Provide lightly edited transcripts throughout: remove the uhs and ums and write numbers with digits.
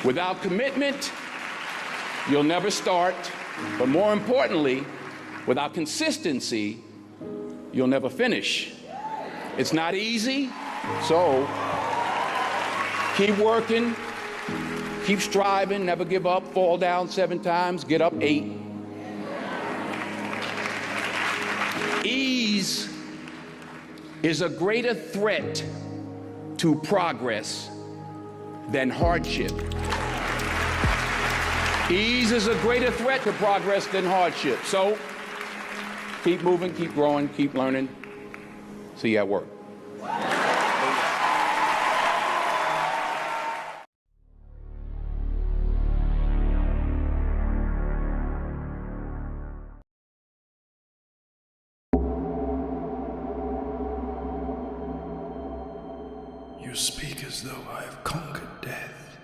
Without commitment, you'll never start. But more importantly, without consistency, you'll never finish. It's not easy, so keep working, keep striving, never give up, fall down 7 times, get up 8. Ease is a greater threat to progress than hardship. Ease is a greater threat to progress than hardship. So keep moving, keep growing, keep learning. See you at work. You speak as though I have conquered death.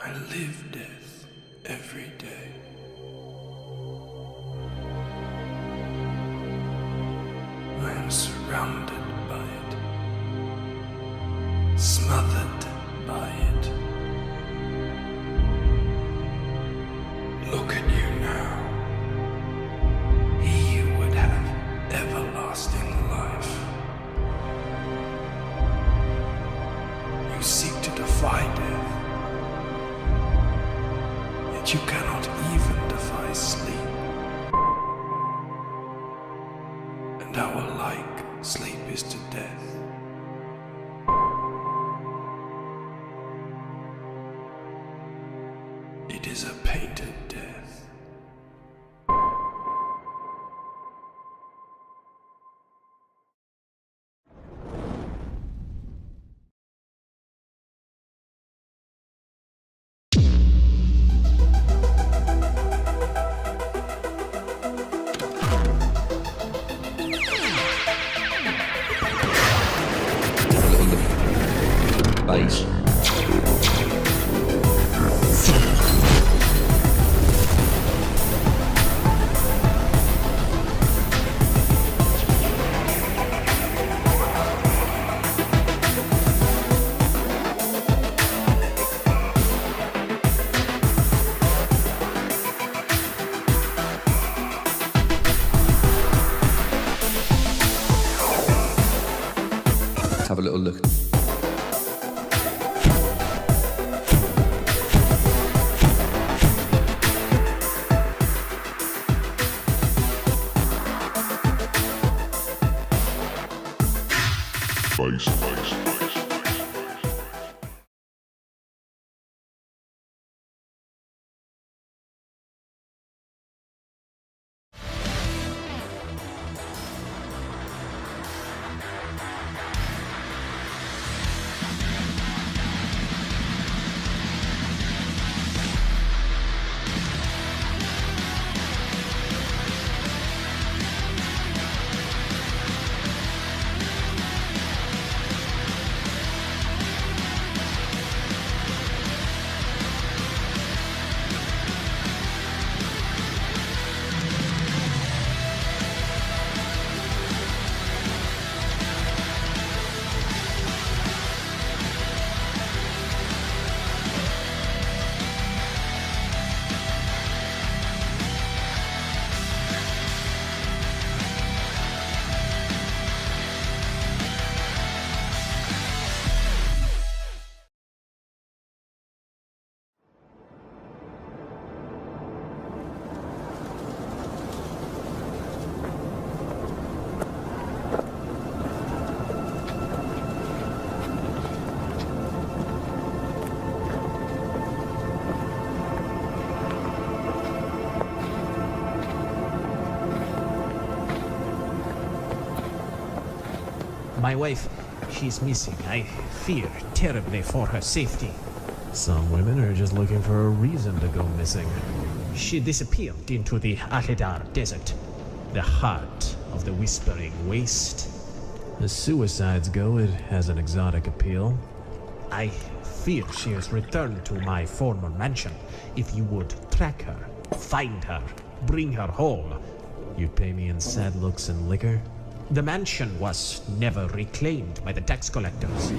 I live death every day. I am surrounded by it, smothered by it. Look at you now. He would have everlasting life. You seek to defy death, yet you cannot even defy sleep. And our like sleep is to death. It is a painted death. Base. Let's have a little look. My wife, she's missing. I fear terribly for her safety. Some women are just looking for a reason to go missing. She disappeared into the Ahedar Desert, the heart of the Whispering Waste. As suicides go, it has an exotic appeal. I fear she has returned to my former mansion. If you would track her, find her, bring her home. You'd pay me in sad looks and liquor? The mansion was never reclaimed by the tax collectors.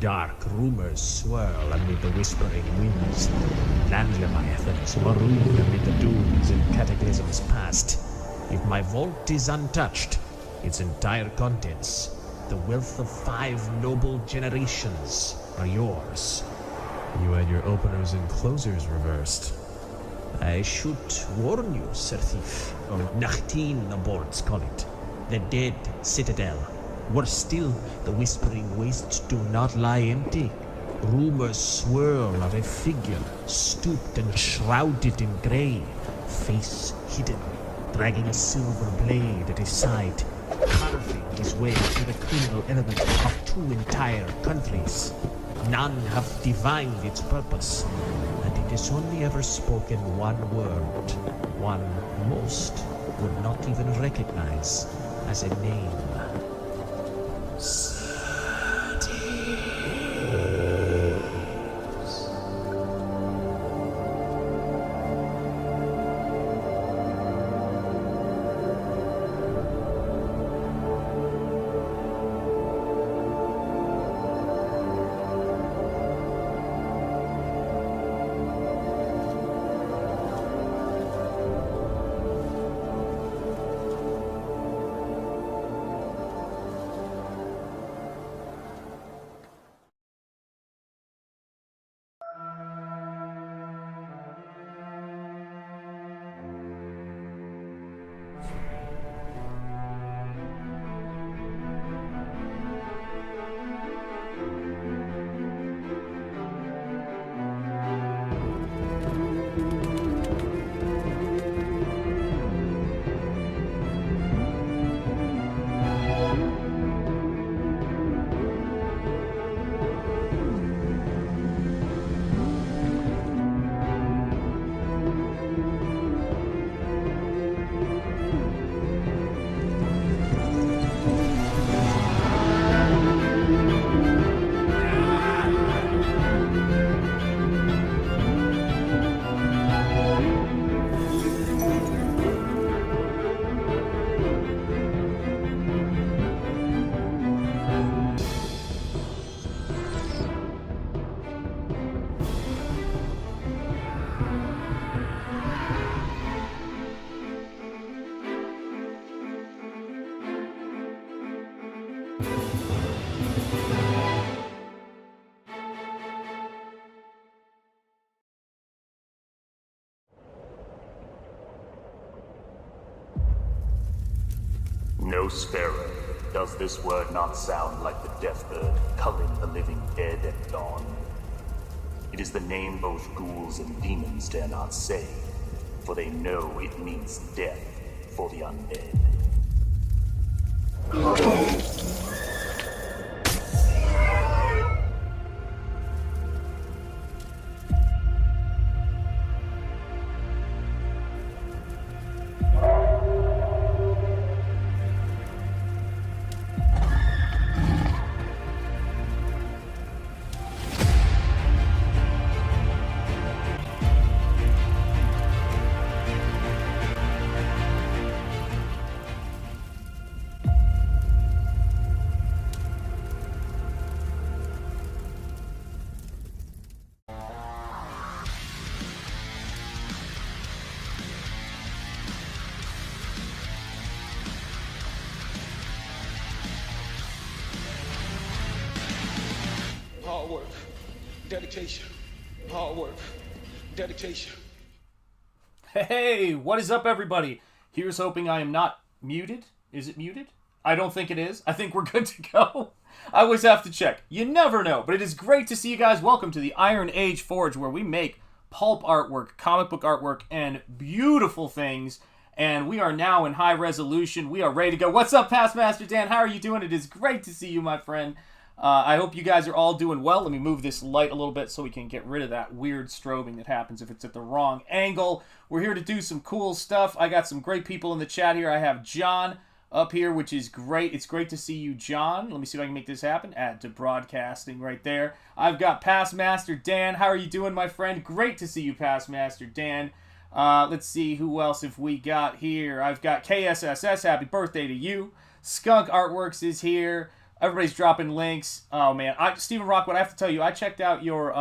Dark rumors swirl amid the whispering winds. Land leviathans maroon amid the dunes and cataclysms past. If my vault is untouched, its entire contents, the wealth of 5 noble generations, are yours. You had your openers and closers reversed. I should warn you, Sir Thief, or Nachtin the boards call it. The dead citadel. Worse still, the whispering wastes do not lie empty. Rumors swirl of a figure, stooped and shrouded in grey, face hidden, dragging a silver blade at his side, carving his way through the criminal element of 2 entire countries. None have divined its purpose, and it has only ever spoken one word, one most would not even recognize as a name. Nosfero. Does this word not sound like the death bird culling the living dead at dawn? It is the name both ghouls and demons dare not say, for they know it means death for the undead. Hard work, dedication, hard work, dedication. Hey, what is up, everybody? Here's hoping I am not muted. Is it muted? I don't think it is. I think we're good to go. I always have to check. You never know, but it is great to see you guys. Welcome to the Iron Age Forge, where we make pulp artwork, comic book artwork, and beautiful things. And we are now in high resolution. We are ready to go. What's up, Past Master Dan? How are you doing? It is great to see you, my friend. I hope you guys are all doing well. Let me move this light a little bit so we can get rid of that weird strobing that happens if it's at the wrong angle. We're here to do some cool stuff. I got some great people in the chat here. I have John up here, which is great. It's great to see you, John. Let me see if I can make this happen. Add to broadcasting right there. I've got Past Master Dan. How are you doing, my friend? Great to see you, Past Master Dan. Let's see, who else have we got here? I've got KSSS. Happy birthday to you. Skunk Artworks is here. Everybody's dropping links. Oh man, Stephen Rockwood, I have to tell you, I checked out your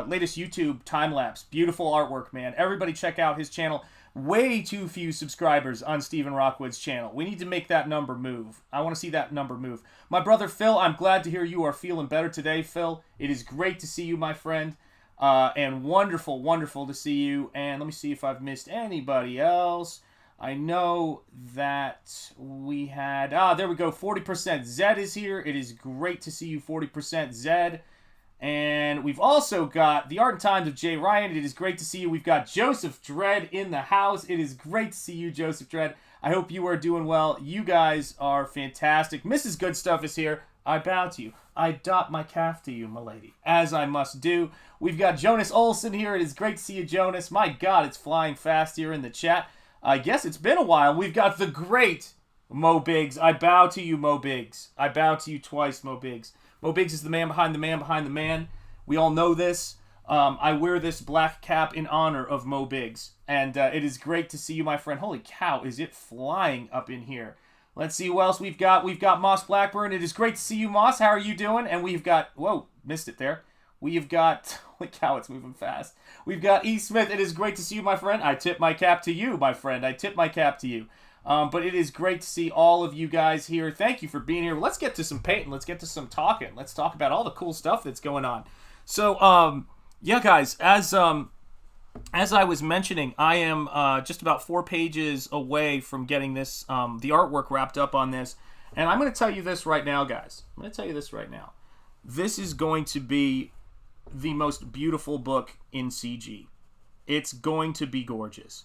latest YouTube time lapse. Beautiful artwork, man. Everybody check out his channel. Way too few subscribers on Stephen Rockwood's channel. We need to make that number move. I want to see that number move. My brother Phil, I'm glad to hear you are feeling better today, Phil. It is great to see you, my friend. And wonderful, wonderful to see you. And let me see if I've missed anybody else. I know that we had... there we go, 40%. Zed is here. It is great to see you, 40%. Zed. And we've also got The Art and Times of Jay Ryan. It is great to see you. We've got Joseph Dredd in the house. It is great to see you, Joseph Dredd. I hope you are doing well. You guys are fantastic. Mrs. Good Stuff is here. I bow to you. I dot my calf to you, my lady, as I must do. We've got Jonas Olson here. It is great to see you, Jonas. My God, it's flying fast here in the chat. I guess it's been a while. We've got the great Mo Biggs. I bow to you, Mo Biggs. I bow to you twice, Mo Biggs. Mo Biggs is the man behind the man behind the man. We all know this. I wear this black cap in honor of Mo Biggs. And it is great to see you, my friend. Holy cow, is it flying up in here. Let's see what else we've got. We've got Moss Blackburn. It is great to see you, Moss. How are you doing? And we've got... Whoa, missed it there. We've got... Holy cow, it's moving fast. We've got E. Smith. It is great to see you, my friend. I tip my cap to you, my friend. I tip my cap to you. But it is great to see all of you guys here. Thank you for being here. Let's get to some painting. Let's get to some talking. Let's talk about all the cool stuff that's going on. So, yeah, guys, as I was mentioning, I am just about 4 pages away from getting this, the artwork wrapped up on this. And I'm going to tell you this right now, guys. I'm going to tell you this right now. This is going to be the most beautiful book in CG. It's going to be gorgeous.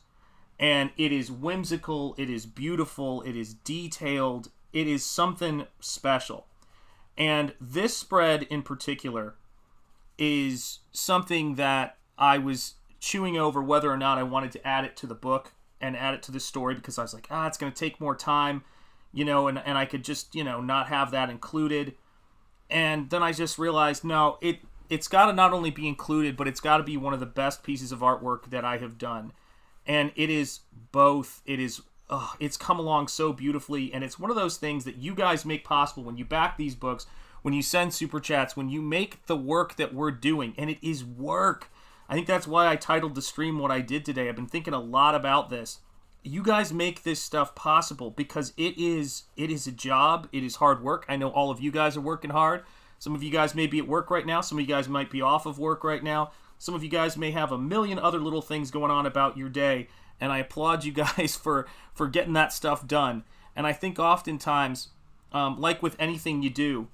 And it is whimsical, it is beautiful, it is detailed, it is something special. And this spread in particular is something that I was chewing over whether or not I wanted to add it to the book and add it to the story, because I was like, it's going to take more time, and I could just, not have that included. And then I just realized, no, it's got to not only be included, but it's got to be one of the best pieces of artwork that I have done. And it is both. It's come along so beautifully, and it's one of those things that you guys make possible when you back these books, when you send super chats, when you make the work that we're doing, and it is work. I think that's why I titled the stream what I did today. I've been thinking a lot about this. You guys make this stuff possible because it is a job. It is hard work. I know all of you guys are working hard. Some of you guys may be at work right now. Some of you guys might be off of work right now. Some of you guys may have a million other little things going on about your day, and I applaud you guys for getting that stuff done. And I think oftentimes, like with anything you do,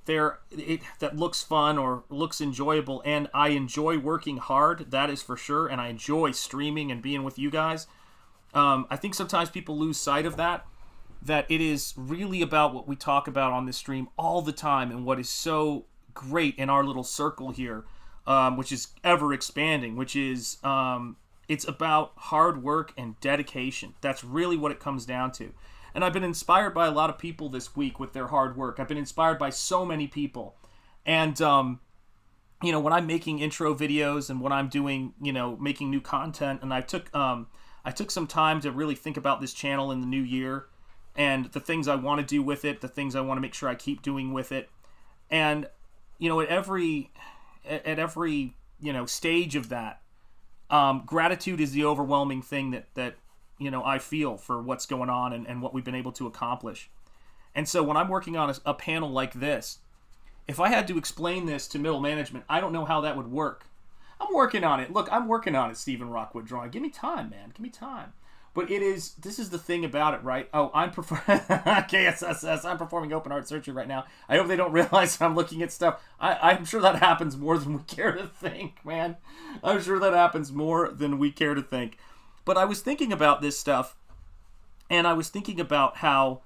that looks fun or looks enjoyable, and I enjoy working hard, that is for sure, and I enjoy streaming and being with you guys. I think sometimes people lose sight of that it is really about what we talk about on this stream all the time, and what is so great in our little circle here, which is ever expanding, which is it's about hard work and dedication. That's really what it comes down to. And I've been inspired by a lot of people this week with their hard work. I've been inspired by so many people. And, when I'm making intro videos and when I'm doing, making new content, and I took some time to really think about this channel in the new year and the things I want to do with it, the things I want to make sure I keep doing with it. And, at every stage of that, gratitude is the overwhelming thing that I feel for what's going on and what we've been able to accomplish. And so when I'm working on a panel like this, if I had to explain this to middle management, I don't know how that would work. I'm working on it. Look, I'm working on it, Stephen Rockwood Drawing. Give me time, man. Give me time. But this is the thing about it, right? Oh, I'm KSSS. I'm performing open heart surgery right now. I hope they don't realize I'm looking at stuff. I'm sure that happens more than we care to think, man. I'm sure that happens more than we care to think. But I was thinking about this stuff, and I was thinking about how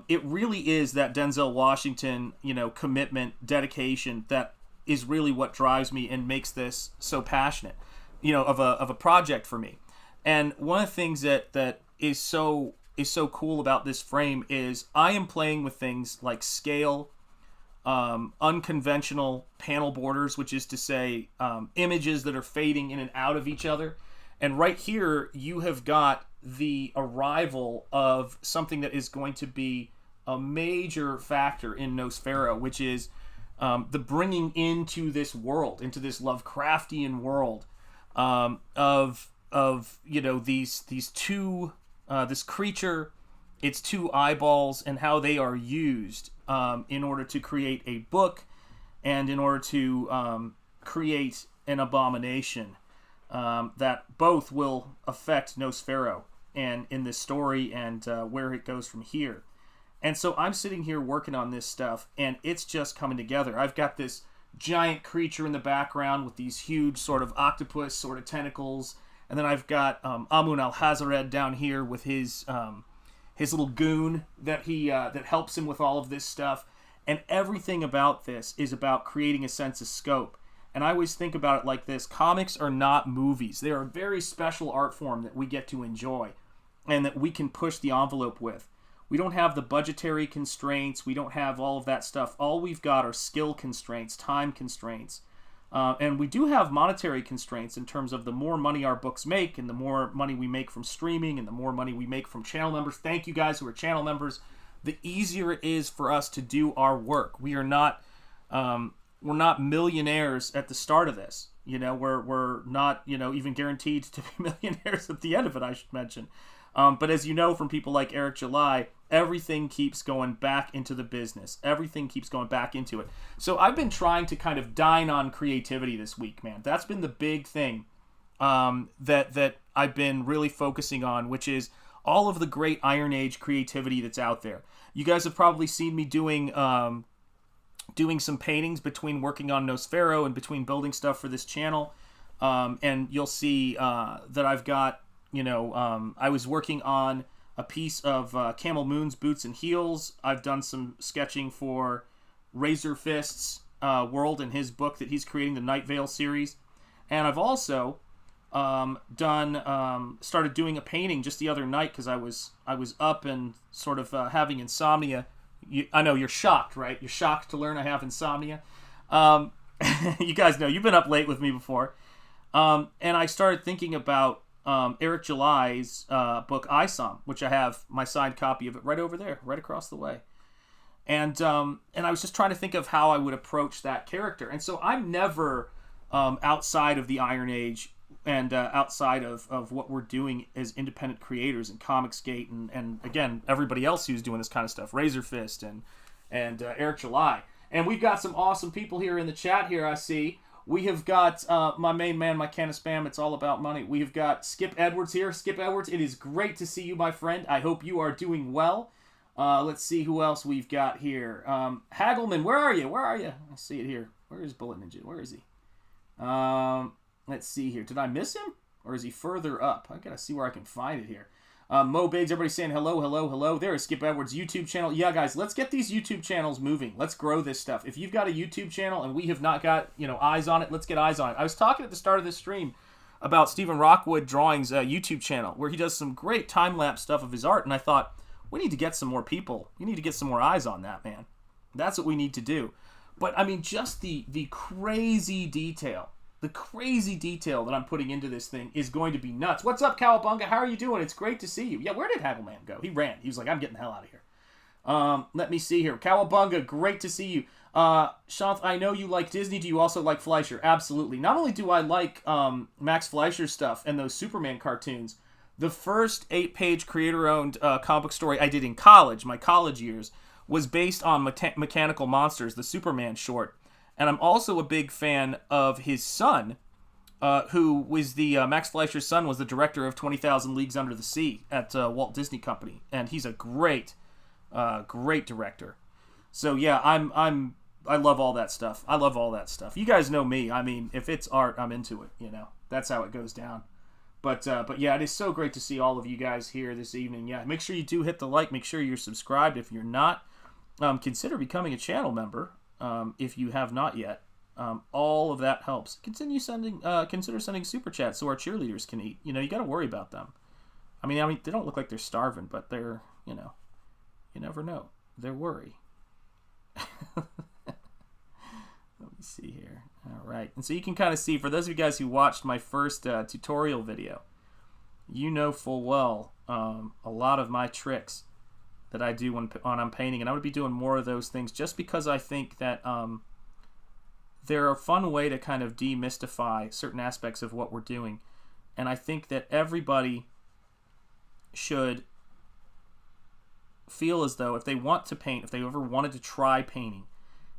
it really is that Denzel Washington, commitment, dedication that is really what drives me and makes this so passionate, of a project for me. And one of the things that is so cool about this frame is I am playing with things like scale, unconventional panel borders, which is to say images that are fading in and out of each other. And right here, you have got the arrival of something that is going to be a major factor in Nosfero, which is the bringing into this world, into this Lovecraftian world, of these two, this creature, its two eyeballs, and how they are used in order to create a book and in order to create an abomination that both will affect Nosfero and in this story and where it goes from here. And so I'm sitting here working on this stuff, and it's just coming together. I've got this giant creature in the background with these huge sort of octopus sort of tentacles, and then I've got Amun al-Hazared down here with his little goon that that helps him with all of this stuff. And everything about this is about creating a sense of scope. And I always think about it like this: comics are not movies. They are a very special art form that we get to enjoy and that we can push the envelope with. We don't have the budgetary constraints. We don't have all of that stuff. All we've got are skill constraints, time constraints. And we do have monetary constraints in terms of the more money our books make and the more money we make from streaming and the more money we make from channel members. Thank you guys who are channel members. The easier it is for us to do our work. We're not millionaires at the start of this. We're not, even guaranteed to be millionaires at the end of it, I should mention. But as you know from people like Eric July, everything keeps going back into the business. Everything keeps going back into it. So I've been trying to kind of dine on creativity this week, man. That's been the big thing that I've been really focusing on, which is all of the great Iron Age creativity that's out there. You guys have probably seen me doing some paintings between working on Nosfero and between building stuff for this channel. And you'll see that I've got, I was working on a piece of Camel Moon's Boots and Heels. I've done some sketching for RAZÖRFIST's world in his book that he's creating, the Nightfall series. And I've also started doing a painting just the other night because I was up and sort of having insomnia. I know you're shocked, right? You're shocked to learn I have insomnia. You guys know, you've been up late with me before. And I started thinking about Eric July's book Isom, which I have my signed copy of it right over there, right across the way. And I was just trying to think of how I would approach that character. And so I'm never outside of the Iron Age and outside of what we're doing as independent creators in Comicsgate and again, everybody else who's doing this kind of stuff, RAZÖRFIST and Eric July. And we've got some awesome people here in the chat here, I see. We have got my main man, my can of spam. It's all about money. We've got Skip Edwards here. Skip Edwards, it is great to see you, my friend. I hope you are doing well. Let's see who else we've got here. Hagelman, where are you? Where are you? I see it here. Where is Bullet Ninja? Where is he? Let's see here. Did I miss him? Or is he further up? I gotta see where I can find it here. Mo Biggs, everybody saying hello, hello, hello. There is Skip Edwards' YouTube channel. Yeah, guys, let's get these YouTube channels moving. Let's grow this stuff. If you've got a YouTube channel and we have not got, eyes on it, let's get eyes on it. I was talking at the start of this stream about Stephen Rockwood Drawing's YouTube channel, where he does some great time-lapse stuff of his art, and I thought, we need to get some more people. We need to get some more eyes on that, man. That's what we need to do. But, I mean, just the crazy detail. The crazy detail that I'm putting into this thing is going to be nuts. What's up, Cowabunga? How are you doing? It's great to see you. Yeah, where did Hagelman go? He ran. He was like, I'm getting the hell out of here. Let me see here. Cowabunga, great to see you. Shanth, I know you like Disney. Do you also like Fleischer? Absolutely. Not only do I like Max Fleischer's stuff and those Superman cartoons, the first 8-page creator-owned comic story I did in college, my college years, was based on Mechanical Monsters, the Superman short. And I'm also a big fan of his son, who was Max Fleischer's son was the director of 20,000 Leagues Under the Sea at Walt Disney Company. And he's a great director. So yeah, I love all that stuff. I love all that stuff. You guys know me. I mean, if it's art, I'm into it, That's how it goes down. But yeah, it is so great to see all of you guys here this evening. Yeah, make sure you do hit the like. Make sure you're subscribed. If you're not, consider becoming a channel member. If you have not yet, all of that helps. Consider sending super chats so our cheerleaders can eat. You got to worry about them. I mean, they don't look like they're starving, but they're, you never know. They're worry. Let me see here. All right. And so you can kind of see, for those of you guys who watched my first tutorial video, you know full well a lot of my tricks that I do when I'm painting, and I'm going to be doing more of those things just because I think that they're a fun way to kind of demystify certain aspects of what we're doing. And I think that everybody should feel as though if they want to paint, if they ever wanted to try painting,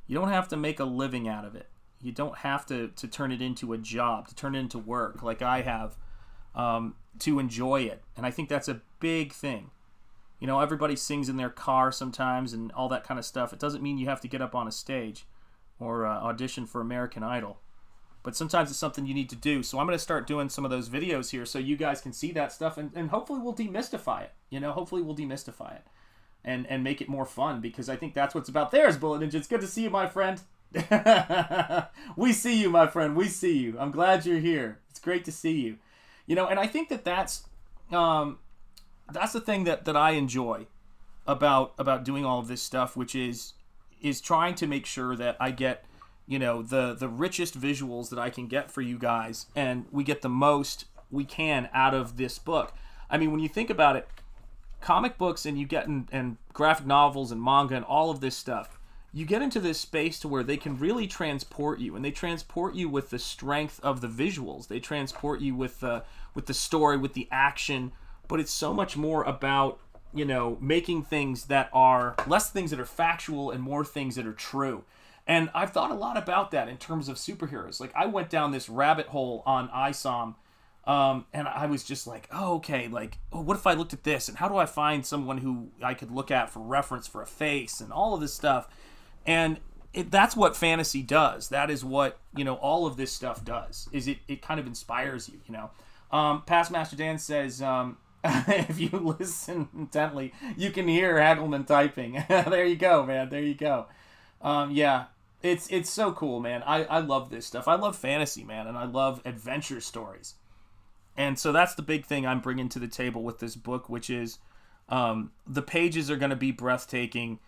you don't have to make a living out of it. You don't have to turn it into a job, to turn it into work like I have, to enjoy it. And I think that's a big thing. You know, everybody sings in their car sometimes and all that kind of stuff. It doesn't mean you have to get up on a stage or audition for American Idol. But sometimes it's something you need to do. So I'm going to start doing some of those videos here so you guys can see that stuff, and hopefully we'll demystify it. You know, hopefully we'll demystify it and make it more fun, because I think that's what's about. There's Bullet Ninja. It's good to see you, my friend. We see you, my friend. We see you. I'm glad you're here. It's great to see you. You know, and I think that's the thing that I enjoy about doing all of this stuff, which is trying to make sure that I get, you know, the richest visuals that I can get for you guys, and we get the most we can out of this book. I mean, when you think about it, comic books and you get and graphic novels and manga and all of this stuff, you get into this space to where they can really transport you, and they transport you with the strength of the visuals. They transport you with the story, with the action, but it's so much more about, you know, making things that are less things that are factual and more things that are true. And I've thought a lot about that in terms of superheroes. Like, I went down this rabbit hole on ISOM, and I was just like, oh, okay, like, oh, what if I looked at this, and how do I find someone who I could look at for reference for a face and all of this stuff. And that's what fantasy does. That is what, you know, all of this stuff does, is it kind of inspires you, you know. Past Master Dan says, if you listen intently, you can hear Hagelman typing. There you go, man. There you go. Yeah, it's so cool, man. I love this stuff. I love fantasy, man, and I love adventure stories. And so that's the big thing I'm bringing to the table with this book, which is the pages are going to be breathtaking.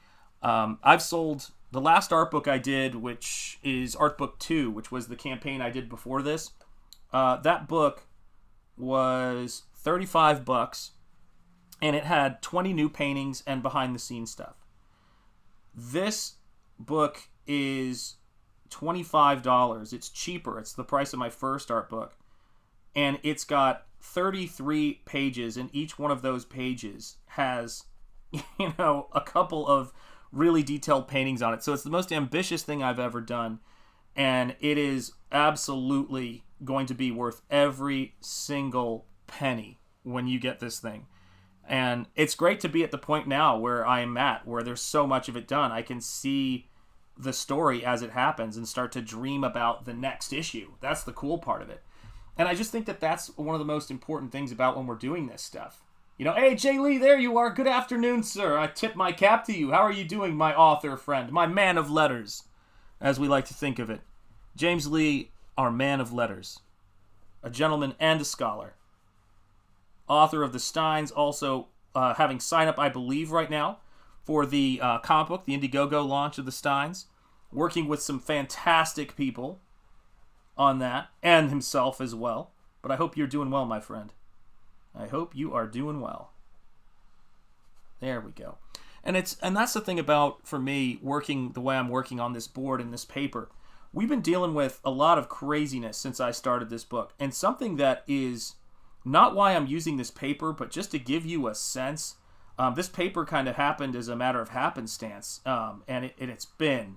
I've sold the last art book I did, which is Art Book 2, which was the campaign I did before this. That book was $35, and it had 20 new paintings and behind-the-scenes stuff. This book is $25. It's cheaper. It's the price of my first art book. And it's got 33 pages, and each one of those pages has, you know, a couple of really detailed paintings on it. So it's the most ambitious thing I've ever done, and it is absolutely going to be worth every single penny when you get this thing. And it's great to be at the point now where I'm at, where there's so much of it done. I can see the story as it happens and start to dream about the next issue. That's the cool part of it. And I just think that that's one of the most important things about when we're doing this stuff. You know, hey, Jay Lee, there you are. Good afternoon, sir. I tip my cap to you. How are you doing, my author friend, my man of letters, as we like to think of it? James Lee, our man of letters, a gentleman and a scholar. Author of the Steins, also having sign up, I believe, right now for the comic book, the Indiegogo launch of the Steins, working with some fantastic people on that, and himself as well. But I hope you're doing well, my friend. I hope you are doing well. There we go. And that's the thing about, for me, working the way I'm working on this board and this paper. We've been dealing with a lot of craziness since I started this book, and something that is not why I'm using this paper, but just to give you a sense. This paper kind of happened as a matter of happenstance, and it's been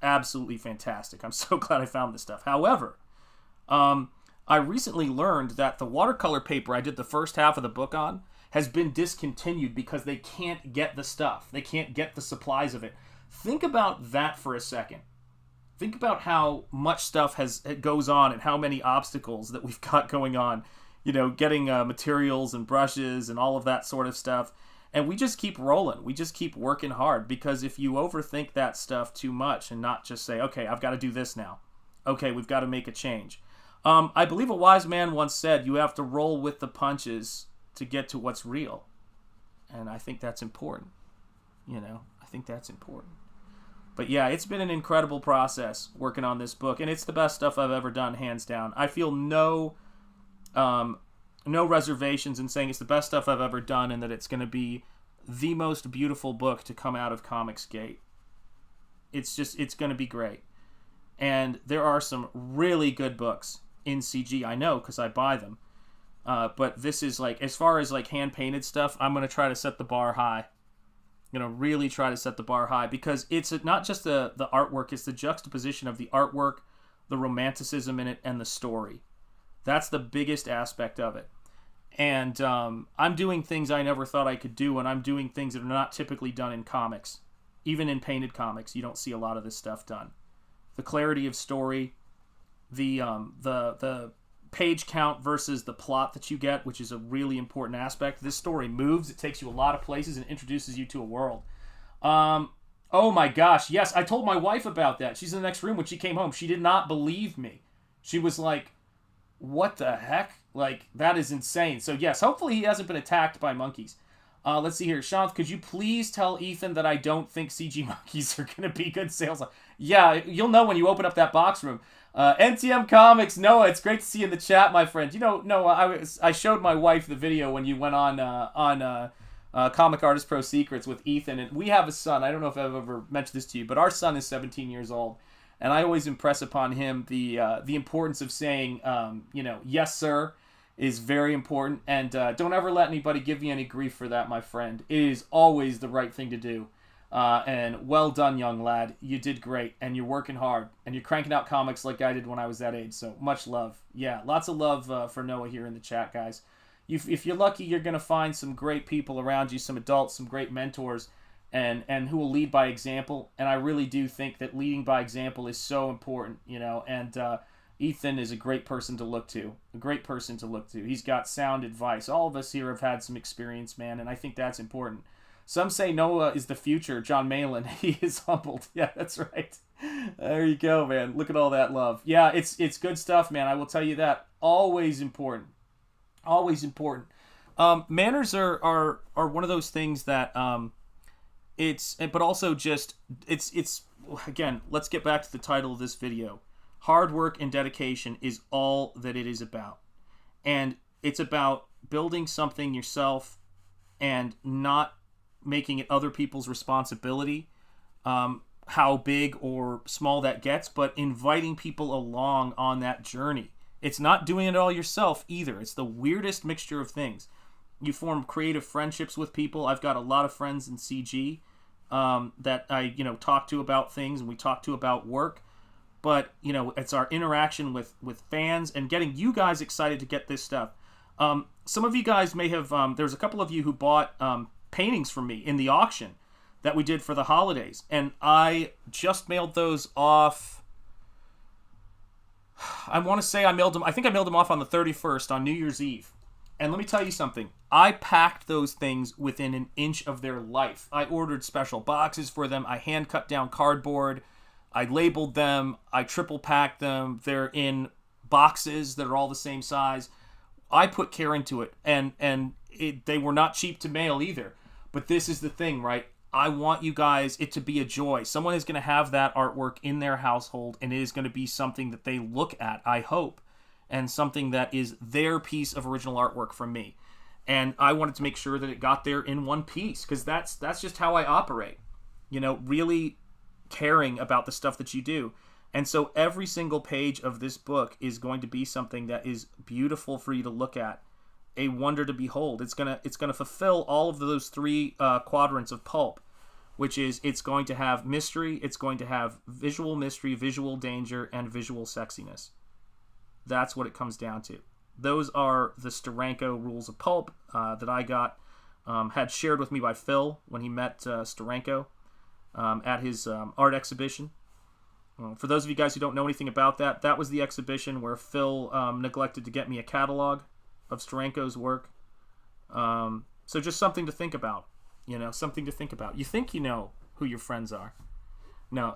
absolutely fantastic. I'm so glad I found this stuff. However, I recently learned that the watercolor paper I did the first half of the book on has been discontinued because they can't get the stuff. They can't get the supplies of it. Think about that for a second. Think about how much stuff goes on and how many obstacles that we've got going on. You know, getting materials and brushes and all of that sort of stuff. And we just keep rolling. We just keep working hard, because if you overthink that stuff too much and not just say, okay, I've got to do this now. Okay, we've got to make a change. I believe a wise man once said, you have to roll with the punches to get to what's real. And I think that's important. You know, I think that's important. But yeah, it's been an incredible process working on this book, and it's the best stuff I've ever done, hands down. I feel no reservations in saying it's the best stuff I've ever done, and that it's going to be the most beautiful book to come out of Comicsgate. It's going to be great. And there are some really good books in CG. I know because I buy them. But this is like, as far as like hand-painted stuff, I'm going to try to set the bar high. I'm going to really try to set the bar high because it's not just the artwork, it's the juxtaposition of the artwork, the romanticism in it, and the story. That's the biggest aspect of it. And I'm doing things I never thought I could do, and I'm doing things that are not typically done in comics. Even in painted comics, you don't see a lot of this stuff done. The clarity of story, the page count versus the plot that you get, which is a really important aspect. This story moves. It takes you a lot of places and introduces you to a world. Oh my gosh, yes, I told my wife about that. She's in the next room. When she came home, she did not believe me. She was like, what the heck? Like, that is insane. So yes, hopefully he hasn't been attacked by monkeys. Let's see here. Sean, could you please tell Ethan that I don't think CG monkeys are going to be good sales? Yeah, you'll know when you open up that box room. NTM Comics, Noah, it's great to see you in the chat, my friend. You know, Noah, I showed my wife the video when you went on Comic Artist Pro Secrets with Ethan, and we have a son. I don't know if I've ever mentioned this to you, but our son is 17 years old, and I always impress upon him the importance of saying, yes, sir, is very important, and don't ever let anybody give you any grief for that, my friend. It is always the right thing to do. And well done, young lad. You did great, and you're working hard, and you're cranking out comics like I did when I was that age, so much love. Yeah, lots of love for Noah here in the chat, guys. If you're lucky, you're going to find some great people around you, some adults, some great mentors, and who will lead by example, and I really do think that leading by example is so important, and Ethan is a great person to look to, He's got sound advice. All of us here have had some experience, man, and I think that's important. Some say Noah is the future John Malin. He is humbled. Yeah, that's right. There you go, man. Look at all that love. Yeah, it's good stuff, man. I will tell you that. Always important. Always important. Manners are one of those things that but also just it's again, let's get back to the title of this video. Hard work and dedication is all that it is about. And it's about building something yourself and not making it other people's responsibility, how big or small that gets, but inviting people along on that journey. It's not doing it all yourself either. It's the weirdest mixture of things. You form creative friendships with people. I've got a lot of friends in CG that I talk to about things, and we talk to about work. But it's our interaction with fans and getting you guys excited to get this stuff. Some of you guys may have there's a couple of you who bought paintings from me in the auction that we did for the holidays, and I just mailed those off. I want to say I mailed them off on the 31st on New Year's Eve. And let me tell you something. I packed those things within an inch of their life. I ordered special boxes for them. I hand cut down cardboard. I labeled them. I triple packed them. They're in boxes that are all the same size. I put care into it, and they were not cheap to mail either. But this is the thing, right? I want you guys, it to be a joy. Someone is going to have that artwork in their household, and it is going to be something that they look at, I hope, and something that is their piece of original artwork from me. And I wanted to make sure that it got there in one piece, because that's just how I operate. Really caring about the stuff that you do. And so every single page of this book is going to be something that is beautiful for you to look at, a wonder to behold. It's gonna fulfill all of those three quadrants of Pulp, which is it's going to have mystery, it's going to have visual mystery, visual danger, and visual sexiness. That's what it comes down to. Those are the Steranko rules of Pulp that I got, had shared with me by Phil when he met Steranko at his art exhibition. For those of you guys who don't know anything about that, that was the exhibition where Phil neglected to get me a catalog of Steranko's work. So just something to think about. Something to think about. You think you know who your friends are. No.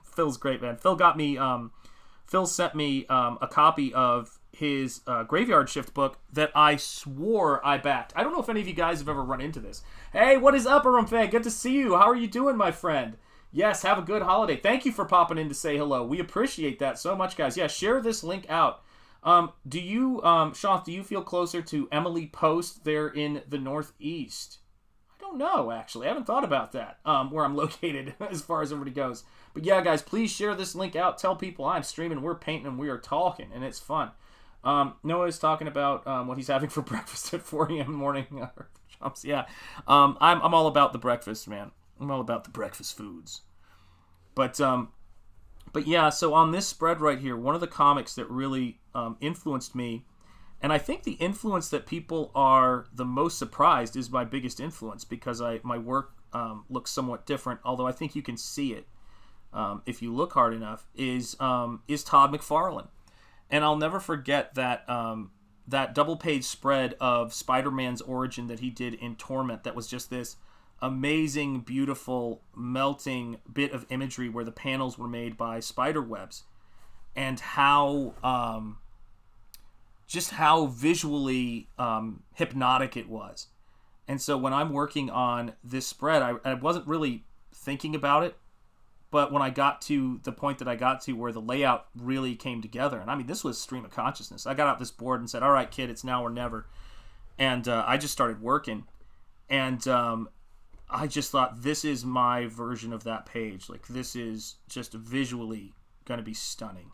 Phil's great, man. Phil sent me a copy of his Graveyard Shift book that I swore I backed. I don't know if any of you guys have ever run into this. Hey, what is up, Arumfe? Good to see you. How are you doing, my friend? Yes, have a good holiday. Thank you for popping in to say hello. We appreciate that so much, guys. Yeah, share this link out. Do you, Sean, do you feel closer to Emily Post there in the Northeast? I don't know, actually. I haven't thought about that, where I'm located as far as everybody goes. But yeah, guys, please share this link out. Tell people I'm streaming, we're painting, and we are talking, and it's fun. Noah is talking about what he's having for breakfast at 4 a.m. in the morning. Yeah, I'm all about the breakfast, man. I'm all about the breakfast foods. But yeah, so on this spread right here, one of the comics that really influenced me, and I think the influence that people are the most surprised is my biggest influence, because my work looks somewhat different, although I think you can see it if you look hard enough, is Todd McFarlane. And I'll never forget that that double-page spread of Spider-Man's origin that he did in Torment that was just this amazing, beautiful, melting bit of imagery where the panels were made by spider webs, and how just how visually hypnotic it was. And so when I'm working on this spread, I wasn't really thinking about it, but when I got to the point that I got to where the layout really came together, and I mean, this was stream of consciousness. I got out this board and said, all right, kid, it's now or never. And I just started working. And I just thought, this is my version of that page. Like, this is just visually going to be stunning.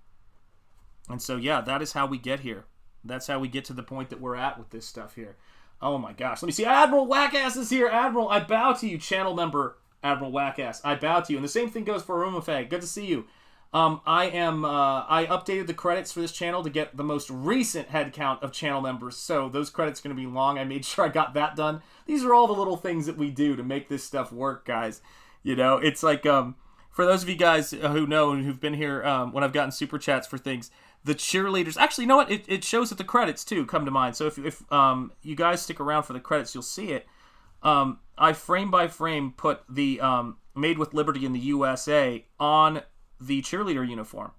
And so, yeah, that is how we get here. That's how we get to the point that we're at with this stuff here. Oh, my gosh. Let me see. Admiral Wackass is here. Admiral, I bow to you, channel member Admiral Wackass. I bow to you. And the same thing goes for Rumafag. Good to see you. I updated the credits for this channel to get the most recent head count of channel members, so those credits are going to be long. I made sure I got that done. These are all the little things that we do to make this stuff work, guys. You know, it's like, for those of you guys who know and who've been here when I've gotten super chats for things, the cheerleaders, actually, you know what? It shows that the credits, too, come to mind. So if you guys stick around for the credits, you'll see it. I frame by frame put the Made with Liberty in the USA on the cheerleader uniform.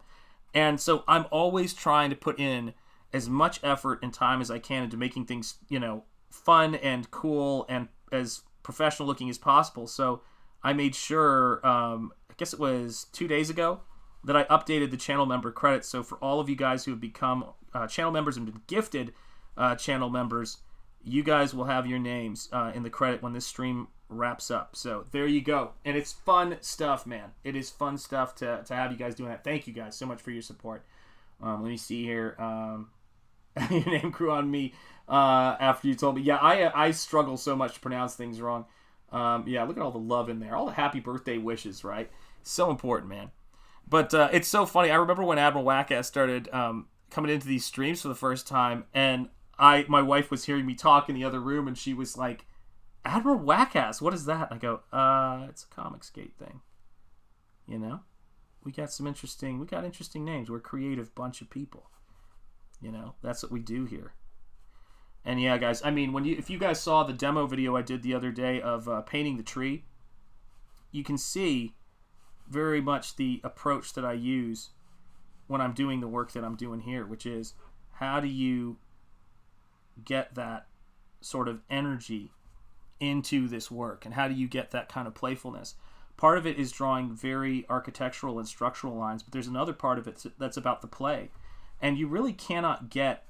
And so I'm always trying to put in as much effort and time as I can into making things, you know, fun and cool and as professional looking as possible. So I made sure, I guess it was 2 days ago, that I updated the channel member credits. So for all of you guys who have become channel members and been gifted channel members, you guys will have your names in the credit when this stream wraps up. So there you go. And it's fun stuff, man. It is fun stuff to have you guys doing that. Thank you guys so much for your support. Let me see here. Your name grew on me after you told me. Yeah, I struggle so much to pronounce things wrong. Yeah, look at all the love in there. All the happy birthday wishes, right? So important, man. But it's so funny. I remember when Admiral Wackass started coming into these streams for the first time, and my wife was hearing me talk in the other room, and she was like, Admiral Wackass, what is that? And I go, it's a Comicsgate thing. You know? We got interesting names. We're a creative bunch of people. You know, that's what we do here. And yeah, guys, I mean, if you guys saw the demo video I did the other day of painting the tree, you can see very much the approach that I use when I'm doing the work that I'm doing here, which is, how do you get that sort of energy into this work, and how do you get that kind of playfulness? Part of it is drawing very architectural and structural lines, but there's another part of it that's about the play, and you really cannot get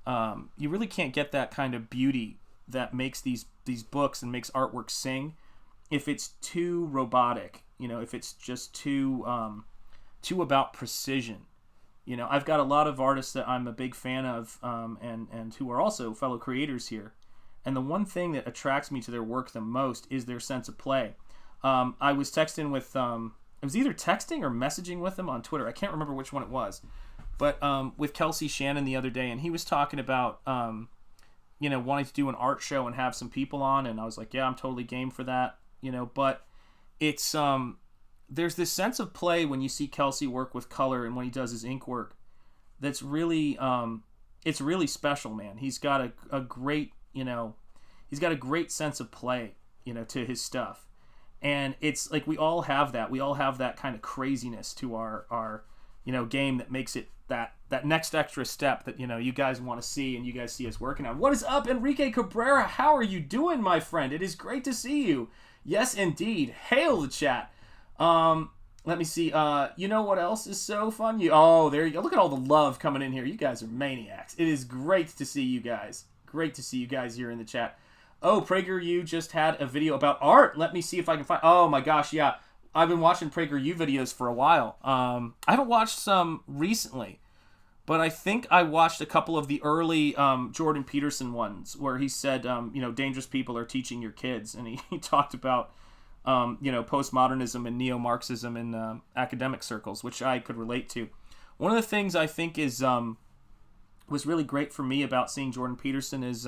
that kind of beauty that makes these books and makes artwork sing if it's too robotic, you know, if it's just too about precision. You know, I've got a lot of artists that I'm a big fan of, and who are also fellow creators here. And the one thing that attracts me to their work the most is their sense of play. I was texting with, it was either texting or messaging with them on Twitter. I can't remember which one it was. But with Kelsey Shannon the other day, and he was talking about, you know, wanting to do an art show and have some people on. And I was like, yeah, I'm totally game for that, you know. But it's, there's this sense of play when you see Kelsey work with color and when he does his ink work that's really, it's really special, man. He's got a great, you know, he's got a great sense of play, you know, to his stuff. And it's like we all have that. We all have that kind of craziness to our you know, game that makes it that next extra step that, you know, you guys want to see and you guys see us working on. What is up, Enrique Cabrera? How are you doing, my friend? It is great to see you. Yes, indeed. Hail the chat. Let me see. You know what else is so fun? There you go. Look at all the love coming in here. You guys are maniacs. It is great to see you guys. Great to see you guys here in the chat. Oh, PragerU just had a video about art. Let me see if I can find... Oh my gosh, yeah. I've been watching PragerU videos for a while. I haven't watched some recently, but I think I watched a couple of the early Jordan Peterson ones where he said, dangerous people are teaching your kids. And he talked about, postmodernism and neo-Marxism in academic circles, which I could relate to. One of the things I think is was really great for me about seeing Jordan Peterson is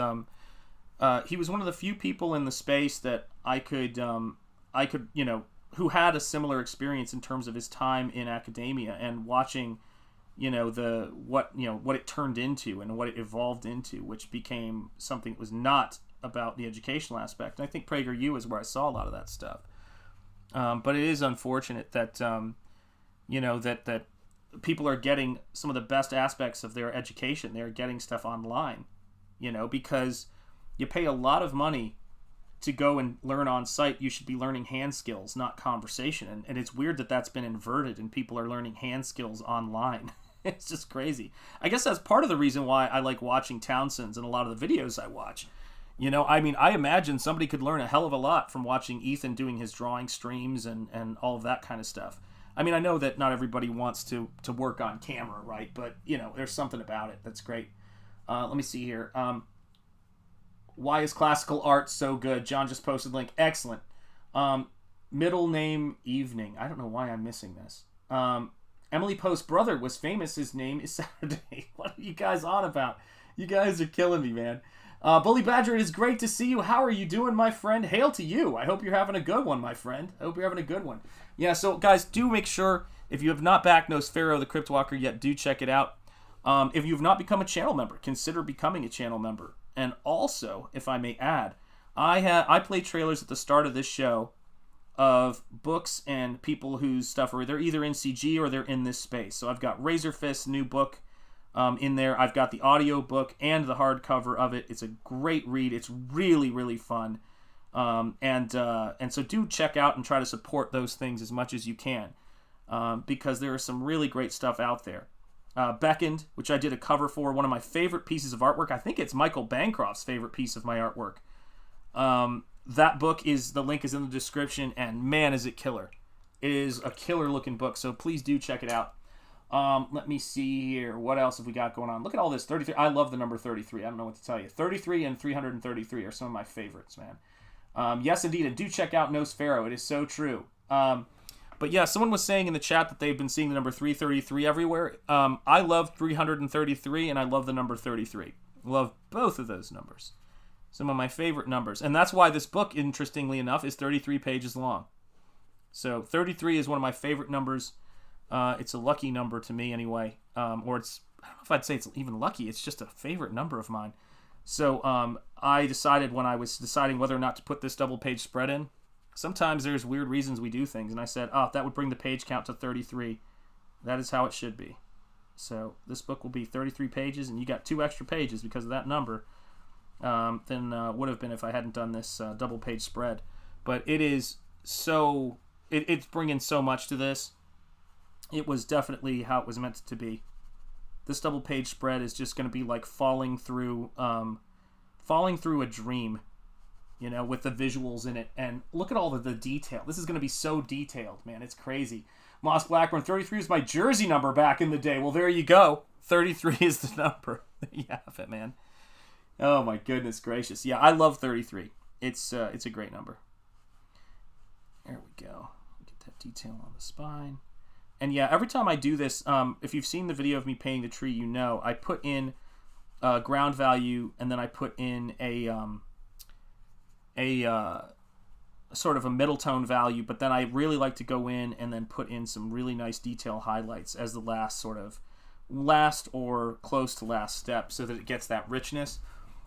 he was one of the few people in the space that I could who had a similar experience in terms of his time in academia and watching, what it turned into and what it evolved into, which became something that was not about the educational aspect. And I think PragerU is where I saw a lot of that stuff. But it is unfortunate that, that people are getting some of the best aspects of their education. They're getting stuff online, because you pay a lot of money to go and learn on site. You should be learning hand skills, not conversation. And it's weird that that's been inverted and people are learning hand skills online. It's just crazy. I guess that's part of the reason why I like watching Townsend's and a lot of the videos I watch. I imagine somebody could learn a hell of a lot from watching Ethan doing his drawing streams and all of that kind of stuff. I mean, I know that not everybody wants to work on camera, right? But, there's something about it that's great. Let me see here. Why is classical art so good? John just posted link. Excellent. Middle name Evening. I don't know why I'm missing this. Emily Post's brother was famous. His name is Saturday. What are you guys on about? You guys are killing me, man. Bully Badger, it is great to see you. How are you doing, my friend? Hail to you. I hope you're having a good one, my friend. I hope you're having a good one. Yeah, so guys, do make sure, if you have not backed Nosfero the Crypt Walker yet, do check it out. If you have not become a channel member, consider becoming a channel member. And also, if I may add, I play trailers at the start of this show of books and people whose stuff are they're either in CG or they're in this space. So I've got RAZÖRFIST's new book in there. I've got the audio book and the hardcover of it. It's a great read. It's really, really fun. And so do check out and try to support those things as much as you can, because there is some really great stuff out there. BECKONED, which I did a cover for, one of my favorite pieces of artwork. I think it's Michael Bancroft's favorite piece of my artwork. That book the link is in the description, and man, is it killer. It is a killer looking book, so please do check it out. Let me see here. What else have we got going on? Look at all this. 33. I love the number 33. I don't know what to tell you. 33 and 333 are some of my favorites, man. Yes, indeed, and do check out Nosfero. It is so true. But yeah, someone was saying in the chat that they've been seeing the number 333 everywhere. I love 333, and I love the number 33. Love both of those numbers. Some of my favorite numbers. And that's why this book, interestingly enough, is 33 pages long. So 33 is one of my favorite numbers. It's a lucky number to me anyway. Or it's, I don't know if I'd say it's even lucky. It's just a favorite number of mine. So I decided when I was deciding whether or not to put this double page spread in, sometimes there's weird reasons we do things. And I said, that would bring the page count to 33. That is how it should be. So this book will be 33 pages, and you got 2 extra pages because of that number than would have been if I hadn't done this double page spread. But it is so... It's bringing so much to this. It was definitely how it was meant to be. This double page spread is just going to be like falling through a dream, with the visuals in it. And look at all of the detail. This is going to be so detailed, man. It's crazy. Moss Blackburn, 33 is my jersey number back in the day. Well, there you go. 33 is the number. There you have it, man. Oh my goodness gracious. Yeah, I love 33. It's a great number. There we go. Get that detail on the spine. And yeah, every time I do this, if you've seen the video of me painting the tree, I put in ground value, and then I put in a sort of a middle tone value, but then I really like to go in and then put in some really nice detail highlights as the last or close to last step, so that it gets that richness.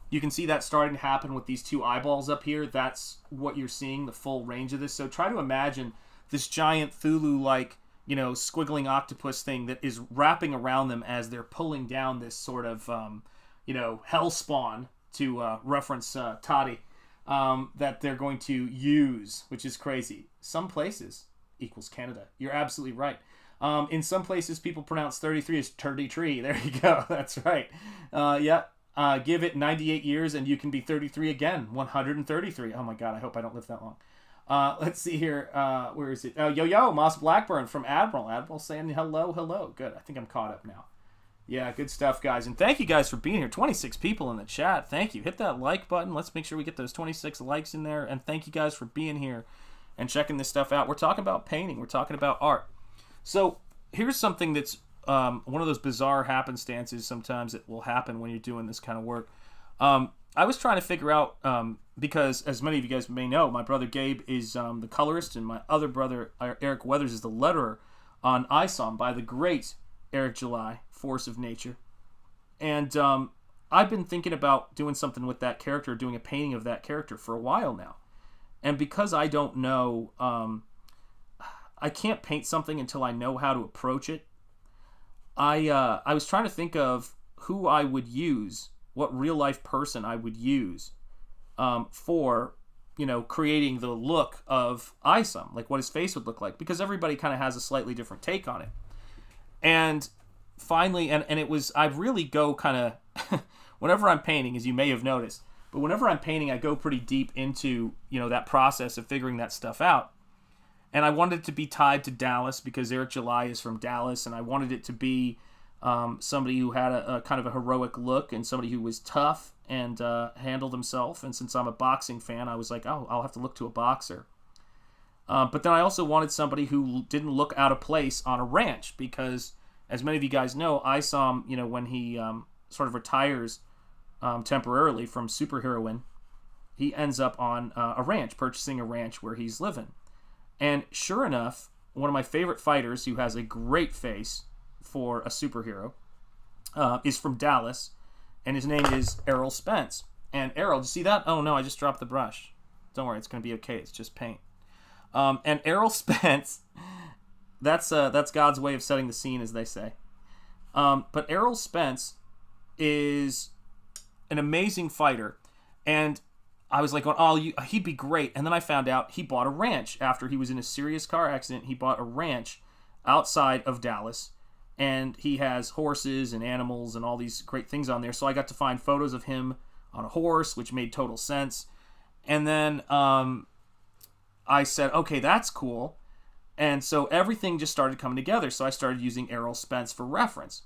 You can see that starting to happen with these 2 eyeballs up here. That's what you're seeing, the full range of this. So try to imagine this giant Thulu-like, squiggling octopus thing that is wrapping around them as they're pulling down this sort of, hell spawn, to reference Toddy, that they're going to use, which is crazy. Some places equals Canada. You're absolutely right. In some places, people pronounce 33 as 33. There you go. That's right. Yeah. Give it 98 years and you can be 33 again. 133. Oh my god, I hope I don't live that long. Let's see here. Where is it? Oh, yo, Moss Blackburn from Admiral. Admiral saying hello. Good. I think I'm caught up now. Yeah, good stuff, guys. And thank you guys for being here. 26 people in the chat. Thank you. Hit that like button. Let's make sure we get those 26 likes in there. And thank you guys for being here and checking this stuff out. We're talking about painting. We're talking about art. So here's something that's one of those bizarre happenstances sometimes that will happen when you're doing this kind of work. I was trying to figure out, because as many of you guys may know, my brother Gabe is the colorist, and my other brother Eric Weathers is the letterer on ISOM by the great Eric July, Force of Nature. And I've been thinking about doing something with that character, doing a painting of that character for a while now. And because I don't know, I can't paint something until I know how to approach it. I was trying to think of who I would use, what real life person I would use for, creating the look of Isom, like what his face would look like, because everybody kind of has a slightly different take on it. And finally, and it was, I really go kind of, whenever I'm painting, as you may have noticed, but whenever I'm painting, I go pretty deep into, that process of figuring that stuff out. And I wanted it to be tied to Dallas because Eric July is from Dallas, and I wanted it to be somebody who had a kind of a heroic look and somebody who was tough and handled himself. And since I'm a boxing fan, I was like, oh, I'll have to look to a boxer. But then I also wanted somebody who didn't look out of place on a ranch because, as many of you guys know, Isom, when he sort of retires temporarily from superheroine, he ends up on a ranch, purchasing a ranch where he's living. And sure enough, one of my favorite fighters who has a great face for a superhero is from Dallas, and his name is Errol Spence. And Errol, did you see that? Oh no, I just dropped the brush. Don't worry, it's going to be okay. It's just paint. And Errol Spence, that's God's way of setting the scene, as they say. But Errol Spence is an amazing fighter, and I was like, he'd be great. And then I found out he bought a ranch after he was in a serious car accident. He bought a ranch outside of Dallas, and he has horses and animals and all these great things on there. So I got to find photos of him on a horse, which made total sense. And then I said, okay, that's cool. And so everything just started coming together. So I started using Errol Spence for reference.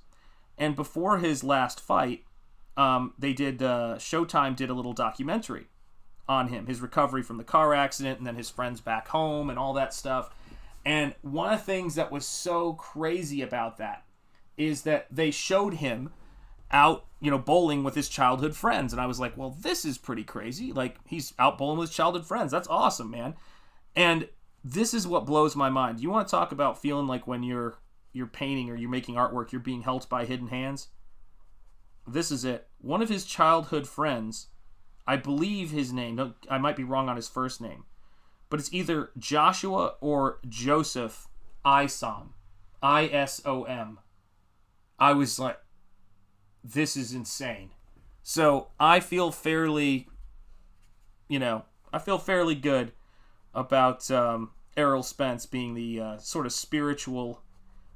And before his last fight, Showtime did a little documentary on him, his recovery from the car accident, and then his friends back home and all that stuff. And one of the things that was so crazy about that is that they showed him out, bowling with his childhood friends. And I was like, well, this is pretty crazy. Like, he's out bowling with his childhood friends. That's awesome, man. And this is what blows my mind. You want to talk about feeling like when you're painting or you're making artwork, you're being helped by hidden hands? This is it. One of his childhood friends, I believe his name, I might be wrong on his first name, but it's either Joshua or Joseph Isom, I-S-O-M. I was like, this is insane. So I feel fairly, good about Errol Spence being the sort of spiritual,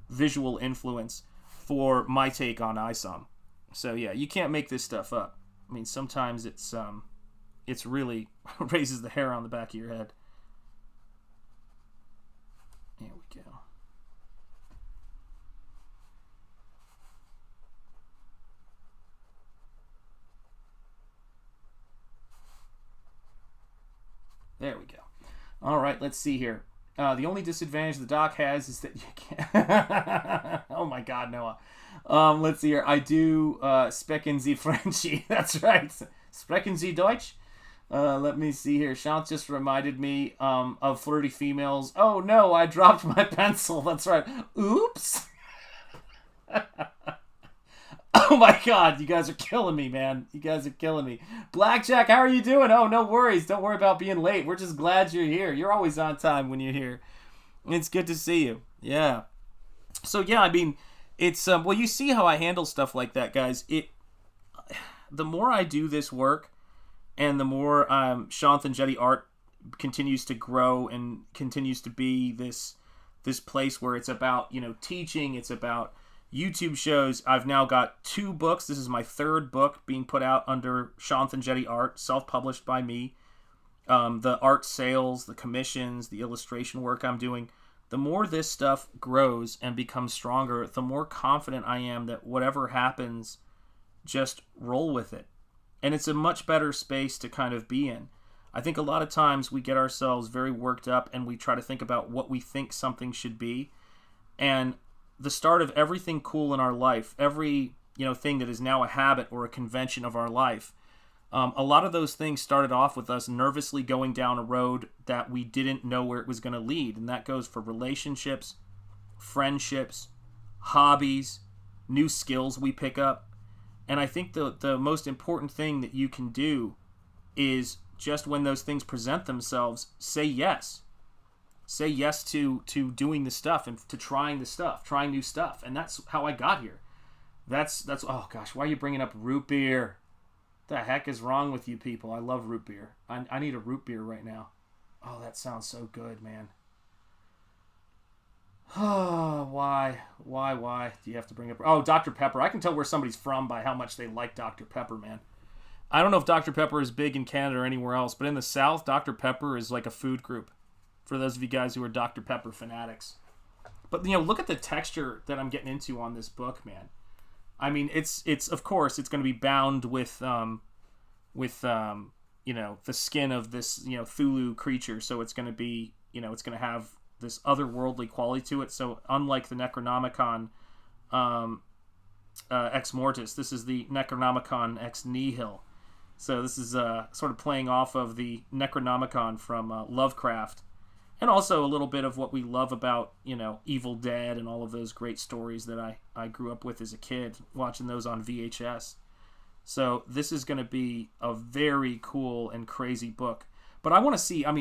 visual influence for my take on Isom. So yeah, you can't make this stuff up. I mean, sometimes it's really raises the hair on the back of your head. Here we go. There we go. All right, let's see here. The only disadvantage the doc has is that you can't... Oh my God, Noah. Let's see here. I do Sprechen Sie Frenchy. That's right. Sprechen Sie Deutsch? Let me see here. Shant just reminded me of flirty females. Oh no, I dropped my pencil. That's right. Oops. Oh my God, you guys are killing me, man. You guys are killing me. Blackjack, how are you doing? Oh, no worries. Don't worry about being late. We're just glad you're here. You're always on time when you're here. It's good to see you. Yeah. So yeah, I mean, it's well, you see how I handle stuff like that, guys. The more I do this work, and the more Shanth and Jetty art continues to grow and continues to be this place where it's about teaching, it's about YouTube shows, I've now got 2 books. This is my 3rd book being put out under Shanthan Jetty Art, self-published by me. The art sales, the commissions, the illustration work I'm doing. The more this stuff grows and becomes stronger, the more confident I am that whatever happens, just roll with it. And it's a much better space to kind of be in. I think a lot of times we get ourselves very worked up and we try to think about what we think something should be. And the start of everything cool in our life, every thing that is now a habit or a convention of our life, a lot of those things started off with us nervously going down a road that we didn't know where it was going to lead. And that goes for relationships, friendships, hobbies, new skills we pick up. And I think the most important thing that you can do is just when those things present themselves, say yes. Say yes to doing the stuff and to trying the stuff, trying new stuff. And that's how I got here. That's oh gosh, why are you bringing up root beer? What the heck is wrong with you people? I love root beer. I need a root beer right now. Oh, that sounds so good, man. Oh, why do you have to bring up... Oh, Dr. Pepper. I can tell where somebody's from by how much they like Dr. Pepper, man. I don't know if Dr. Pepper is big in Canada or anywhere else, but in the South, Dr. Pepper is like a food group. For those of you guys who are Dr. Pepper fanatics. But, look at the texture that I'm getting into on this book, man. I mean, it's of course, it's going to be bound with the skin of this, Thulu creature. So it's going to be, it's going to have this otherworldly quality to it. So unlike the Necronomicon Ex Mortis, this is the Necronomicon Ex Nihil. So this is sort of playing off of the Necronomicon from Lovecraft. And also a little bit of what we love about, Evil Dead and all of those great stories that I grew up with as a kid, watching those on VHS. So this is going to be a very cool and crazy book. But I want to see, I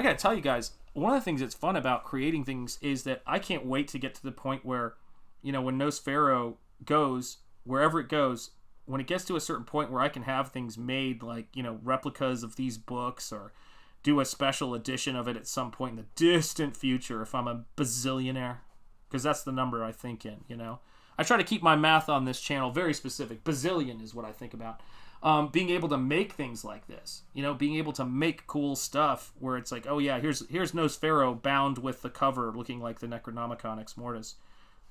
got to tell you guys, one of the things that's fun about creating things is that I can't wait to get to the point where, when Nosfero goes, wherever it goes, when it gets to a certain point where I can have things made like, replicas of these books or do a special edition of it at some point in the distant future if I'm a bazillionaire, because that's the number I think in, I try to keep my math on this channel very specific. Bazillion is what I think about. Being able to make things like this, being able to make cool stuff where it's like, oh yeah, here's Nosfero bound with the cover looking like the Necronomicon Ex Mortis.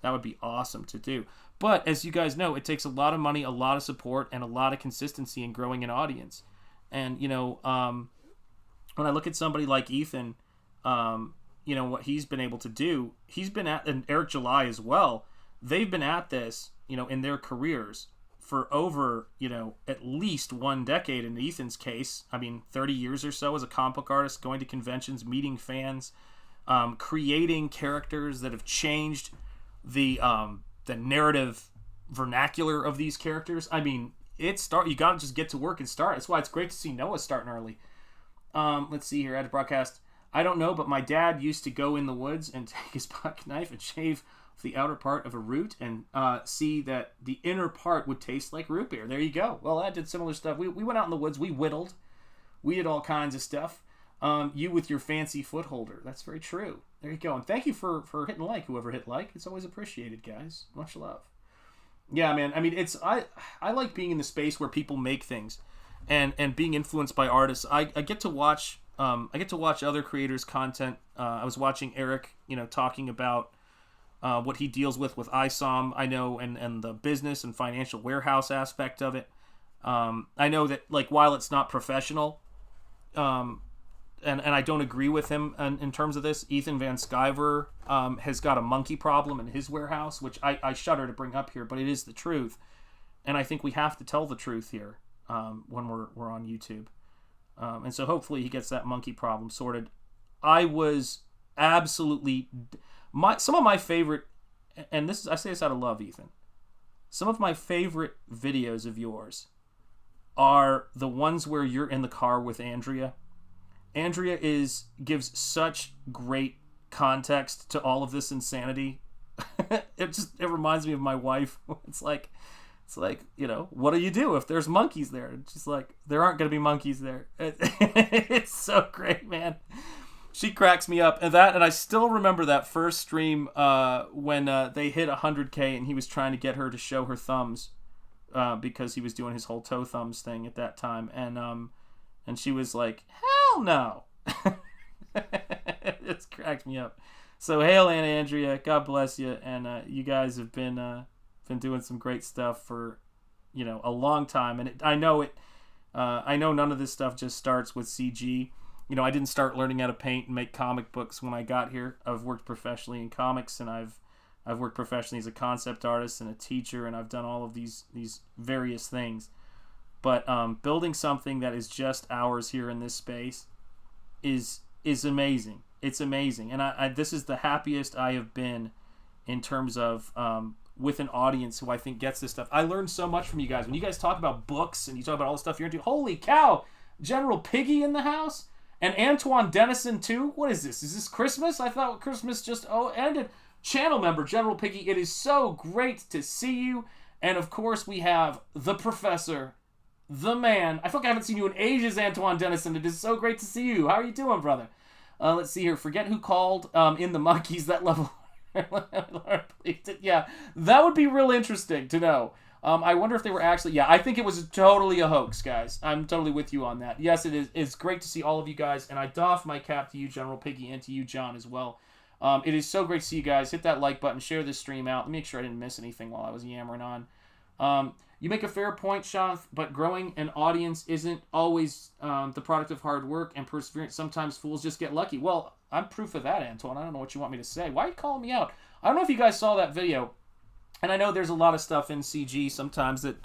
That would be awesome to do. But as you guys know, it takes a lot of money, a lot of support, and a lot of consistency in growing an audience. And, when I look at somebody like Ethan, what he's been able to do, he's been at, and Eric July as well, they've been at this, in their careers for over, at least 1 decade in Ethan's case. 30 years or so as a comic book artist, going to conventions, meeting fans, creating characters that have changed the narrative vernacular of these characters. You gotta just get to work and start. That's why it's great to see Noah starting early. Let's see here, at a broadcast. I don't know, but my dad used to go in the woods and take his pocket knife and shave the outer part of a root and see that the inner part would taste like root beer. There you go. Well, I did similar stuff. We went out in the woods. We whittled. We did all kinds of stuff. You with your fancy foot holder. That's very true. There you go. And thank you for hitting like, whoever hit like. It's always appreciated, guys. Much love. Yeah, man. I like being in the space where people make things and being influenced by artists. I get to watch other creators' content. I was watching Eric, talking about what he deals with ISOM, I know, and the business and financial warehouse aspect of it. I know that, while it's not professional, and I don't agree with him in terms of this, Ethan Van Sciver has got a monkey problem in his warehouse, which I shudder to bring up here, but it is the truth. And I think we have to tell the truth here when we're on YouTube. And so hopefully he gets that monkey problem sorted. I was absolutely... some of my favorite... And I say this out of love, Ethan. Some of my favorite videos of yours are the ones where you're in the car with Andrea. Andrea gives such great context to all of this insanity. It reminds me of my wife. It's like, what do you do if there's monkeys there? It's just like, there aren't going to be monkeys there. It's so great, man. She cracks me up. And I still remember that first stream when they hit 100K and he was trying to get her to show her thumbs because he was doing his whole toe thumbs thing at that time. And she was like, hell no. It's cracked me up. So hail, Anna Andrea. God bless you. And you guys have been doing some great stuff for, a long time. And I know none of this stuff just starts with CG. I didn't start learning how to paint and make comic books when I got here. I've worked professionally in comics, and I've worked professionally as a concept artist and a teacher, and I've done all of these various things. But building something that is just ours here in this space is amazing. It's amazing, and I this is the happiest I have been in terms of with an audience who I think gets this stuff. I learned so much from you guys. When you guys talk about books and you talk about all the stuff you're into, holy cow, General Piggy in the house? And Antoine Dennison too? What is this? Is this Christmas? I thought Christmas just ended. Channel member General Piggy, it is so great to see you. And of course we have the professor, the man. I feel like I haven't seen you in ages, Antoine Dennison. It is so great to see you. How are you doing, brother? Let's see here. Forget who called in the monkeys, that level. Yeah, that would be real interesting to know. I wonder if they were actually... Yeah, I think it was totally a hoax, guys. I'm totally with you on that. Yes, it is. It's great to see all of you guys, and I doff my cap to you, General Piggy, and to you, John, as well. It is so great to see you guys. Hit that like button. Share this stream out. Let me make sure I didn't miss anything while I was yammering on. You make a fair point, Sean, but growing an audience isn't always the product of hard work and perseverance. Sometimes fools just get lucky. Well, I'm proof of that, Antoine. I don't know what you want me to say. Why are you calling me out? I don't know if you guys saw that video. And I know there's a lot of stuff in CG sometimes that,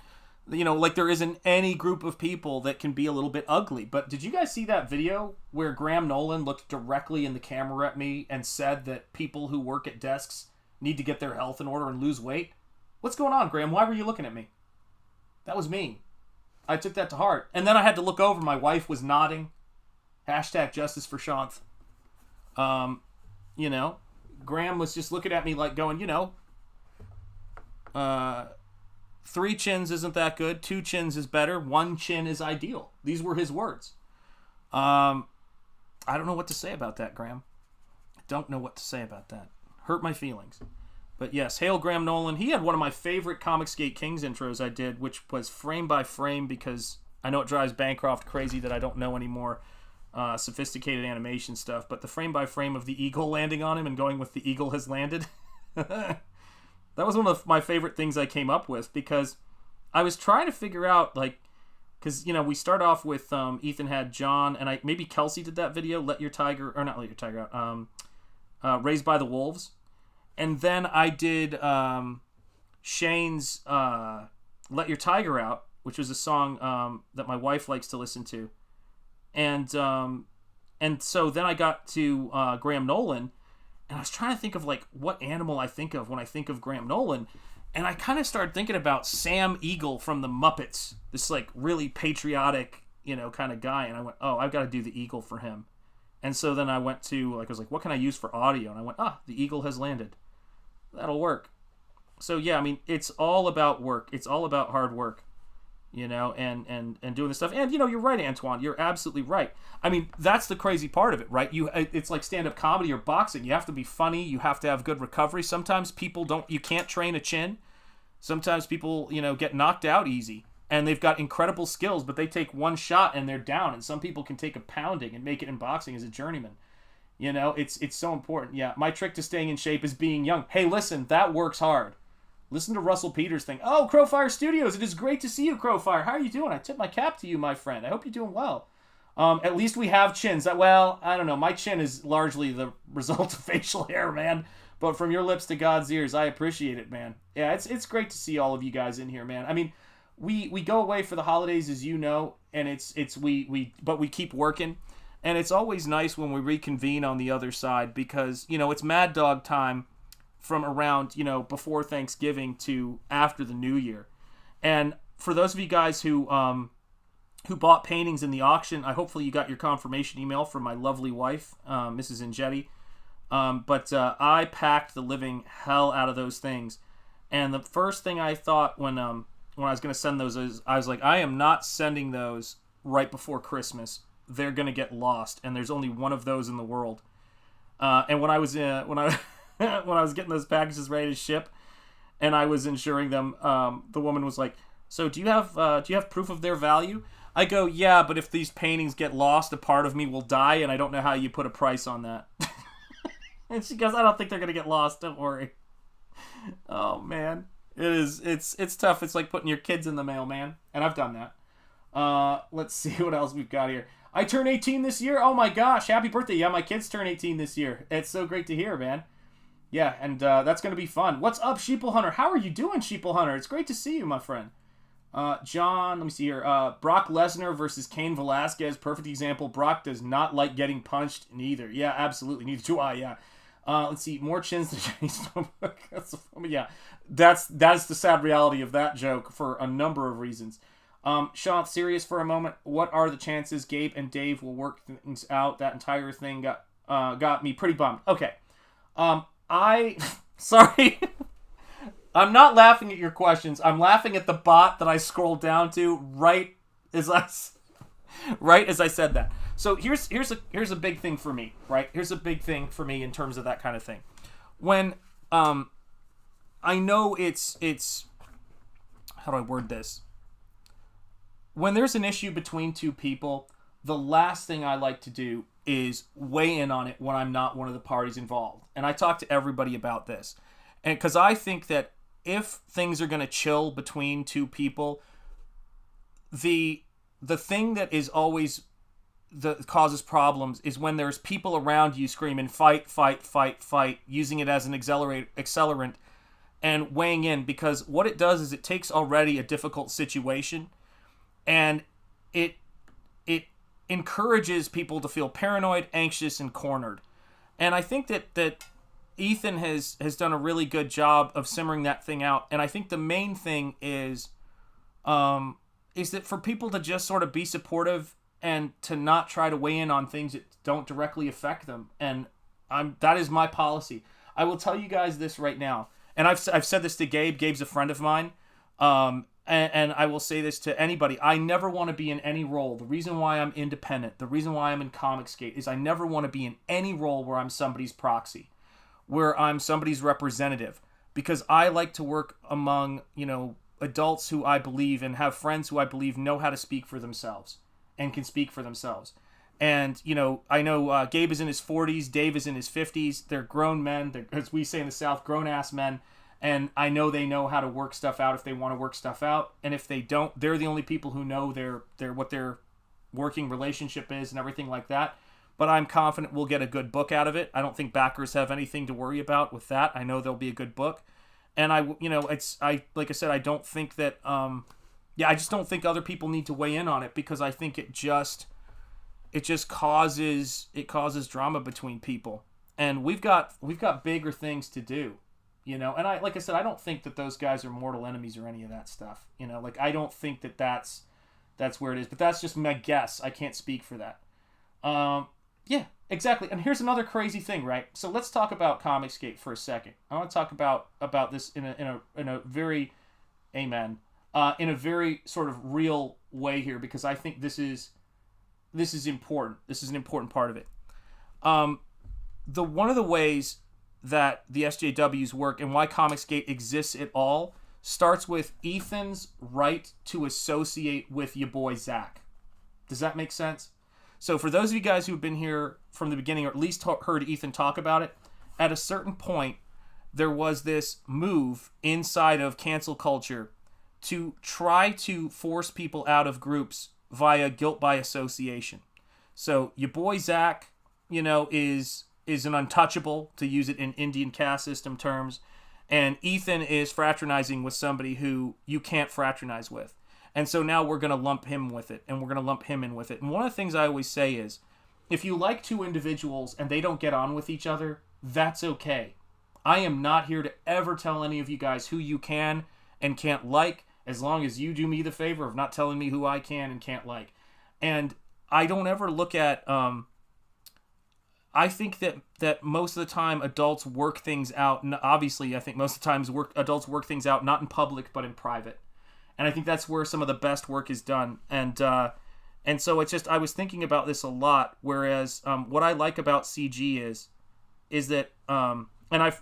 like there isn't any group of people that can be a little bit ugly. But did you guys see that video where Graham Nolan looked directly in the camera at me and said that people who work at desks need to get their health in order and lose weight? What's going on, Graham? Why were you looking at me? That was mean. I took that to heart. And then I had to look over. My wife was nodding. Hashtag justice for Shanth. Graham was just looking at me like going, 3 chins isn't that good. 2 chins is better. 1 chin is ideal. These were his words. I don't know what to say about that, Graham. I don't know what to say about that. Hurt my feelings. But yes, hail Graham Nolan. He had one of my favorite Comicsgate Kings intros I did, which was frame by frame, because I know it drives Bancroft crazy that I don't know any more sophisticated animation stuff, but the frame by frame of the eagle landing on him and going with the eagle has landed. That was one of my favorite things I came up with, because I was trying to figure out, because, we start off with Ethan had John, and maybe Kelsey did that video, Raised by the Wolves. And then I did Shane's Let Your Tiger Out, which was a song that my wife likes to listen to. And so then I got to Graham Nolan, and I was trying to think of what animal I think of when I think of Graham Nolan, and I kind of started thinking about Sam Eagle from the Muppets, this really patriotic, kind of guy, and I went, oh, I've got to do the eagle for him. And so then I went to, I was like, what can I use for audio? And I went, the eagle has landed. That'll work. So yeah, it's all about work. It's all about hard work. And doing this stuff. And, you're right, Antoine. You're absolutely right. That's the crazy part of it, right? It's like stand-up comedy or boxing. You have to be funny. You have to have good recovery. Sometimes you can't train a chin. Sometimes people, get knocked out easy. And they've got incredible skills, but they take one shot and they're down. And some people can take a pounding and make it in boxing as a journeyman. It's so important. Yeah, my trick to staying in shape is being young. Hey, listen, that works hard. Listen to Russell Peters' thing. Oh, Crowfire Studios. It is great to see you, Crowfire. How are you doing? I tip my cap to you, my friend. I hope you're doing well. At least we have chins. Well, I don't know. My chin is largely the result of facial hair, man. But from your lips to God's ears, I appreciate it, man. Yeah, it's great to see all of you guys in here, man. We go away for the holidays, as you know, and but we keep working. And it's always nice when we reconvene on the other side, because, it's Mad Dog time from around, before Thanksgiving to after the New Year. And for those of you guys who bought paintings in the auction, hopefully you got your confirmation email from my lovely wife, Mrs. Ingetti. But I packed the living hell out of those things. And the first thing I thought when I was going to send those is, I was like, I am not sending those right before Christmas. they're gonna get lost, and there's only one of those in the world. And when I was when I was getting those packages ready to ship, and I was insuring them, the woman was like, "So do you have proof of their value?" I go, "Yeah, but if these paintings get lost, a part of me will die, and I don't know how you put a price on that." And she goes, "I don't think they're gonna get lost. Don't worry." Oh man, it's tough. It's like putting your kids in the mail, man. And I've done that. Let's see what else we've got here. I turn 18 this year. Oh my gosh, happy birthday! Yeah, my kids turn 18 this year. It's so great to hear, man. Yeah, and that's gonna be fun. What's up, Sheeple Hunter? How are you doing, Sheeple Hunter? It's great to see you, my friend. John, let me see here. Brock Lesnar versus Cain Velasquez. Perfect example. Brock does not like getting punched, neither. Yeah, absolutely. Neither do I, yeah. Let's see. More chins than Jenny Snowbook. Yeah, that's the sad reality of that joke for a number of reasons. Sean, serious for a moment. What are the chances Gabe and Dave will work things out? That entire thing got me pretty bummed. Okay. Sorry. I'm not laughing at your questions. I'm laughing at the bot that I scrolled down to right as I said that. So here's a big thing for me, right? Here's a big thing for me in terms of that kind of thing. When I know it's how do I word this? When there's an issue between two people, the last thing I like to do is weigh in on it when I'm not one of the parties involved. And I talk to everybody about this. And because I think that if things are going to chill between two people, the thing that is always that causes problems is when there's people around you screaming fight, fight, fight, fight, using it as an accelerant and weighing in, because what it does is it takes already a difficult situation and it encourages people to feel paranoid, anxious, and cornered. And I think that Ethan has done a really good job of simmering that thing out. And I think the main thing is that for people to just sort of be supportive and to not try to weigh in on things that don't directly affect them. And that is my policy. I will tell you guys this right now. And I've said this to Gabe. Gabe's a friend of mine. And I will say this to anybody. I never want to be in any role. The reason why I'm independent, the reason why I'm in Comicsgate is I never want to be in any role where I'm somebody's proxy, where I'm somebody's representative, because I like to work among, adults who I believe and have friends who I believe know how to speak for themselves and can speak for themselves. And, I know Gabe is in his 40s, Dave is in his 50s. They're grown men. They're, as we say in the South, grown-ass men. And I know they know how to work stuff out if they want to work stuff out. And if they don't, they're the only people who know what their working relationship is and everything like that. But I'm confident we'll get a good book out of it. I don't think backers have anything to worry about with that. I know there'll be a good book. And like I said, I don't think that, I just don't think other people need to weigh in on it, because I think it just causes drama between people. And we've got bigger things to do, and like I said, I don't think that those guys are mortal enemies or any of that stuff. I don't think that that's where it is, but that's just my guess. I can't speak for that. Yeah, exactly. And here's another crazy thing, right? So let's talk about Comicsgate for a second. I want to talk about this in a very, amen, in a very sort of real way here, because I think this is important. This is an important part of it. One of the ways that the SJWs work and why Comicsgate exists at all starts with Ethan's right to associate with your boy Zach. Does that make sense? So for those of you guys who've been here from the beginning, or at least heard Ethan talk about it, at a certain point, there was this move inside of cancel culture to try to force people out of groups via guilt by association. So your boy Zach, is an untouchable, to use it in Indian caste system terms, and Ethan is fraternizing with somebody who you can't fraternize with. And so now we're going to lump him with it, and we're going to lump him in with it. And one of the things I always say is, if you like two individuals and they don't get on with each other, that's okay. I am not here to ever tell any of you guys who you can and can't like, as long as you do me the favor of not telling me who I can and can't like. And I don't ever look at... I think that most of the time adults work things out, and obviously I think most of the times adults work things out not in public but in private. And I think that's where some of the best work is done. And And so it's just, I was thinking about this a lot, whereas what I like about CG is that,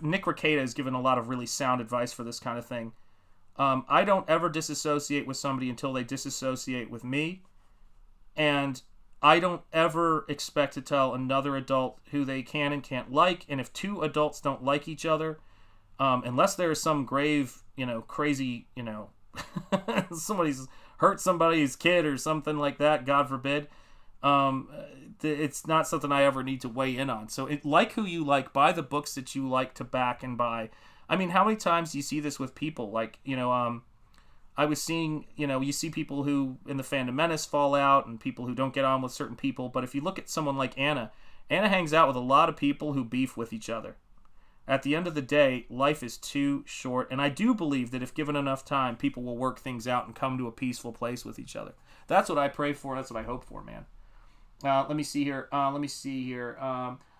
Nick Rekieta has given a lot of really sound advice for this kind of thing. I don't ever disassociate with somebody until they disassociate with me. And I don't ever expect to tell another adult who they can and can't like. And if two adults don't like each other, unless there is some grave, crazy, somebody's hurt somebody's kid or something like that, God forbid, it's not something I ever need to weigh in on. So like who you like, buy the books that you like to back and buy. I mean, how many times do you see this with people? Like, I was seeing, you see people who in the Fandom Menace fall out and people who don't get on with certain people. But if you look at someone like Anna hangs out with a lot of people who beef with each other. At the end of the day, life is too short. And I do believe that if given enough time, people will work things out and come to a peaceful place with each other. That's what I pray for. That's what I hope for, man. Let me see here.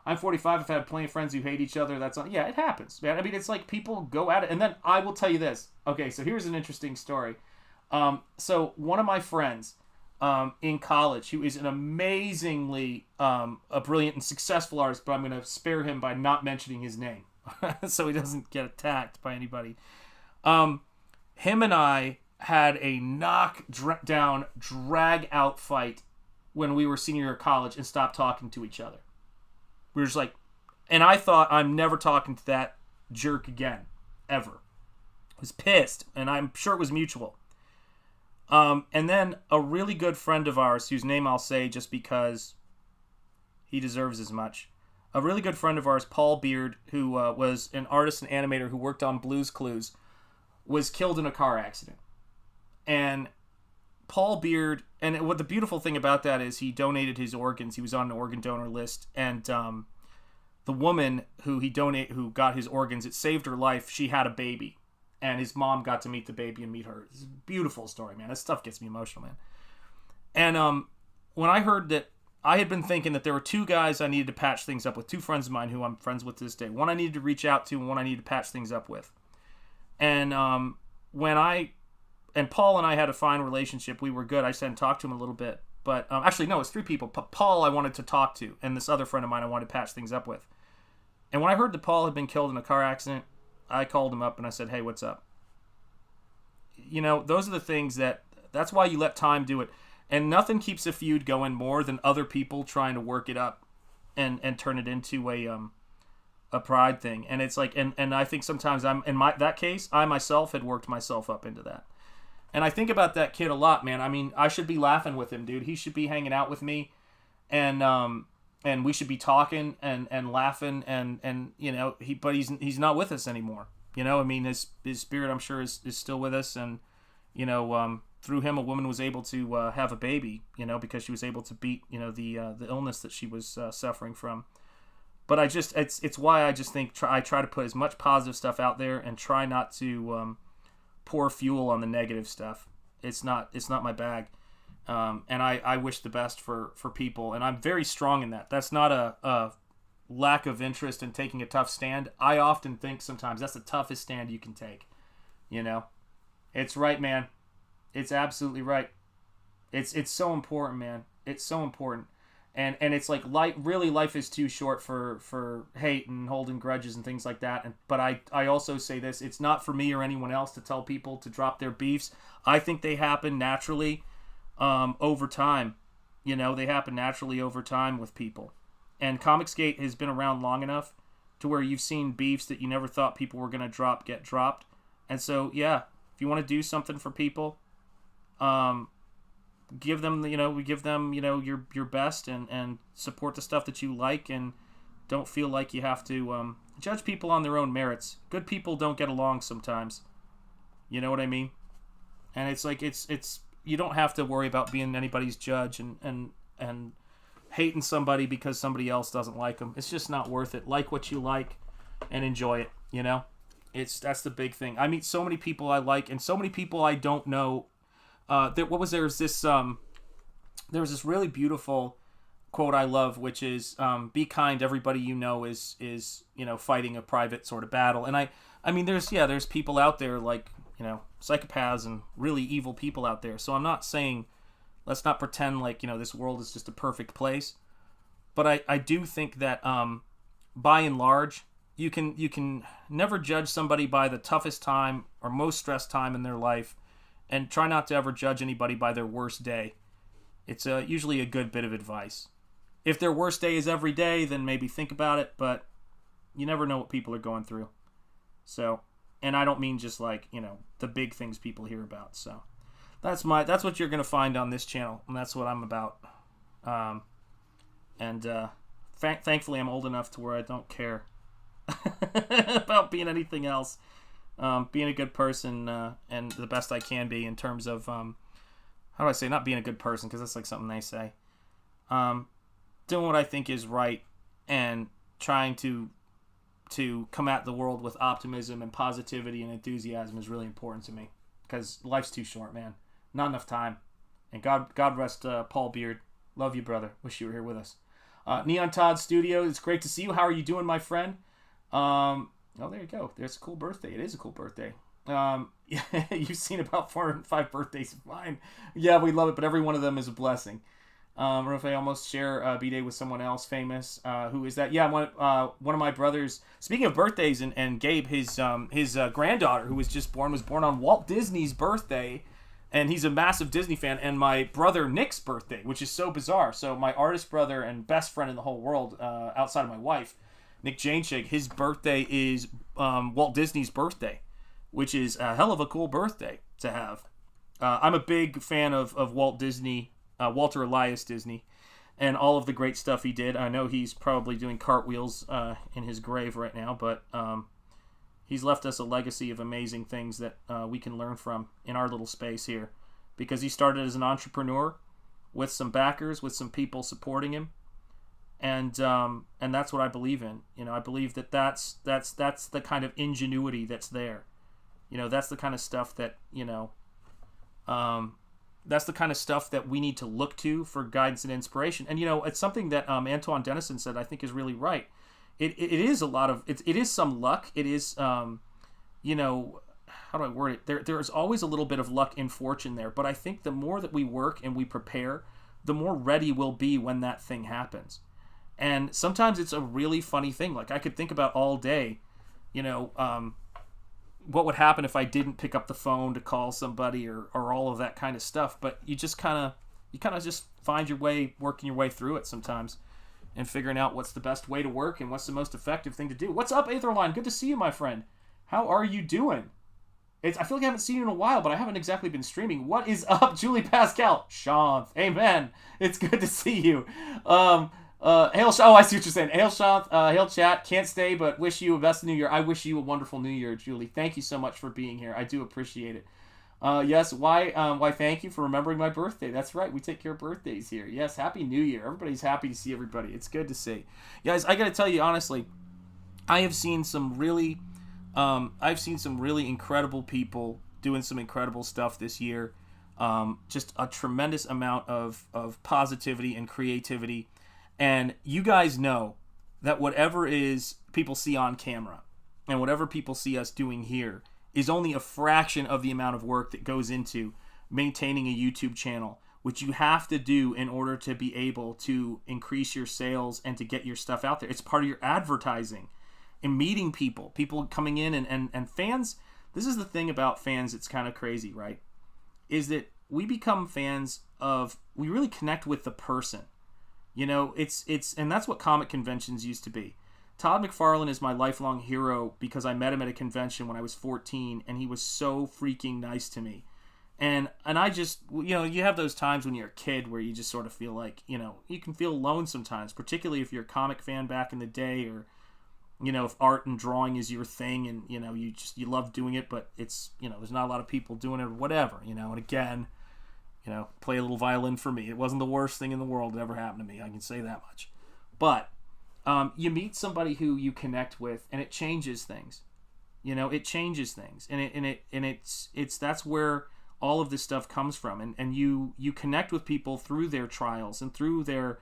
I'm 45. I've had plenty of friends who hate each other. Yeah, it happens, man. I mean, it's like people go at it. And then I will tell you this. Okay, so here's an interesting story. So one of my friends in college, who is an amazingly a brilliant and successful artist, but I'm going to spare him by not mentioning his name so he doesn't get attacked by anybody. Him and I had a knock-down, drag-out fight when we were senior year of college and stopped talking to each other. We were just like, and I thought, I'm never talking to that jerk again, ever. I was pissed, and I'm sure it was mutual. And then a really good friend of ours, whose name I'll say just because he deserves as much. A really good friend of ours, Paul Beard, who was an artist and animator who worked on Blue's Clues, was killed in a car accident. And Paul Beard, and what the beautiful thing about that is he donated his organs. He was on an organ donor list, and the woman who got his organs, it saved her life. She had a baby, and his mom got to meet the baby and meet her. It's a beautiful story, man. This stuff gets me emotional, man. And when I heard that, I had been thinking that there were two guys I needed to patch things up with, two friends of mine who I'm friends with to this day. One I needed to reach out to, and one I needed to patch things up with. And and Paul and I had a fine relationship. We were good. I just hadn't talked to him a little bit. But actually, no, it's three people. Paul I wanted to talk to, and this other friend of mine I wanted to patch things up with. And when I heard that Paul had been killed in a car accident, I called him up and I said, hey, what's up? Those are the things that's why you let time do it. And nothing keeps a feud going more than other people trying to work it up and turn it into a pride thing. And it's like, and I think sometimes that case, I myself had worked myself up into that. And I think about that kid a lot, man. I mean, I should be laughing with him, dude. He should be hanging out with me, and we should be talking and laughing, and but he's not with us anymore. I mean, his spirit, I'm sure, is still with us, and through him, a woman was able to have a baby, because she was able to beat the illness that she was suffering from. But it's why I just think I try to put as much positive stuff out there and try not to pour fuel on the negative stuff. It's not my bag. And I wish the best for people, and I'm very strong in that. That's not a lack of interest in taking a tough stand. I often think sometimes that's the toughest stand you can take. It's right, man. It's absolutely right. It's so important, man. It's so important. And it's like life is too short for hate and holding grudges and things like that. But I also say this, it's not for me or anyone else to tell people to drop their beefs. I think they happen naturally over time. They happen naturally over time with people. And Comicsgate has been around long enough to where you've seen beefs that you never thought people were going to drop get dropped. And so, yeah, if you want to do something for people, give them, your best and support the stuff that you like, and don't feel like you have to judge people on their own merits. Good people don't get along sometimes. You know what I mean? And it's like, it's you don't have to worry about being anybody's judge and hating somebody because somebody else doesn't like them. It's just not worth it. Like what you like and enjoy it, that's the big thing. I meet so many people I like and so many people I don't know. There was this really beautiful quote I love, which is, be kind, everybody is fighting a private sort of battle. And I mean, there's people out there like, psychopaths and really evil people out there. So I'm not saying Let's not pretend like, this world is just a perfect place. But I do think that by and large, you can never judge somebody by the toughest time or most stressed time in their life, and try not to ever judge anybody by their worst day. It's usually a good bit of advice. If their worst day is every day, then maybe think about it, but you never know what people are going through. So, and I don't mean just like, the big things people hear about. So that's what you're going to find on this channel, and that's what I'm about. Thankfully I'm old enough to where I don't care about being anything else. Being a good person, and the best I can be in terms of, how do I say, not being a good person, because that's like something they say. Doing what I think is right, and trying to come at the world with optimism and positivity and enthusiasm is really important to me, because life's too short, man. Not enough time. And God rest Paul Beard. Love you, brother. Wish you were here with us. Neon Todd Studio, it's great to see you. How are you doing, my friend? Oh, there you go. There's a cool birthday. It is a cool birthday. You've seen about 405 birthdays of mine. Yeah, we love it, but every one of them is a blessing. Or if I almost share a B-Day with someone else famous, who is that? Yeah, one of my brothers. Speaking of birthdays, and Gabe, his granddaughter, who was just born, was born on Walt Disney's birthday, and he's a massive Disney fan. And my brother Nick's birthday, which is so bizarre. So my artist brother and best friend in the whole world, outside of my wife, Nick Janechig, his birthday is Walt Disney's birthday, which is a hell of a cool birthday to have. I'm a big fan of Walt Disney. Walter Elias Disney, and all of the great stuff he did. I know he's probably doing cartwheels in his grave right now, but he's left us a legacy of amazing things that we can learn from in our little space here, because he started as an entrepreneur with some backers, with some people supporting him, and that's what I believe in. I believe that's the kind of ingenuity that's there. That's the kind of stuff that that's the kind of stuff that we need to look to for guidance and inspiration. And, it's something that Antoine Dennison said I think is really right. It is a lot of, it is some luck. It is, how do I word it? There's always a little bit of luck and fortune there. But I think the more that we work and we prepare, the more ready we'll be when that thing happens. And sometimes it's a really funny thing. Like, I could think about all day, what would happen if I didn't pick up the phone to call somebody, or all of that kind of stuff. But you just kind of just find your way, working your way through it sometimes, and figuring out what's the best way to work and what's the most effective thing to do. What's up, Aetherline? Good to see you, my friend. How are you doing? I feel like I haven't seen you in a while, but I haven't exactly been streaming. What is up, Julie Pascal? Shanth. Amen. It's good to see you. Hail, I see what you're saying. Hail, Shanth. Hail, chat. Can't stay, but wish you a best New Year. I wish you a wonderful New Year, Julie. Thank you so much for being here. I do appreciate it. Yes, why thank you for remembering my birthday. That's right. We take care of birthdays here. Yes, Happy New Year. Everybody's happy to see everybody. It's good to see. Guys, I got to tell you, honestly, I've seen some really incredible people doing some incredible stuff this year. Just a tremendous amount of positivity and creativity. And you guys know that whatever is people see on camera and whatever people see us doing here is only a fraction of the amount of work that goes into maintaining a YouTube channel, which you have to do in order to be able to increase your sales and to get your stuff out there. It's part of your advertising and meeting people coming in and fans. This is the thing about fans. It's kind of crazy, right? Is that we become fans we really connect with the person. It's and that's what comic conventions used to be. Todd McFarlane is my lifelong hero because I met him at a convention when I was 14, and he was so freaking nice to me. And I just, you have those times when you're a kid where you just sort of feel like, you can feel alone sometimes, particularly if you're a comic fan back in the day, or, if art and drawing is your thing, and, you love doing it, but it's, there's not a lot of people doing it or whatever, and again, play a little violin for me. It wasn't the worst thing in the world that ever happened to me. I can say that much. But you meet somebody who you connect with, and it changes things. It changes things, and it's that's where all of this stuff comes from. And you connect with people through their trials and through their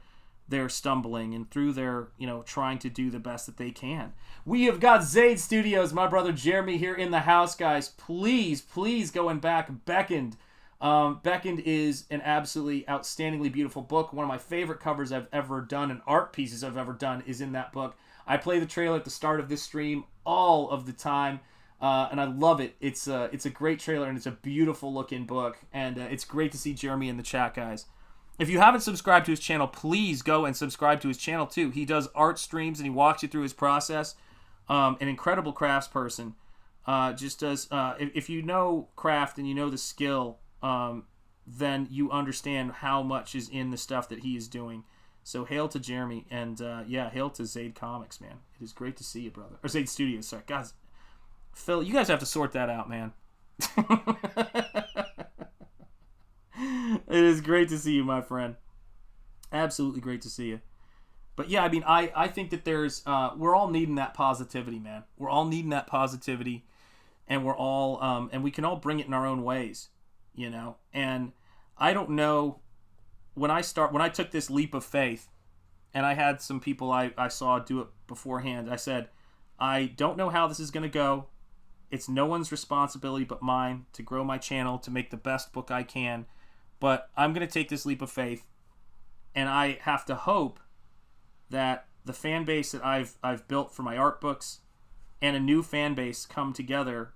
stumbling and through their trying to do the best that they can. We have got Zaid Studios, my brother Jeremy here in the house, guys. Please go and back Beckoned. Beckoned is an absolutely outstandingly beautiful book. One of my favorite covers I've ever done and art pieces I've ever done is in that book. I play the trailer at the start of this stream all of the time, and I love it. It's a great trailer, and it's a beautiful looking book, and it's great to see Jeremy in the chat, guys. If you haven't subscribed to his channel, please go and subscribe to his channel too. He does art streams, and he walks you through his process. An incredible crafts person. Just does, if you know craft and you know the skill, then you understand how much is in the stuff that he is doing. So hail to Jeremy, and yeah, hail to Zaid Comics, man. It is great to see you, brother. Or Zaid Studios, sorry. Guys, Phil, you guys have to sort that out, man. It is great to see you, my friend. Absolutely great to see you. But yeah, I mean, I think that there's, we're all needing that positivity, man. We're all needing that positivity, and we're all, and we can all bring it in our own ways, you know? And I don't know, when I took this leap of faith, and I had some people I saw do it beforehand, I said, I don't know how this is going to go. It's no one's responsibility but mine to grow my channel, to make the best book I can. But I'm going to take this leap of faith, and I have to hope that the fan base that I've built for my art books and a new fan base come together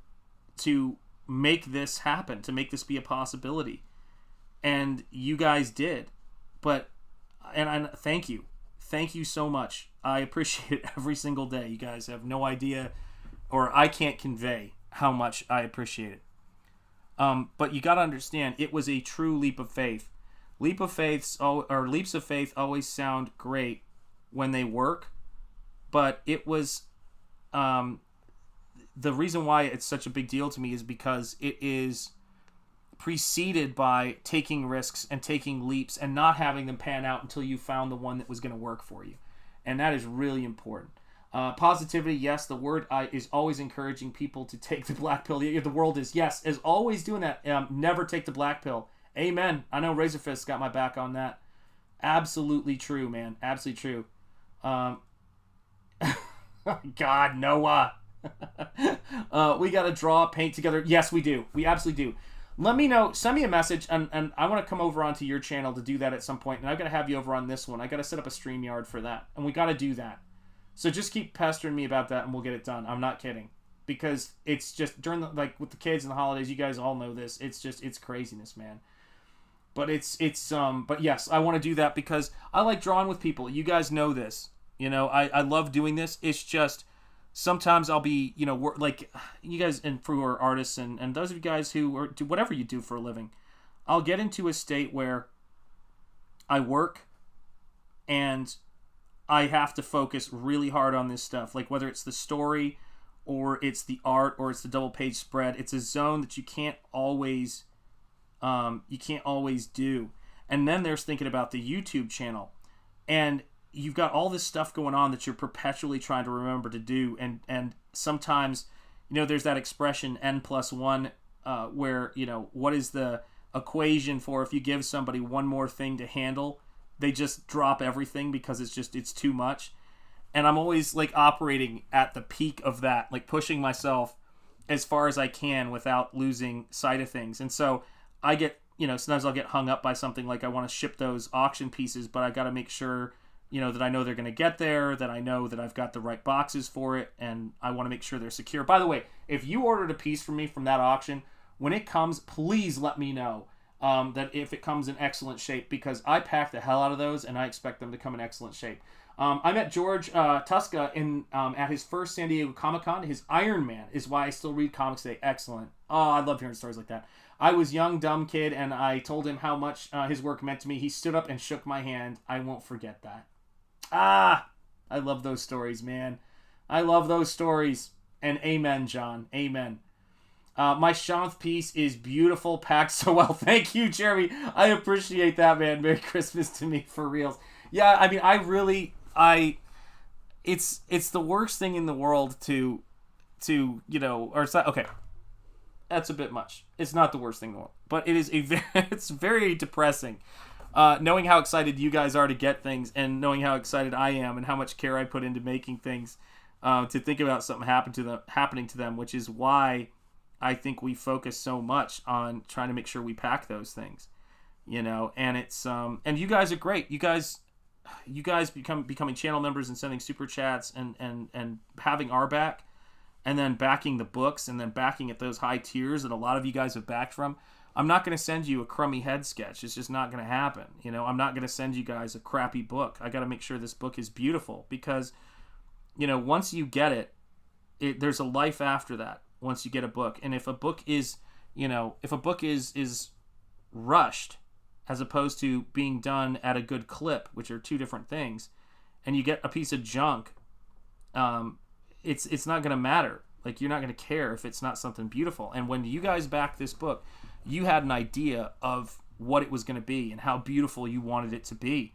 to make this happen, to make this be a possibility. And you guys did. And thank you. Thank you so much. I appreciate it every single day. You guys have no idea, or I can't convey how much I appreciate it. But you got to understand, it was a true leap of faith. Leaps of faith always sound great when they work, but it was, the reason why it's such a big deal to me is because it is preceded by taking risks and taking leaps and not having them pan out until you found the one that was going to work for you. And that is really important. Positivity, yes, the word is always encouraging people to take the black pill. The world is always doing that. Never take the black pill. Amen. I know RAZÖRFIST got my back on that. Absolutely true, man. Absolutely true. God, Noah. We got to draw, paint together. Yes, we do. We absolutely do. Let me know. Send me a message, and I want to come over onto your channel to do that at some point, and I've got to have you over on this one. I got to set up a StreamYard for that, and we got to do that. So just keep pestering me about that, and we'll get it done. I'm not kidding. Because it's just, during the, like, with the kids and the holidays, you guys all know this. It's just, it's craziness, man. But but yes, I want to do that because I like drawing with people. You guys know this. You know, I love doing this. It's just, sometimes I'll be, you know, like, you guys, and who are artists, and those of you guys who do whatever you do for a living, I'll get into a state where I work and I have to focus really hard on this stuff. Like, whether it's the story or it's the art or it's the double page spread, it's a zone that you can't always do. And then there's thinking about the YouTube channel, and you've got all this stuff going on that you're perpetually trying to remember to do. And sometimes, you know, there's that expression N+1, where, you know, what is the equation for if you give somebody one more thing to handle, they just drop everything because it's too much. And I'm always, like, operating at the peak of that, like, pushing myself as far as I can without losing sight of things. And so I get, you know, sometimes I'll get hung up by something, like I want to ship those auction pieces, but I got to make sure, you know, that I know they're going to get there, that I know that I've got the right boxes for it, and I want to make sure they're secure. By the way, if you ordered a piece from me from that auction, when it comes, please let me know that if it comes in excellent shape, because I pack the hell out of those, and I expect them to come in excellent shape. I met George Tuska at his first San Diego Comic-Con. His Iron Man is why I still read comics today. Excellent. Oh, I love hearing stories like that. I was young, dumb kid, and I told him how much his work meant to me. He stood up and shook my hand. I won't forget that. I love those stories, man. I love those stories. And amen, John. Amen. My Shanth piece is beautiful, packed so well. Thank you, Jeremy. I appreciate that, man. Merry Christmas to me, for reals. Yeah, I mean, it's the worst thing in the world to you know, or it's not, okay, that's a bit much. It's not the worst thing in the world, but it is it's very depressing. Knowing how excited you guys are to get things, and knowing how excited I am and how much care I put into making things, to think about something happening to them, which is why I think we focus so much on trying to make sure we pack those things, and it's and you guys are great. You guys becoming channel members and sending super chats and having our back, and then backing the books, and then backing at those high tiers that a lot of you guys have backed from. I'm not going to send you a crummy head sketch. It's just not going to happen. I'm not going to send you guys a crappy book. I got to make sure this book is beautiful, because once you get it, there's a life after that. Once you get a book, and if a book is is rushed, as opposed to being done at a good clip, which are two different things, and you get a piece of junk, it's not going to matter. Like, you're not going to care if it's not something beautiful. And when you guys backed this book, you had an idea of what it was going to be and how beautiful you wanted it to be.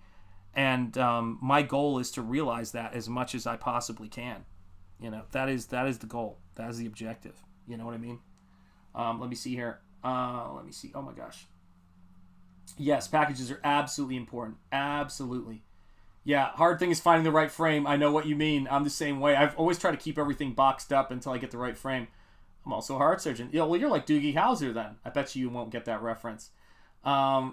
And my goal is to realize that as much as I possibly can. That is the goal. That is the objective. You know what I mean? Let me see here. Let me see. Oh my gosh. Yes, packages are absolutely important. Absolutely. Yeah, hard thing is finding the right frame. I know what you mean. I'm the same way. I've always tried to keep everything boxed up until I get the right frame. I'm also a heart surgeon. Yeah, well, you're like Doogie Howser then. I bet you won't get that reference. Yeah,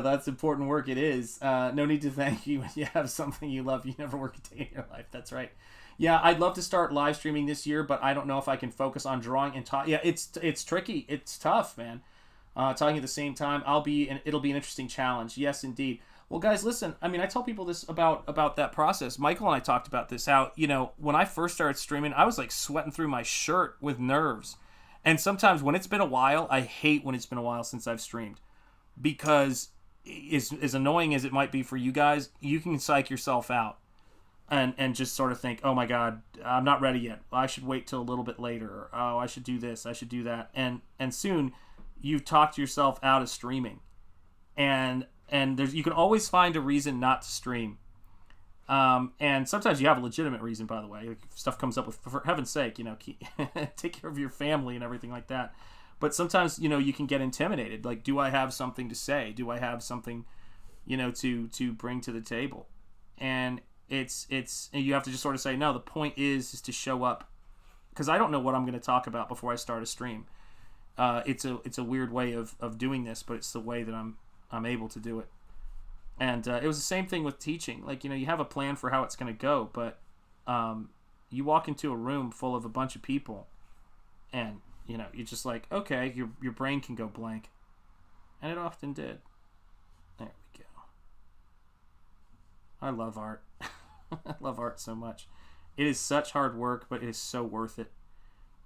that's important work. It is. No need to thank you when you have something you love. You never work a day in your life. That's right. Yeah, I'd love to start live streaming this year, but I don't know if I can focus on drawing and talk. Yeah, it's tricky. It's tough, man. Talking at the same time, it'll be an interesting challenge. Yes, indeed. Well, guys, listen. I mean, I tell people this about that process. Michael and I talked about this. How when I first started streaming, I was like sweating through my shirt with nerves. And sometimes when it's been a while, I hate when it's been a while since I've streamed, because as annoying as it might be for you guys, you can psych yourself out and just sort of think, oh my God, I'm not ready yet. I should wait till a little bit later. Or, oh, I should do this. I should do that. And soon you've talked yourself out of streaming. And you can always find a reason not to stream. And sometimes you have a legitimate reason, by the way. Like, if stuff comes up with, for heaven's sake, take care of your family and everything like that. But sometimes, you can get intimidated. Like, do I have something to say? Do I have something, to bring to the table? And it's you have to just sort of say, no, the point is to show up, because I don't know what I'm going to talk about before I start a stream. It's a weird way of doing this, but it's the way that I'm able to do it. And it was the same thing with teaching. Like, you have a plan for how it's going to go, but you walk into a room full of a bunch of people, and you're just like, okay, your brain can go blank, and it often did. There we go. I love art. I love art so much. It is such hard work, but it is so worth it.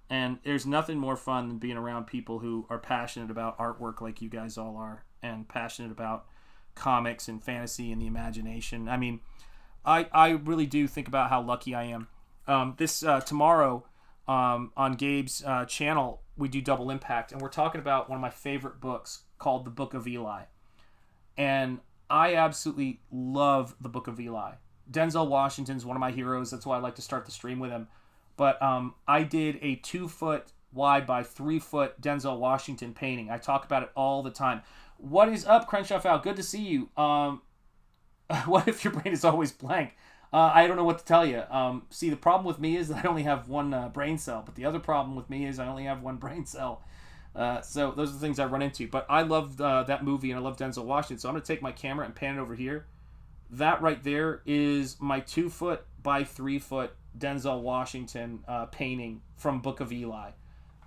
And there's nothing more fun than being around people who are passionate about artwork like you guys all are, and passionate about comics and fantasy and the imagination. I mean, I really do think about how lucky I am. This tomorrow on Gabe's channel, we do Double Impact, and we're talking about one of my favorite books called The Book of Eli. And I absolutely love The Book of Eli. Denzel Washington's one of my heroes. That's why I like to start the stream with him. But I did a 2-foot wide by 3-foot Denzel Washington painting. I talk about it all the time. What is up, Crenshaw Fowl? Good to see you. What if your brain is always blank? I don't know what to tell you. See, the problem with me is that I only have one brain cell, but the other problem with me is I only have one brain cell. So those are the things I run into. But I love that movie, and I love Denzel Washington. So I'm going to take my camera and pan it over here. That right there is my 2-foot by 3-foot Denzel Washington painting from Book of Eli.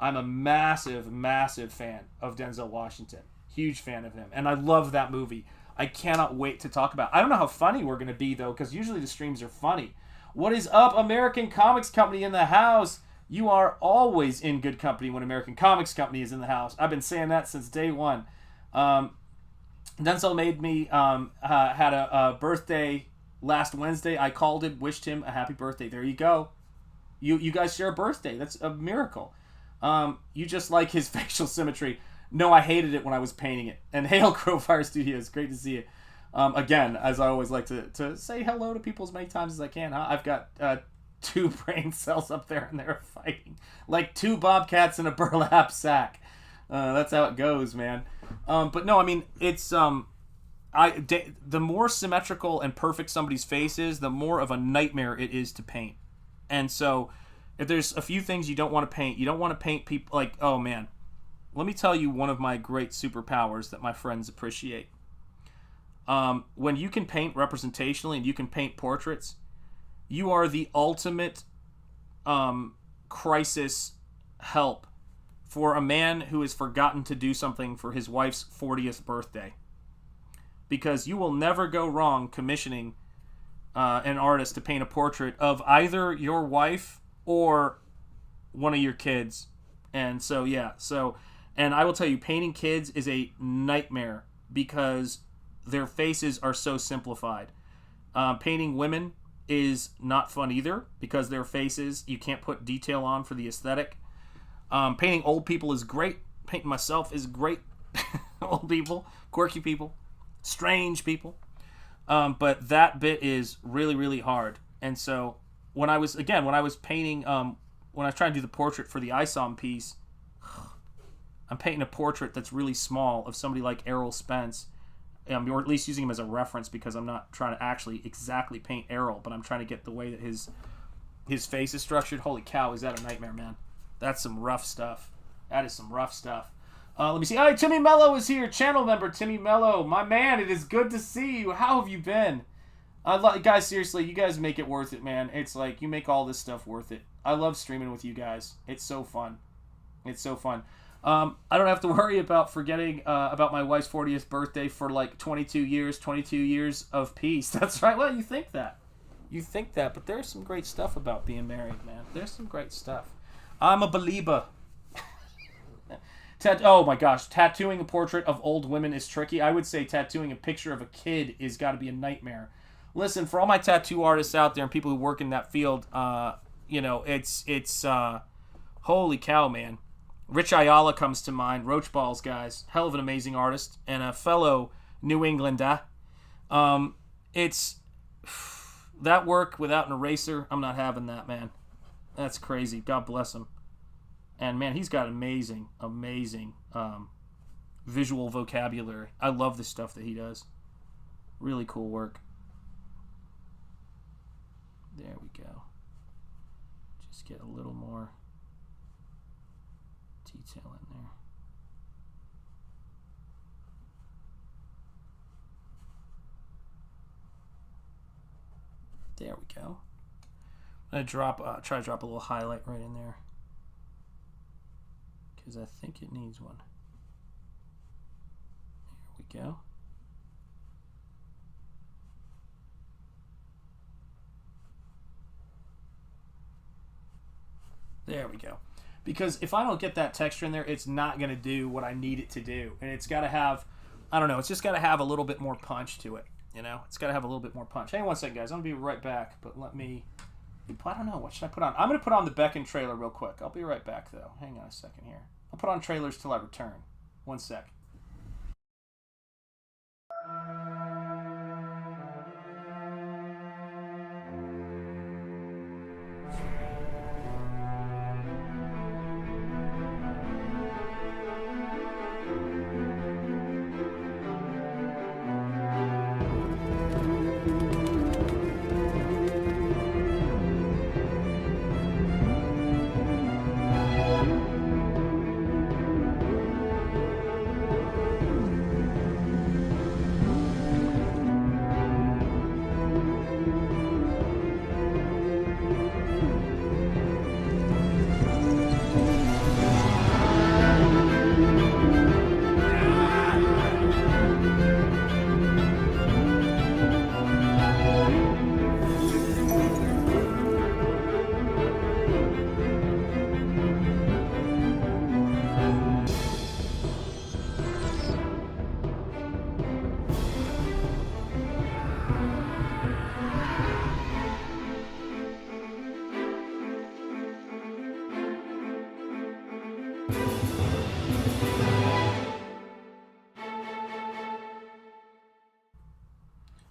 I'm a massive, massive fan of Denzel Washington. Huge fan of him. And I love that movie. I cannot wait to talk about it. I don't know how funny we're going to be, though, because usually the streams are funny. What is up, American Comics Company in the house? You are always in good company when American Comics Company is in the house. I've been saying that since day one. Denzel made me, had a birthday last Wednesday. I called him, wished him a happy birthday. There you go. You guys share a birthday. That's a miracle. You just like his facial symmetry. No, I hated it when I was painting it. And hail, Crowfire Studios. Great to see you. Again, as I always like to say hello to people as many times as I can. Huh? I've got 2 brain cells up there, and they're fighting. Like 2 bobcats in a burlap sack. That's how it goes, man. But no, I mean, it's... the more symmetrical and perfect somebody's face is, the more of a nightmare it is to paint. And so, If there's a few things you don't want to paint, you don't want to paint people like, oh man, let me tell you one of my great superpowers that my friends appreciate. When you can paint representationally and you can paint portraits, you are the ultimate crisis help for a man who has forgotten to do something for his wife's 40th birthday. Because you will never go wrong commissioning an artist to paint a portrait of either your wife or one of your kids. And so, yeah. And I will tell you, painting kids is a nightmare because their faces are so simplified. Painting women is not fun either because their faces, you can't put detail on for the aesthetic. Painting old people is great. Painting myself is great. Old people, quirky people, strange people. But that bit is really, really hard. And so when I was painting, when I was trying to do the portrait for the ISOM piece, I'm painting a portrait that's really small of somebody like Errol Spence, or at least using him as a reference because I'm not trying to actually exactly paint Errol, but I'm trying to get the way that his face is structured. Holy cow, is that a nightmare, man? That's some rough stuff. That is some rough stuff. Let me see. All right, Timmy Mello is here. Channel member Timmy Mello. My man, it is good to see you. How have you been? Guys, seriously, you guys make it worth it, man. It's like you make all this stuff worth it. I love streaming with you guys. It's so fun. It's so fun. I don't have to worry about forgetting about my wife's 40th birthday for like 22 years of peace. That's right. Well, you think that. You think that, but there's some great stuff about being married, man. There's some great stuff. I'm a believer. Oh my gosh, tattooing a portrait of old women is tricky. I would say tattooing a picture of a kid is got to be a nightmare. Listen, for all my tattoo artists out there and people who work in that field, it's holy cow, man. Rich Ayala comes to mind. Roach Balls, guys, hell of an amazing artist and a fellow New Englander. It's that work without an eraser. I'm not having that, man. That's crazy. God bless him. And man, he's got amazing visual vocabulary. I love the stuff that he does. Really cool work. There we go. Just get a little more detail in there. There we go. I'm gonna try to drop a little highlight right in there because I think it needs one. There we go. There we go. Because if I don't get that texture in there, it's not going to do what I need it to do. And it's got to have, I don't know, it's just got to have a little bit more punch to it. You know, it's got to have a little bit more punch. Hang on one second, guys. I'm going to be right back. But let me, I don't know, what should I put on? I'm going to put on the Beckon trailer real quick. I'll be right back, though. Hang on a second here. I'll put on trailers till I return. One sec.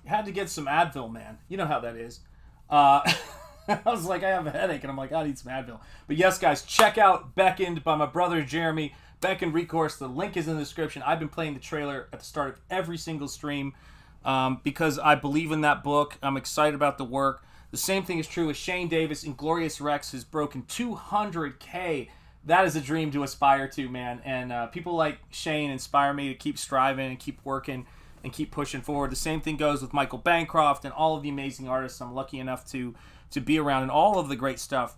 Had to get some Advil, man. You know how that is. I was like, I have a headache, and I'm like, I need some Advil. But yes, guys, check out Beckoned by my brother Jeremy. Beckoned RECOURSE. The link is in the description. I've been playing the trailer at the start of every single stream because I believe in that book. I'm excited about the work. The same thing is true with Shane Davis. Inglorious Rex has broken 200K. That is a dream to aspire to, man. And people like Shane inspire me to keep striving and keep working and keep pushing forward. The same thing goes with Michael Bancroft and all of the amazing artists I'm lucky enough to be around, and all of the great stuff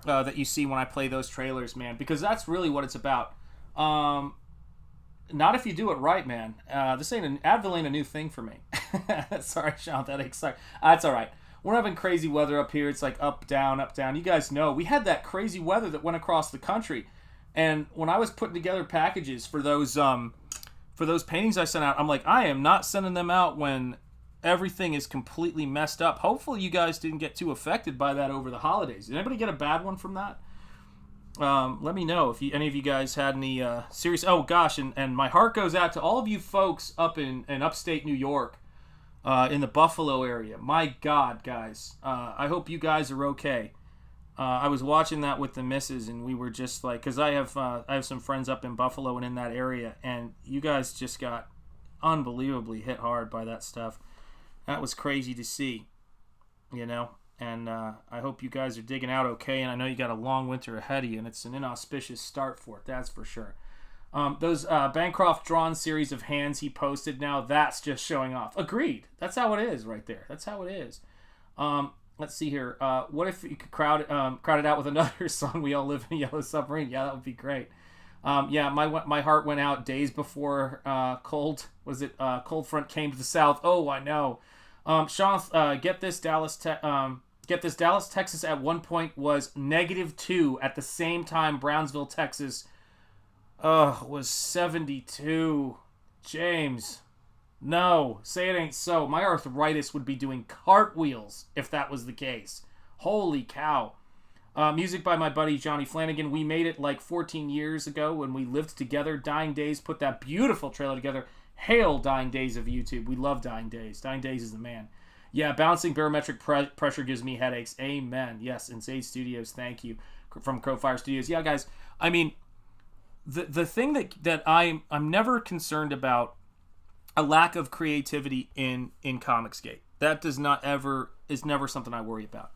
that you see when I play those trailers, man. Because that's really what it's about. Not if you do it right, man. Advil ain't a new thing for me. Sorry, Sean, that excited. That's all right. We're having crazy weather up here. It's like up, down, up, down. You guys know we had that crazy weather that went across the country. And when I was putting together packages for those paintings I sent out, I'm like, I am not sending them out when everything is completely messed up. Hopefully you guys didn't get too affected by that over the holidays. Did anybody get a bad one from that? Let me know if any of you guys had any serious... Oh, gosh, and my heart goes out to all of you folks up in upstate New York, in the Buffalo area. My God, guys. I hope you guys are okay. I was watching that with the missus, and we were just like... Because I have some friends up in Buffalo and in that area, and you guys just got unbelievably hit hard by that stuff. That was crazy to see, you know? And I hope you guys are digging out okay. And I know you got a long winter ahead of you, and it's an inauspicious start for it. That's for sure. Those Bancroft drawn series of hands he posted now, that's just showing off. Agreed. That's how it is right there. That's how it is. Let's see here. What if you could crowd it out with another song, We All Live in a Yellow Submarine? Yeah, that would be great. Yeah, my heart went out days before cold front came to the south. Oh, I know. Sean, get this, Dallas, Texas at one point was -2 at the same time Brownsville, Texas was 72. James, no, say it ain't so. My arthritis would be doing cartwheels if that was the case. Holy cow. Music by my buddy Johnny Flanagan. We made it like 14 years ago when we lived together. Dying Days put that beautiful trailer together. Hail Dying Days of YouTube. We love Dying Days. Dying Days is the man. Yeah, bouncing barometric pressure gives me headaches. Amen. Yes, Insane Studios, thank you. From Crowfire Studios. Yeah, guys, I mean, the thing that I'm never concerned about a lack of creativity in Comicsgate. That is never something I worry about.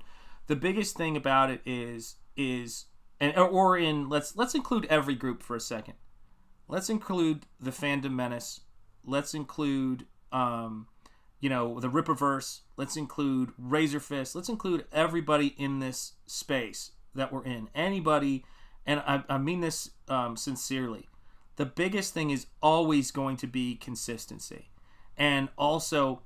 The biggest thing about it is let's include every group for a second. Let's include the Fandom Menace. Let's include the Rippaverse. Let's include RAZÖRFIST. Let's include everybody in this space that we're in. Anybody, and I mean this sincerely. The biggest thing is always going to be consistency, and also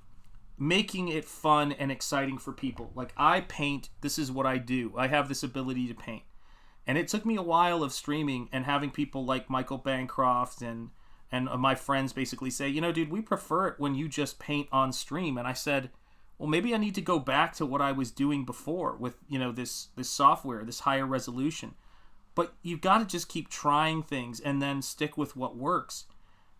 making it fun and exciting for people. Like, I paint. This is what I do. I have this ability to paint, and it took me a while of streaming and having people like Michael Bancroft and my friends basically say, dude, we prefer it when you just paint on stream. And I said, well, maybe I need to go back to what I was doing before with, this software, this higher resolution. But you've got to just keep trying things and then stick with what works.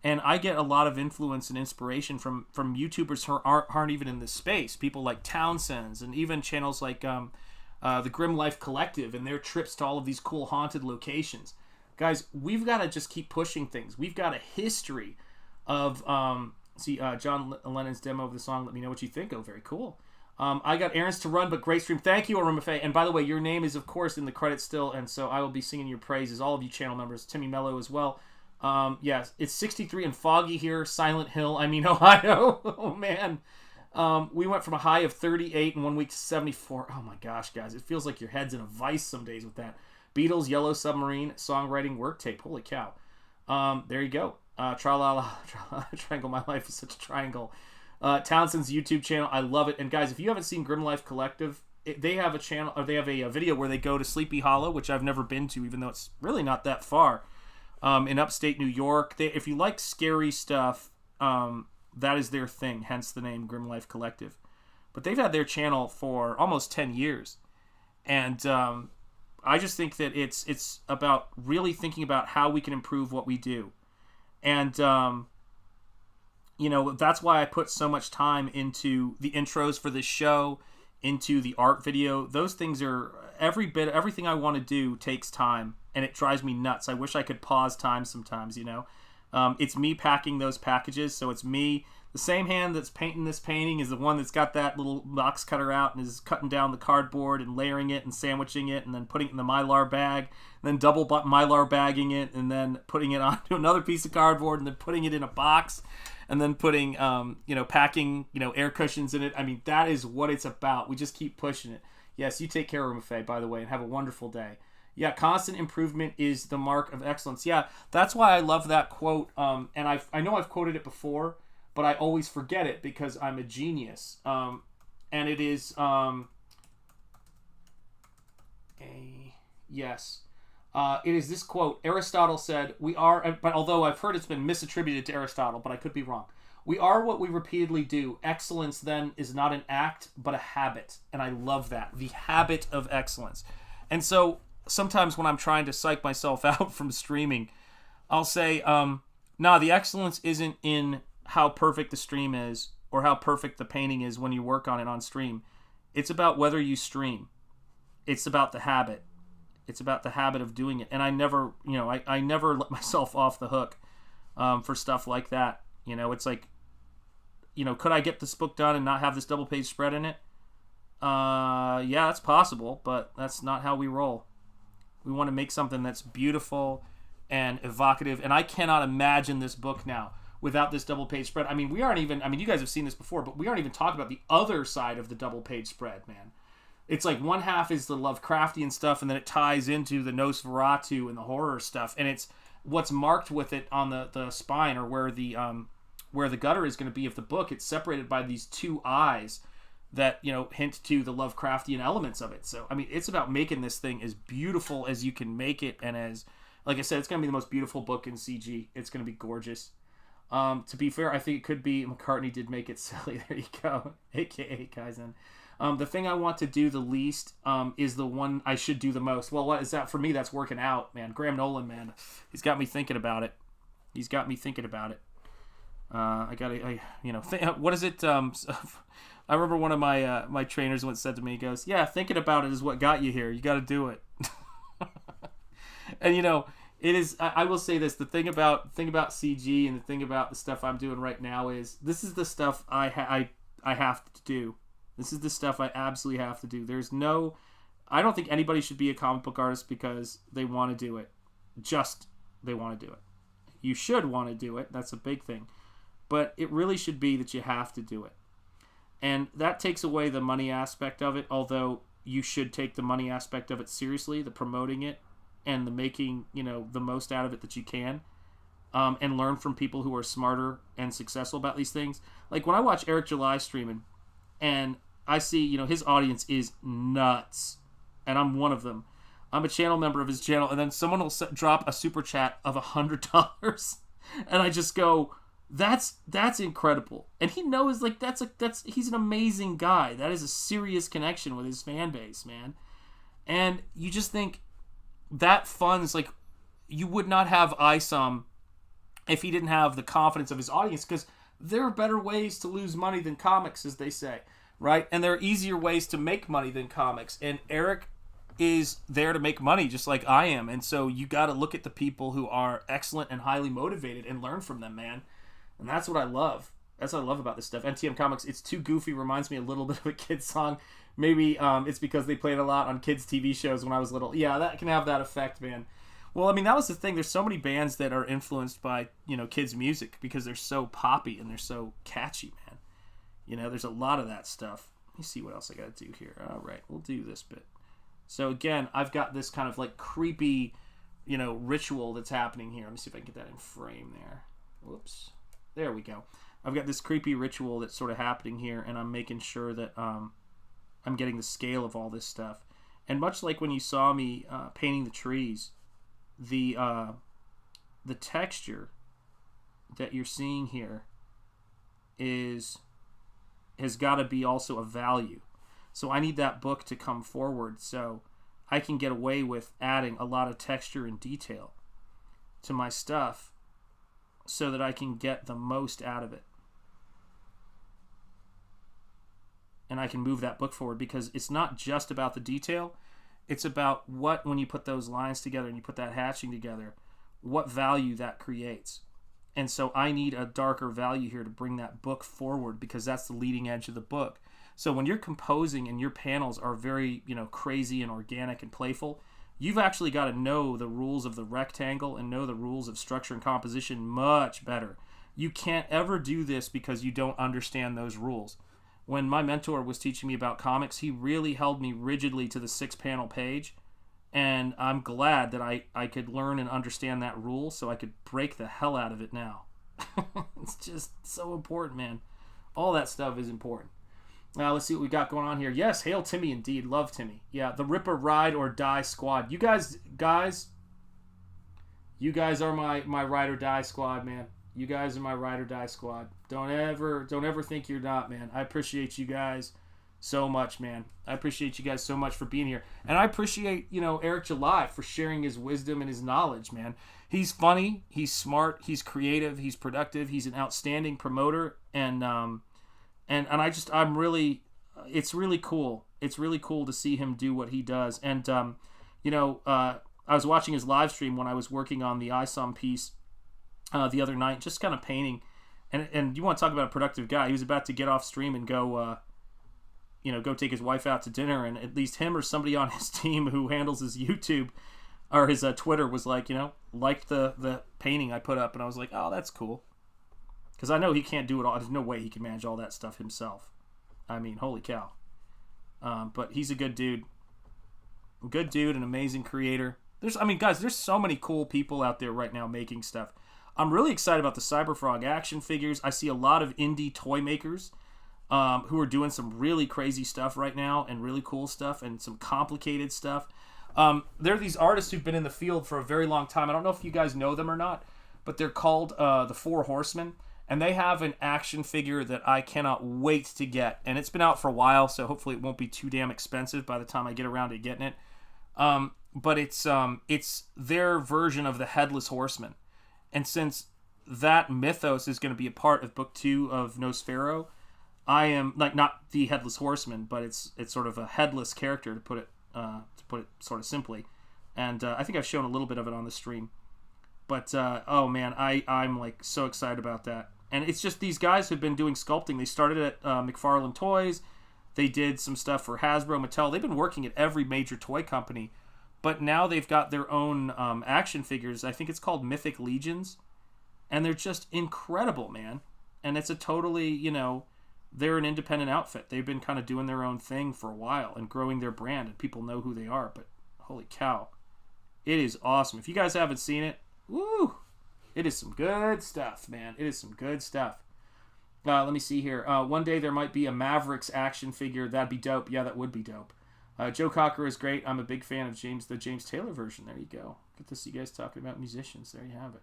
And I get a lot of influence and inspiration from YouTubers who aren't even in this space. People like Townsend's, and even channels like the Grim Life Collective and their trips to all of these cool haunted locations. Guys, we've got to just keep pushing things. We've got a history of... John Lennon's demo of the song, Let Me Know What You Think. Oh, very cool. I got errands to run, but great stream. Thank you, Aruma Faye. And by the way, your name is, of course, in the credits still, and so I will be singing your praises, all of you channel members. Timmy Mello as well. Yes, it's 63 and foggy here. Silent Hill, Ohio. Oh, man. We went from a high of 38 in 1 week to 74. Oh, my gosh, guys. It feels like your head's in a vice some days with that. Beatles, Yellow Submarine, songwriting work tape. Holy cow. There you go. Triangle, My Life is Such a Triangle. Townsend's YouTube channel, I love it. And guys, if you haven't seen Grim Life Collective, they have a channel, or they have a video where they go to Sleepy Hollow, which I've never been to, even though it's really not that far, in upstate New York. If you like scary stuff, that is their thing, hence the name Grim Life Collective. But they've had their channel for almost 10 years. And I just think that it's about really thinking about how we can improve what we do. And, that's why I put so much time into the intros for this show, into the art video. Those things are everything I want to do takes time, and it drives me nuts. I wish I could pause time sometimes, It's me packing those packages, so it's me The same hand that's painting this painting is the one that's got that little box cutter out and is cutting down the cardboard and layering it and sandwiching it and then putting it in the Mylar bag, and then double Mylar bagging it and then putting it onto another piece of cardboard and then putting it in a box and then putting, packing, air cushions in it. I mean, that is what it's about. We just keep pushing it. Yes, you take care of Maffei, by the way, and have a wonderful day. Yeah, constant improvement is the mark of excellence. Yeah, that's why I love that quote. And I know I've quoted it before, but I always forget it because I'm a genius. And it is, it is this quote. Aristotle said, "We are," but although I've heard it's been misattributed to Aristotle, but I could be wrong. "We are what we repeatedly do. Excellence then is not an act, but a habit." And I love that. The habit of excellence. And so sometimes when I'm trying to psych myself out from streaming, I'll say, the excellence isn't in how perfect the stream is or how perfect the painting is when you work on it on stream. It's about whether you stream. It's about the habit. It's about the habit of doing it. And I never, I never let myself off the hook for stuff like that. It's like, could I get this book done and not have this double page spread in it? Yeah, that's possible, but that's not how we roll. We want to make something that's beautiful and evocative. And I cannot imagine this book now without this double page spread. I mean, you guys have seen this before, but we aren't even talking about the other side of the double page spread, man. It's like one half is the Lovecraftian stuff, and then it ties into the Nosferatu and the horror stuff. And it's what's marked with it on the spine, or where the gutter is going to be of the book. It's separated by these two eyes that, hint to the Lovecraftian elements of it. So, I mean, it's about making this thing as beautiful as you can make it. And as, like I said, it's going to be the most beautiful book in CG. It's going to be gorgeous. To be fair, I think it could be McCartney did make it silly. There you go. AKA Kaizen. The thing I want to do the least is the one I should do the most. Well, what is that? For me, that's working out, man. Graham Nolan, man. He's got me thinking about it. What is it? I remember one of my trainers once said to me, he goes, "Yeah, thinking about it is what got you here. You got to do it." And it is. I will say this: the thing about CG and the thing about the stuff I'm doing right now is this is the stuff I have to do. This is the stuff I absolutely have to do. I don't think anybody should be a comic book artist because they want to do it. Just they want to do it. You should want to do it. That's a big thing. But it really should be that you have to do it. And that takes away the money aspect of it, although you should take the money aspect of it seriously, the promoting it and the making, the most out of it that you can, and learn from people who are smarter and successful about these things. Like when I watch Eric July streaming and I see, his audience is nuts, and I'm one of them. I'm a channel member of his channel, and then someone will drop a super chat of $100, and I just go, That's incredible. And he knows, like, he's an amazing guy. That is a serious connection with his fan base, man. And you just think that funds, like, you would not have ISOM if he didn't have the confidence of his audience, because there are better ways to lose money than comics, as they say, right? And there are easier ways to make money than comics. And Eric is there to make money just like I am. And so you got to look at the people who are excellent and highly motivated and learn from them, man. And that's what I love. That's what I love about this stuff. NTM Comics, it's too goofy, reminds me a little bit of a kid's song. Maybe it's because they played a lot on kids' TV shows when I was little. Yeah, that can have that effect, man. Well, I mean, that was the thing. There's so many bands that are influenced by, kids' music because they're so poppy and they're so catchy, man. There's a lot of that stuff. Let me see what else I got to do here. All right, we'll do this bit. So, again, I've got this kind of, like, creepy, ritual that's happening here. Let me see if I can get that in frame there. Whoops. There we go. I've got this creepy ritual that's sort of happening here, and I'm making sure that I'm getting the scale of all this stuff. And much like when you saw me painting the trees, the texture that you're seeing here has got to be also a value. So I need that book to come forward so I can get away with adding a lot of texture and detail to my stuff so that I can get the most out of it. And I can move that book forward because it's not just about the detail. It's about when you put those lines together and you put that hatching together, what value that creates. And so I need a darker value here to bring that book forward, because that's the leading edge of the book. So when you're composing and your panels are very, crazy and organic and playful, you've actually got to know the rules of the rectangle and know the rules of structure and composition much better. You can't ever do this because you don't understand those rules. When my mentor was teaching me about comics, he really held me rigidly to the 6-panel page. And I'm glad that I could learn and understand that rule so I could break the hell out of it now. It's just so important, man. All that stuff is important. Now, let's see what we got going on here. Yes, hail Timmy indeed. Love Timmy. Yeah, the Ripper Ride or Die squad. You guys are my ride or die squad, man. You guys are my ride or die squad. Don't ever think you're not, man. I appreciate you guys so much, man. I appreciate you guys so much for being here. And I appreciate, Eric July for sharing his wisdom and his knowledge, man. He's funny, he's smart, he's creative, he's productive, he's an outstanding promoter, and I'm really, it's really cool. It's really cool to see him do what he does. And I was watching his live stream when I was working on the ISOM piece the other night, just kind of painting. And you want to talk about a productive guy. He was about to get off stream and go take his wife out to dinner, and at least him or somebody on his team who handles his YouTube or his Twitter was liked the painting I put up, and I was like, oh, that's cool. Because I know he can't do it all. There's no way he can manage all that stuff himself. I mean, holy cow. But he's a good dude. Good dude, an amazing creator. Guys, there's so many cool people out there right now making stuff. I'm really excited about the Cyberfrog action figures. I see a lot of indie toy makers who are doing some really crazy stuff right now, and really cool stuff, and some complicated stuff. There are these artists who've been in the field for a very long time. I don't know if you guys know them or not, but they're called the Four Horsemen, and they have an action figure that I cannot wait to get. And it's been out for a while, so hopefully it won't be too damn expensive by the time I get around to getting it. But it's their version of the Headless Horseman. And since that mythos is going to be a part of Book 2 of Nosfero, I am not the Headless Horseman, but it's sort of a headless character, to put it sort of simply. And I think I've shown a little bit of it on the stream. But oh man, I'm so excited about that. And it's just these guys who've been doing sculpting. They started at McFarlane Toys. They did some stuff for Hasbro, Mattel. They've been working at every major toy company. But now they've got their own action figures. I think it's called Mythic Legions. And they're just incredible, man. And it's a totally, they're an independent outfit. They've been kind of doing their own thing for a while and growing their brand, and people know who they are. But holy cow, it is awesome. If you guys haven't seen it, woo, it is some good stuff, man. It is some good stuff. Let me see here. One day there might be a Mavericks action figure. That'd be dope. Yeah, that would be dope. Joe Cocker is great. I'm a big fan of the James Taylor version. There you go. Get to see you guys talking about musicians. There you have it.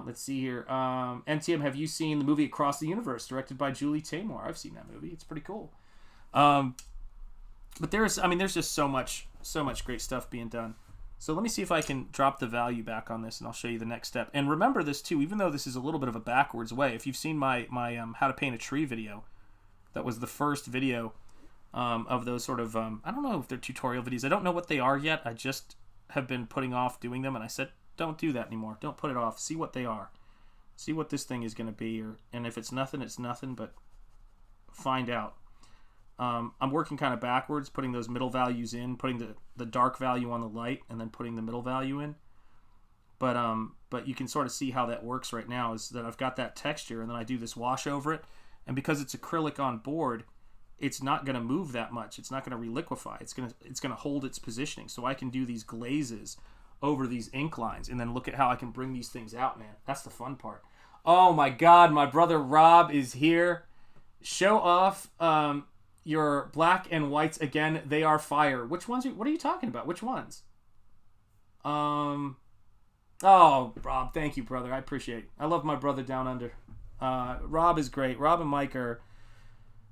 Let's see here. NTM, have you seen the movie Across the Universe, directed by Julie Taymor? I've seen that movie. It's pretty cool. But there's just so much great stuff being done. So let me see if I can drop the value back on this, and I'll show you the next step. And remember this too, even though this is a little bit of a backwards way. If you've seen my how to paint a tree video, that was the first video of those sort of I don't know if they're tutorial videos. I don't know what they are yet. I just have been putting off doing them, and I said, don't do that anymore. Don't put it off. See what they are. See what this thing is going to be, and if it's nothing, it's nothing. But find out. I'm working kind of backwards, putting those middle values in, putting the dark value on the light, and then putting the middle value in. But you can sort of see how that works right now, is that I've got that texture, and then I do this wash over it, and because it's acrylic on board, it's not going to move that much. It's not going to reliquify. It's going to hold its positioning, so I can do these glazes over these ink lines, and then look at how I can bring these things out, man. That's the fun part. Oh my God, my brother Rob is here. Show off your black and whites again. They are fire. Which ones? What are you talking about? Which ones? Oh, Rob, thank you, brother. I appreciate it. I love my brother down under. Rob is great. Rob and Mike are...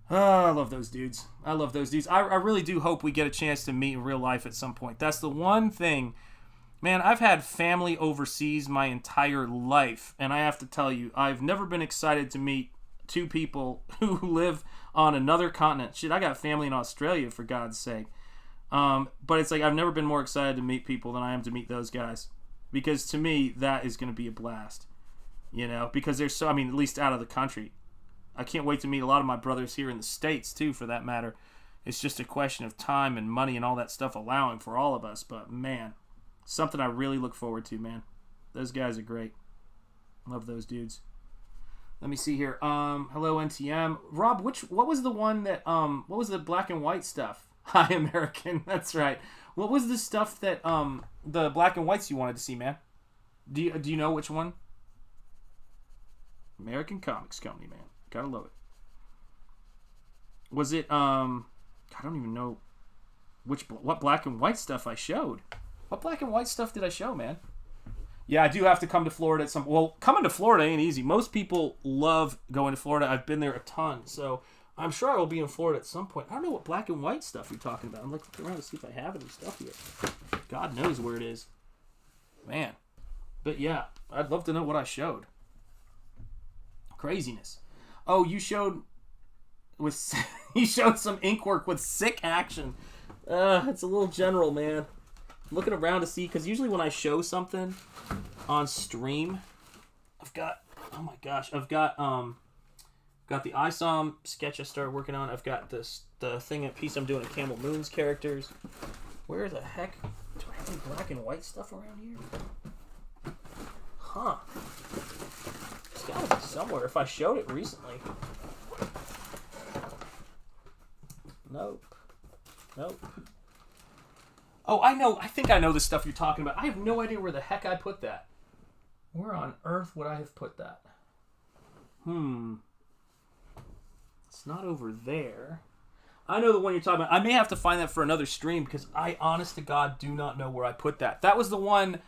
I love those dudes. I really do hope we get a chance to meet in real life at some point. That's the one thing. Man, I've had family overseas my entire life, and I have to tell you, I've never been excited to meet two people who live on another continent. Shit, I got family in Australia, for God's sake. But it's like I've never been more excited to meet people than I am to meet those guys. Because to me, that is going to be a blast. you know, because there's so, I mean, at least out of the country. I can't wait to meet a lot of my brothers here in the States, too, for that matter. It's just a question of time and money and all that stuff allowing for all of us. But, man, something I really look forward to, man. Those guys are great. Love those dudes. Let me see here. Hello, NTM. Rob, what was the one that, what was the black and white stuff? Hi, American. That's right. What was the stuff that, the black and whites you wanted to see, man? Do you know which one? American Comics Company, man. Gotta love it. Was it, I don't even know what black and white stuff I showed. What black and white stuff did I show, man? Yeah, I do have to come to Florida at some... Well, coming to Florida ain't easy. Most people love going to Florida. I've been there a ton, so I'm sure I will be in Florida at some point. I don't know what black and white stuff you're talking about. I'm looking around to see if I have any stuff here. God knows where it is. Man. But yeah, I'd love to know what I showed. Craziness. Oh, you showed you showed some ink work with sick action. It's a little general, man. I'm looking around to see, because usually when I show something on stream, I've got, oh my gosh, I've got the ISOM sketch I started working on. I've got the piece I'm doing of Camel Moon's characters. Where the heck do I have any black and white stuff around here? Huh. It's gotta be somewhere if I showed it recently. Nope. Oh, I know. I think I know the stuff you're talking about. I have no idea where the heck I put that. Where on earth would I have put that? It's not over there. I know the one you're talking about. I may have to find that for another stream, because I, honest to God, do not know where I put that. That was the one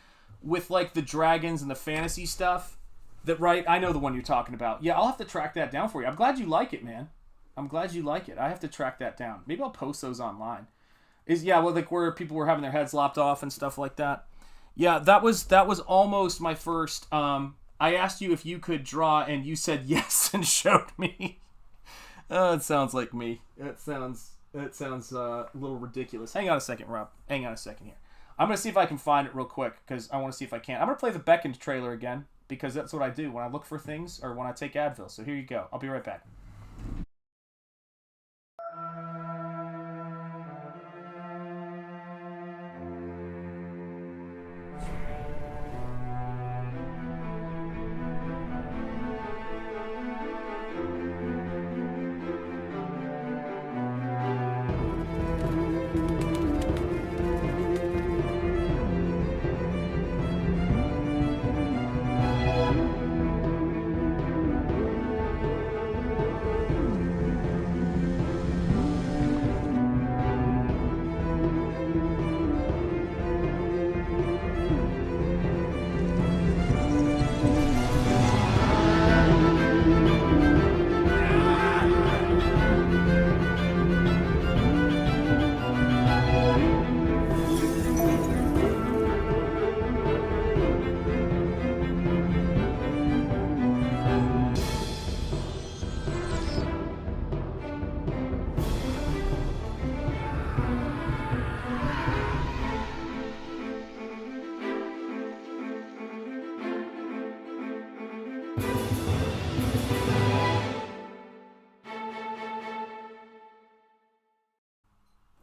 with, like, the dragons and the fantasy stuff. That, right? I know the one you're talking about. Yeah, I'll have to track that down for you. I'm glad you like it, man. I'm glad you like it. I have to track that down. Maybe I'll post those online. Well, like where people were having their heads lopped off and stuff like that. Yeah, that was almost my first. I asked you if you could draw, and you said yes and showed me. Oh, it sounds like me. It sounds a little ridiculous. Hang on a second, Rob. Hang on a second here. I'm gonna see if I can find it real quick, because I want to see if I can. I'm gonna play the Beckoned trailer again, because that's what I do when I look for things or when I take Advil. So here you go. I'll be right back.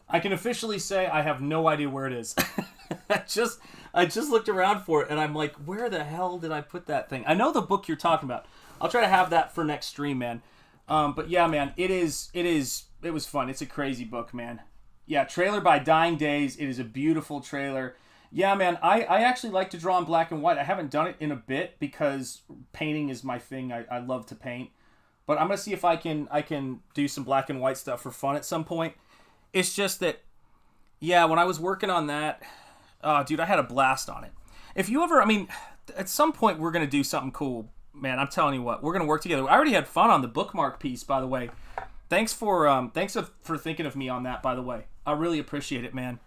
I can officially say I have no idea where it is. I just looked around for it, and I'm like, where the hell did I put that thing? I know the book you're talking about. I'll try to have that for next stream, man. But yeah, man, it was fun. It's a crazy book, man. Yeah, trailer by Dying Days. It is a beautiful trailer. Yeah, man, I actually like to draw in black and white. I haven't done it in a bit because painting is my thing. I love to paint. But I'm going to see if I can do some black and white stuff for fun at some point. It's just that, yeah, when I was working on that, dude, I had a blast on it. If you ever, I mean, at some point we're going to do something cool, man. I'm telling you what, we're going to work together. I already had fun on the bookmark piece, by the way. Thanks for thinking of me on that, by the way. I really appreciate it, man.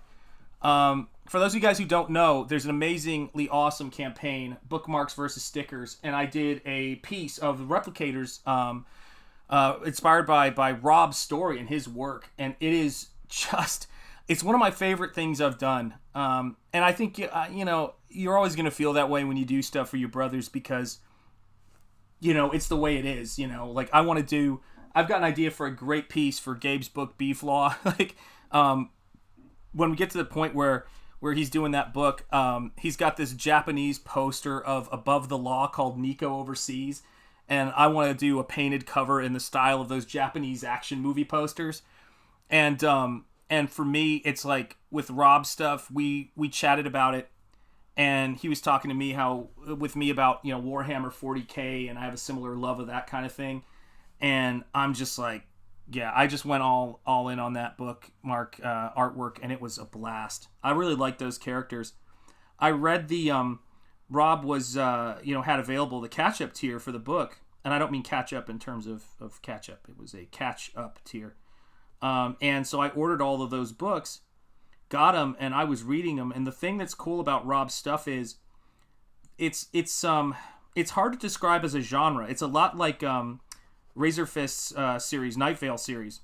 For those of you guys who don't know, there's an amazingly awesome campaign, Bookmarks versus Stickers, and I did a piece of the Replicators inspired by Rob's story and his work, and it is just, it's one of my favorite things I've done. And I think, you know, you're always going to feel that way when you do stuff for your brothers, because it's the way it is. Like I've got an idea for a great piece for Gabe's book Beef Law. Like when we get to the point where he's doing that book, he's got this Japanese poster of Above the Law called Nico Overseas, and I want to do a painted cover in the style of those Japanese action movie posters. And for me, it's like with Rob's stuff, we chatted about it, and he was talking to me with me about Warhammer 40K, and I have a similar love of that kind of thing, and I'm just like, yeah, I just went all in on that book, Mark, artwork, and it was a blast. I really like those characters. I read the Rob was had available the catch up tier for the book, and I don't mean catch up in terms of catch up. It was a catch up tier, and so I ordered all of those books, got them, and I was reading them. And the thing that's cool about Rob's stuff is, it's hard to describe as a genre. It's a lot like RAZÖRFIST's series, Nightfall series,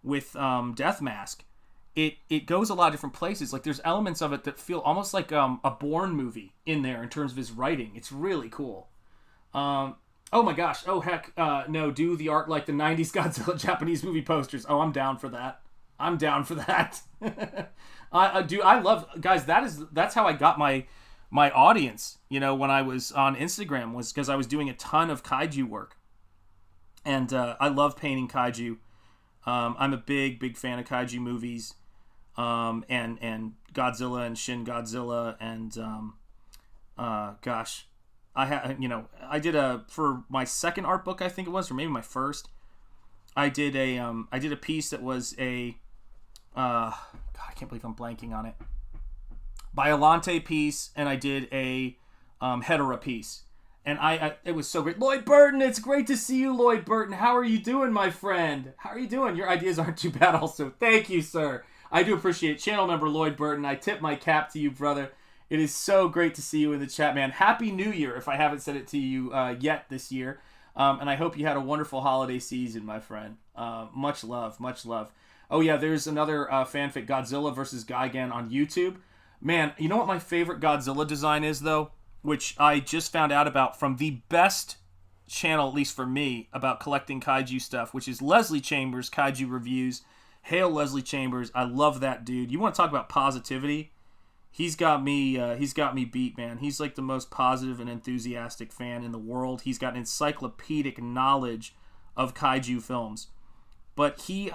with Death Mask. It goes a lot of different places. Like there's elements of it that feel almost like a Bourne movie in there in terms of his writing. It's really cool. Oh my gosh. Oh heck. No, do the art like the 90s Godzilla Japanese movie posters. Oh, I'm down for that. I love, guys, that's how I got my audience, when I was on Instagram, was because I was doing a ton of kaiju work. And I love painting kaiju. I'm a big fan of kaiju movies, and Godzilla and Shin Godzilla, and gosh, I did for my second art book, I think it was, or maybe my first. I did a piece that was God, I can't believe I'm blanking on it. Biollante piece, and I did a Hedera piece. And it was so great. Lloyd Burton, it's great to see you, Lloyd Burton. How are you doing, my friend? How are you doing? Your ideas aren't too bad also. Thank you, sir. I do appreciate it. Channel member Lloyd Burton, I tip my cap to you, brother. It is so great to see you in the chat, man. Happy New Year, if I haven't said it to you yet this year. And I hope you had a wonderful holiday season, my friend. Much love, much love. Oh, yeah, there's another fanfic, Godzilla vs. Gigan on YouTube. Man, you know what my favorite Godzilla design is, though? Which I just found out about from the best channel, at least for me, about collecting kaiju stuff, which is Leslie Chambers, Kaiju Reviews. Hail Leslie Chambers. I love that dude. You want to talk about positivity? He's got me beat, man. He's like the most positive and enthusiastic fan in the world. He's got an encyclopedic knowledge of kaiju films. But he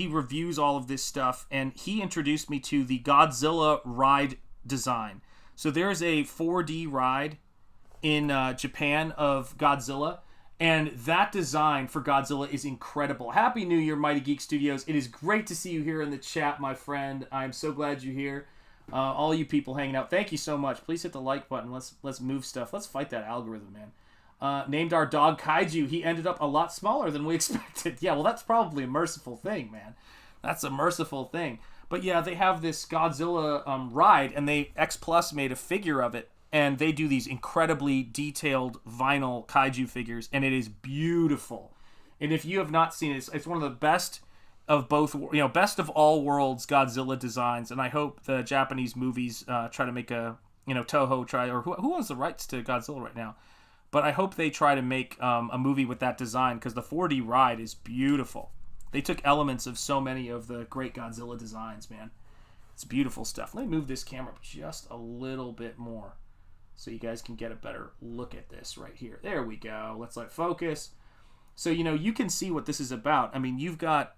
reviews all of this stuff, and he introduced me to the Godzilla ride design. So there's a 4D ride in Japan of Godzilla, and that design for Godzilla is incredible. Happy New Year, Mighty Geek Studios. It is great to see you here in the chat, my friend. I'm so glad you're here. All you people hanging out, thank you so much. Please hit the like button. Let's move stuff. Let's fight that algorithm, man. Named our dog Kaiju. He ended up a lot smaller than we expected. Yeah, well, that's probably a merciful thing, man. That's a merciful thing. But yeah, they have this Godzilla ride, and X Plus made a figure of it, and they do these incredibly detailed vinyl kaiju figures, and it is beautiful. And if you have not seen it, it's one of the best of both, best of all worlds Godzilla designs. And I hope the Japanese movies try to make Toho try, or who owns the rights to Godzilla right now? But I hope they try to make a movie with that design, because the 4D ride is beautiful. They took elements of so many of the great Godzilla designs, man. It's beautiful stuff. Let me move this camera up just a little bit more so you guys can get a better look at this right here. There we go. Let's let it focus. So, you can see what this is about. I mean, you've got...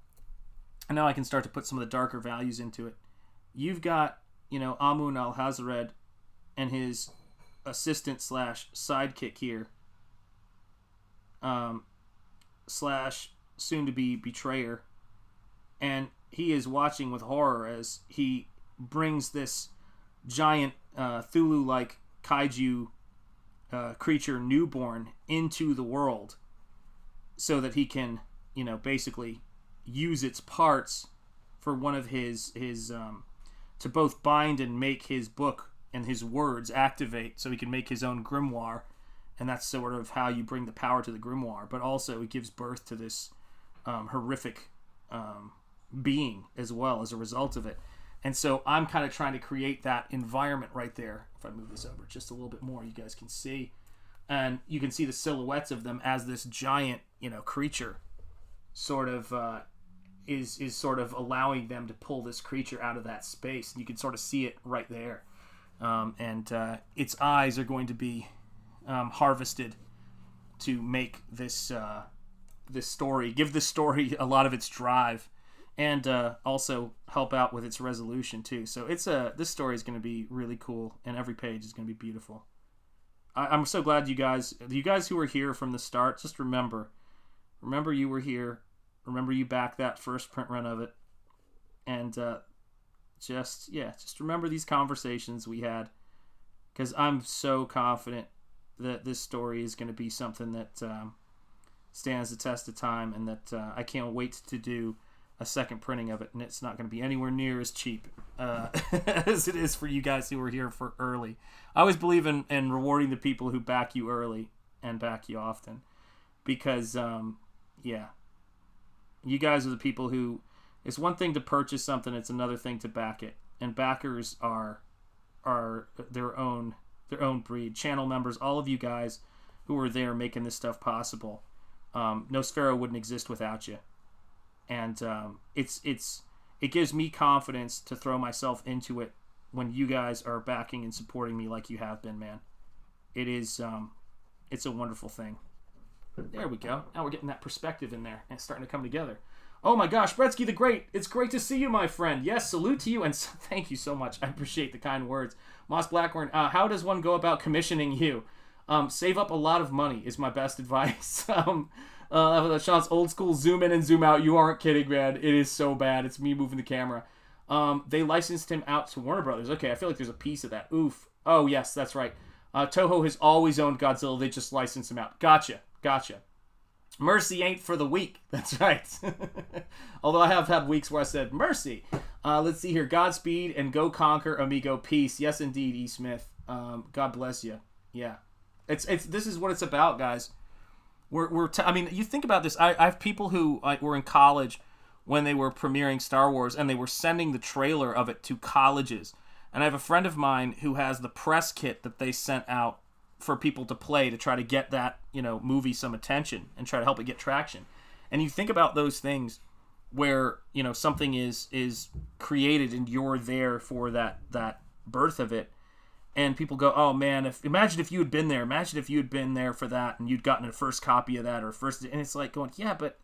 And now I can start to put some of the darker values into it. You've got, Amun al-Hazred and his assistant / sidekick here, / soon-to-be betrayer, and he is watching with horror as he brings this giant Thulu-like kaiju creature newborn into the world so that he can, basically use its parts for one of his to both bind and make his book and his words activate, so he can make his own grimoire. And that's sort of how you bring the power to the grimoire. But also it gives birth to this horrific being as well as a result of it. And so I'm kind of trying to create that environment right there. If I move this over just a little bit more, you guys can see. And you can see the silhouettes of them as this giant, creature sort of is sort of allowing them to pull this creature out of that space. And you can sort of see it right there. And its eyes are going to be harvested to make this story, give this story a lot of its drive, and also help out with its resolution too. So this story is going to be really cool, and every page is going to be beautiful. I'm so glad you guys who were here from the start, just remember you were here. Remember you backed that first print run of it, and just remember these conversations we had, because I'm so confident that this story is going to be something that stands the test of time, and that I can't wait to do a second printing of it, and it's not going to be anywhere near as cheap as it is for you guys who were here for early. I always believe in rewarding the people who back you early and back you often, because you guys are the people who, it's one thing to purchase something, it's another thing to back it, and backers are their own breed. Channel members, all of you guys who are there making this stuff possible. Nosfero wouldn't exist without you. And it gives me confidence to throw myself into it when you guys are backing and supporting me like you have been, man. It's a wonderful thing. There we go. Now we're getting that perspective in there, and it's starting to come together. Oh my gosh, Bretsky the Great, it's great to see you, my friend. Yes, salute to you, and thank you so much. I appreciate the kind words. Moss Blackhorn, how does one go about commissioning you? Save up a lot of money is my best advice. Sean's old school zoom in and zoom out. You aren't kidding, man. It is so bad. It's me moving the camera. They licensed him out to Warner Brothers. Okay, I feel like there's a piece of that. Oof. Oh, yes, that's right. Toho has always owned Godzilla. They just licensed him out. Gotcha. Mercy ain't for the weak. That's right. Although I have had weeks where I said mercy. Let's see here. Godspeed and go conquer, amigo. Peace. Yes, indeed, E. Smith. God bless you. Yeah. This is what it's about, guys. I mean, you think about this. I have people who were in college when they were premiering Star Wars, and they were sending the trailer of it to colleges. And I have a friend of mine who has the press kit that they sent out for people to play to try to get that, movie some attention and try to help it get traction. And you think about those things where, something is created and you're there for that birth of it. And people go, oh man, imagine if you had been there. Imagine if you had been there for that and you'd gotten a first copy of that, and it's like going, yeah, but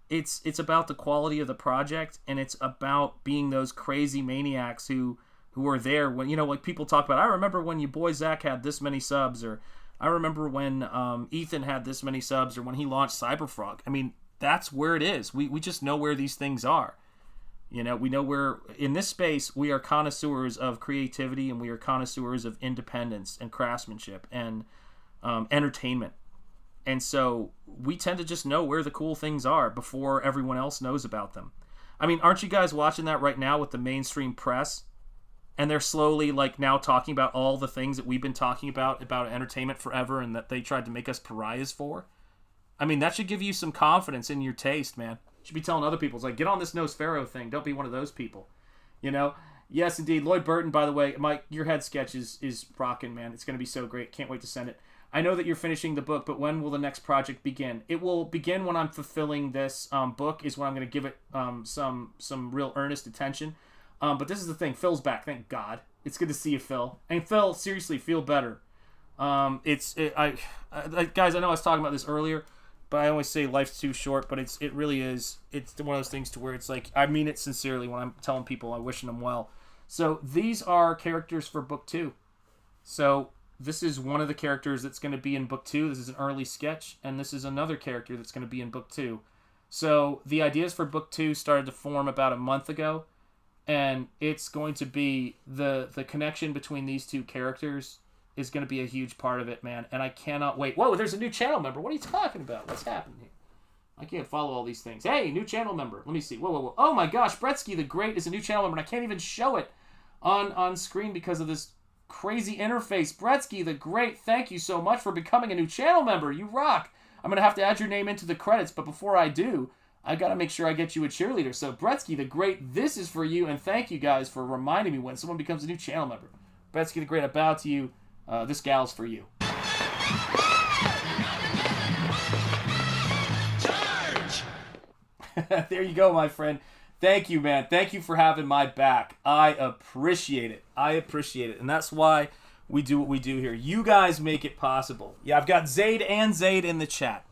it's about the quality of the project, and it's about being those crazy maniacs who are there when, like people talk about, I remember when your boy Zach had this many subs, or I remember when Ethan had this many subs, or when he launched Cyberfrog. I mean, that's where it is. We just know where these things are. We know where, in this space, we are connoisseurs of creativity, and we are connoisseurs of independence and craftsmanship and entertainment. And so we tend to just know where the cool things are before everyone else knows about them. I mean, aren't you guys watching that right now with the mainstream press? And they're slowly, now talking about all the things that we've been talking about entertainment forever, and that they tried to make us pariahs for. I mean, that should give you some confidence in your taste, man. Should be telling other people, it's like, get on this Nosfero thing. Don't be one of those people. Yes, indeed. Lloyd Burton, by the way, Mike, your head sketch is rocking, man. It's going to be so great. Can't wait to send it. I know that you're finishing the book, but when will the next project begin? It will begin when I'm fulfilling this book, is when I'm going to give it some real earnest attention. But this is the thing. Phil's back. Thank God. It's good to see you, Phil. And Phil, seriously, feel better. Guys, I know I was talking about this earlier, but I always say life's too short, but it really is. It's one of those things to where it's like, I mean it sincerely when I'm telling people I'm wishing them well. So these are characters for book 2. So this is one of the characters that's going to be in book 2. This is an early sketch, and this is another character that's going to be in book 2. So the ideas for book 2 started to form about a month ago, and it's going to be the connection between these two characters is going to be a huge part of it, man. And I cannot wait. Whoa, there's a new channel member. What are you talking about? What's happening here? I can't follow all these things. Hey, new channel member. Let me see. Whoa. Oh my gosh, Bretsky the Great is a new channel member, and I can't even show it on screen because of this crazy interface. Bretsky the Great, thank you so much for becoming a new channel member. You rock. I'm going to have to add your name into the credits, but before I do, I got to make sure I get you a cheerleader. So, Bretsky the Great, this is for you, and thank you guys for reminding me when someone becomes a new channel member. Bretsky the Great, I bow to you. This gal's for you. Charge! There you go, my friend. Thank you, man. Thank you for having my back. I appreciate it. And that's why we do what we do here. You guys make it possible. Yeah, I've got Zayd in the chat.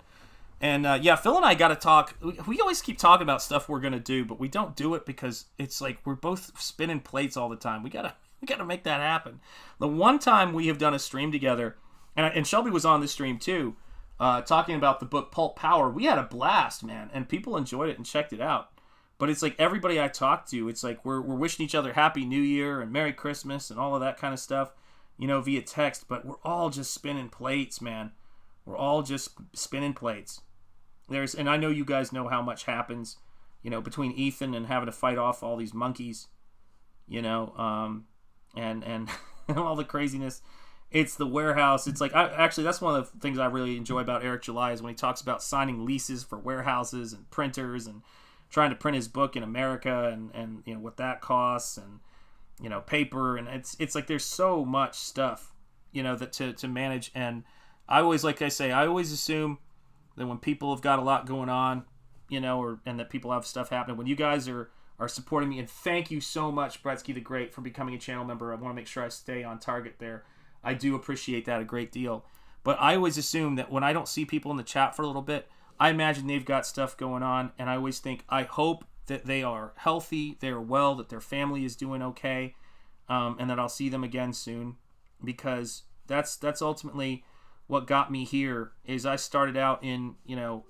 And yeah, Phil and I got to talk. We always keep talking about stuff we're going to do, but we don't do it because it's like we're both spinning plates all the time. We got to make that happen. The one time we have done a stream together, and Shelby was on this stream too, talking about the book Pulp Power, we had a blast, man, and people enjoyed it and checked it out. But it's like everybody I talk to, it's like we're wishing each other Happy New Year and Merry Christmas and all of that kind of stuff, via text. But we're all just spinning plates, man. We're all just spinning plates. And I know you guys know how much happens, between Ethan and having to fight off all these monkeys, and all the craziness. It's the warehouse. It's like, actually, that's one of the things I really enjoy about Eric July is when he talks about signing leases for warehouses and printers and trying to print his book in America and what that costs and, paper. And it's like there's so much stuff, that to manage. And I always, like I say, I always assume that when people have got a lot going on, and that people have stuff happening, when you guys are supporting me, and thank you so much, Bretsky the Great, for becoming a channel member. I want to make sure I stay on target there. I do appreciate that a great deal. But I always assume that when I don't see people in the chat for a little bit, I imagine they've got stuff going on, and I always think, I hope that they are healthy, they are well, that their family is doing okay, and that I'll see them again soon, because that's ultimately what got me here. Is I started out in,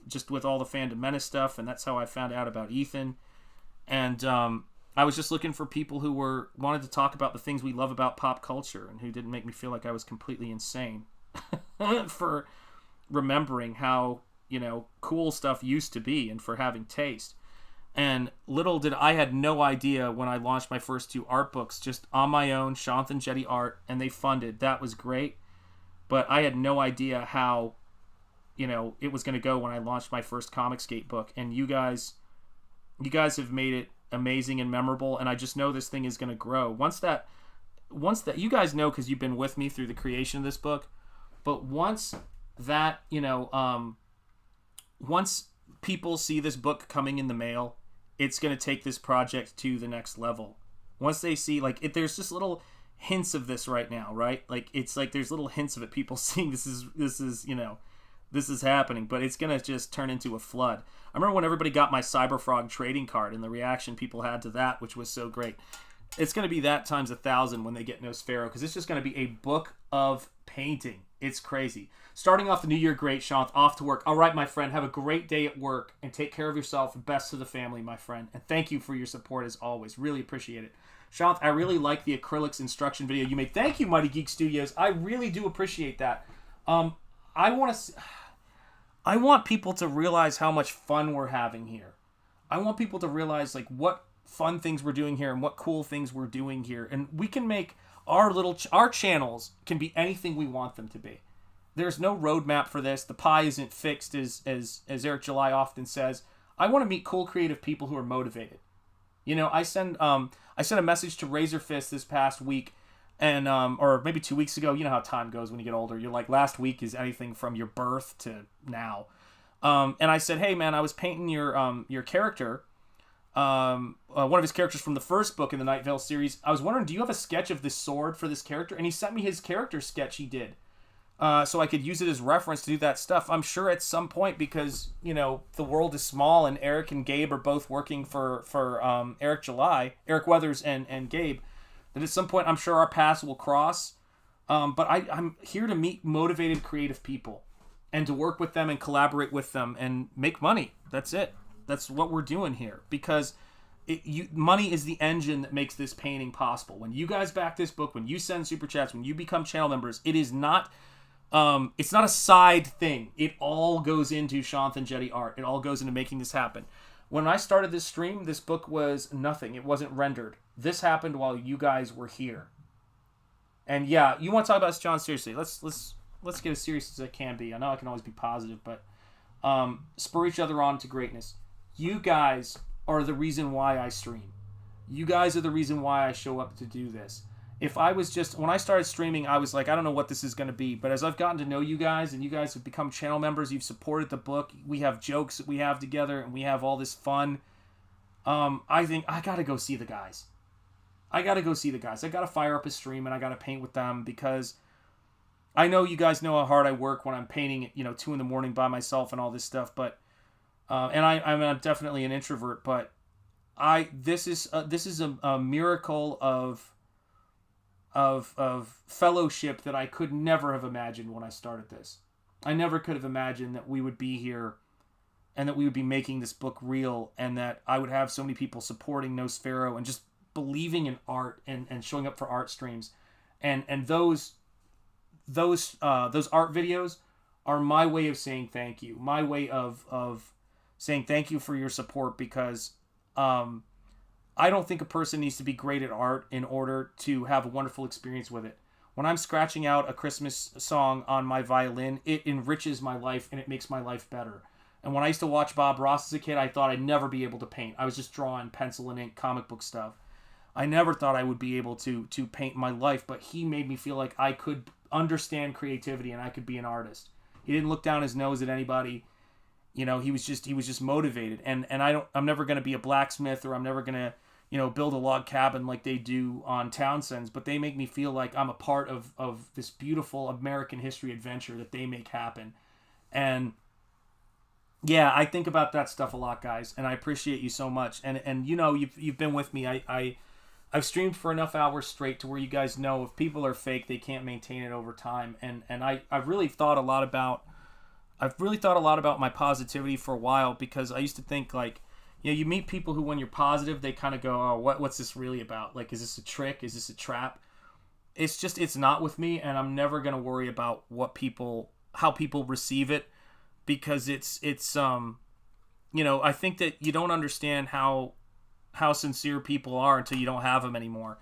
just with all the Fandom Menace stuff, and that's how I found out about Ethan, and I was just looking for people who wanted to talk about the things we love about pop culture, and who didn't make me feel like I was completely insane for remembering how cool stuff used to be, and for having taste. And I had no idea when I launched my first 2 art books, just on my own, Shanthan Jetty Art, and they funded. That was great. But I had no idea how, it was going to go when I launched my first Comicsgate book. And you guys have made it amazing and memorable. And I just know this thing is going to grow. Once that, you guys know, because you've been with me through the creation of this book. But once that, once people see this book coming in the mail, it's going to take this project to the next level. Once they see, there's just little hints of this right now, right? It's like there's little hints of it. People seeing this is happening, but it's going to just turn into a flood. I remember when everybody got my Cyberfrog trading card and the reaction people had to that, which was so great. It's going to be that times 1,000 when they get Nosfero, because it's just going to be a book of painting. It's crazy. Starting off the new year great, Shanth. Off to work. All right, my friend. Have a great day at work, and take care of yourself. Best to the family, my friend. And thank you for your support as always. Really appreciate it. Shanth, I really like the acrylics instruction video you made. Thank you, Mighty Geek Studios. I really do appreciate that. I want people to realize how much fun we're having here. I want people to realize what fun things we're doing here and what cool things we're doing here. And we can make our channels can be anything we want them to be. There's no roadmap for this. The pie isn't fixed, as Eric July often says. I want to meet cool, creative people who are motivated. I sent a message to RAZÖRFIST this past week, and or maybe 2 weeks ago. You know how time goes when you get older. You're like, last week is anything from your birth to now. And I said, hey man, I was painting your character, one of his characters from the first book in the Nightfall series. I was wondering, do you have a sketch of this sword for this character? And he sent me his character sketch he did. So I could use it as reference to do that stuff. I'm sure at some point, because, the world is small and Eric and Gabe are both working for Eric Weathers and Gabe, that at some point I'm sure our paths will cross. But I'm here to meet motivated, creative people and to work with them and collaborate with them and make money. That's it. That's what we're doing here, because money is the engine that makes this painting possible. When you guys back this book, when you send super chats, when you become channel members, it is not... it's not a side thing. It all goes into Shanthan Jetty Art. It all goes into making this happen. When I started this stream, this book was nothing. It wasn't rendered. This happened while you guys were here. And yeah, you want to talk about this, John? Seriously, let's get as serious as I can be. I know I can always be positive, but spur each other on to greatness. you guys are the reason why I stream. You guys are the reason why I show up to do this. If I was just, when I started streaming, I was like, I don't know what this is going to be. But as I've gotten to know you guys, and you guys have become channel members, you've supported the book, we have jokes that we have together, and we have all this fun. I think I got to go see the guys. I got to fire up a stream, and I got to paint with them, because I know you guys know how hard I work when I'm painting at 2 a.m. by myself and all this stuff. But and I'm definitely an introvert, but this is a miracle of fellowship that I could never have imagined when I started this. I never could have imagined that we would be here and that we would be making this book real, and that I would have so many people supporting Nosfero and just believing in art and showing up for art streams. And those art videos are my way of saying thank you. My way of saying thank you for your support, because I don't think a person needs to be great at art in order to have a wonderful experience with it. When I'm scratching out a Christmas song on my violin, it enriches my life and it makes my life better. And when I used to watch Bob Ross as a kid, I thought I'd never be able to paint. I was just drawing pencil and ink comic book stuff. I never thought I would be able to paint my life, but he made me feel like I could understand creativity and I could be an artist. He didn't look down his nose at anybody. He was just motivated. And I'm never going to be a blacksmith, or I'm never going to build a log cabin like they do on Townsend's, but they make me feel like I'm a part of this beautiful American history adventure that they make happen. And yeah, I think about that stuff a lot, guys, and I appreciate you so much. And you've been with me. I've streamed for enough hours straight to where you guys know if people are fake, they can't maintain it over time. And I've really thought a lot about my positivity for a while, because I used to think like, you meet people who, when you're positive, they kind of go, oh, what's this really about? Like, is this a trick? Is this a trap? It's not with me, and I'm never going to worry about how people receive it, because it's I think that you don't understand how sincere people are until you don't have them anymore.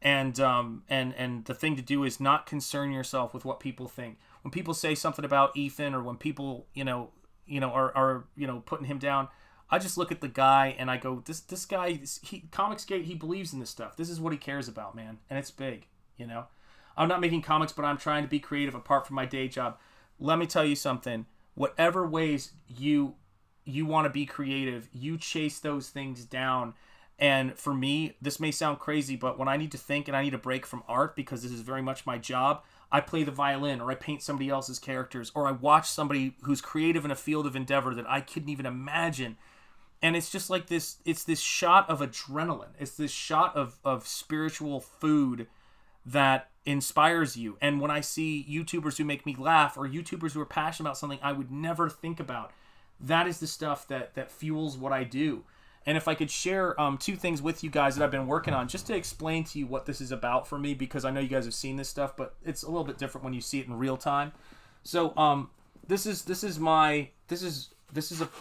And the thing to do is not concern yourself with what people think. When people say something about Ethan, or when people, are putting him down, I just look at the guy and I go, this guy, Comicsgate, he believes in this stuff. This is what he cares about, man. And it's big, I'm not making comics, but I'm trying to be creative apart from my day job. Let me tell you something. Whatever ways you want to be creative, you chase those things down. And for me, this may sound crazy, but when I need to think and I need a break from art, because this is very much my job, I play the violin, or I paint somebody else's characters, or I watch somebody who's creative in a field of endeavor that I couldn't even imagine. And it's just like this, it's this shot of adrenaline. It's this shot of spiritual food that inspires you. And when I see YouTubers who make me laugh, or YouTubers who are passionate about something I would never think about, that is the stuff that fuels what I do. And if I could share 2 things with you guys that I've been working on, just to explain to you what this is about for me, because I know you guys have seen this stuff, but it's a little bit different when you see it in real time. So this is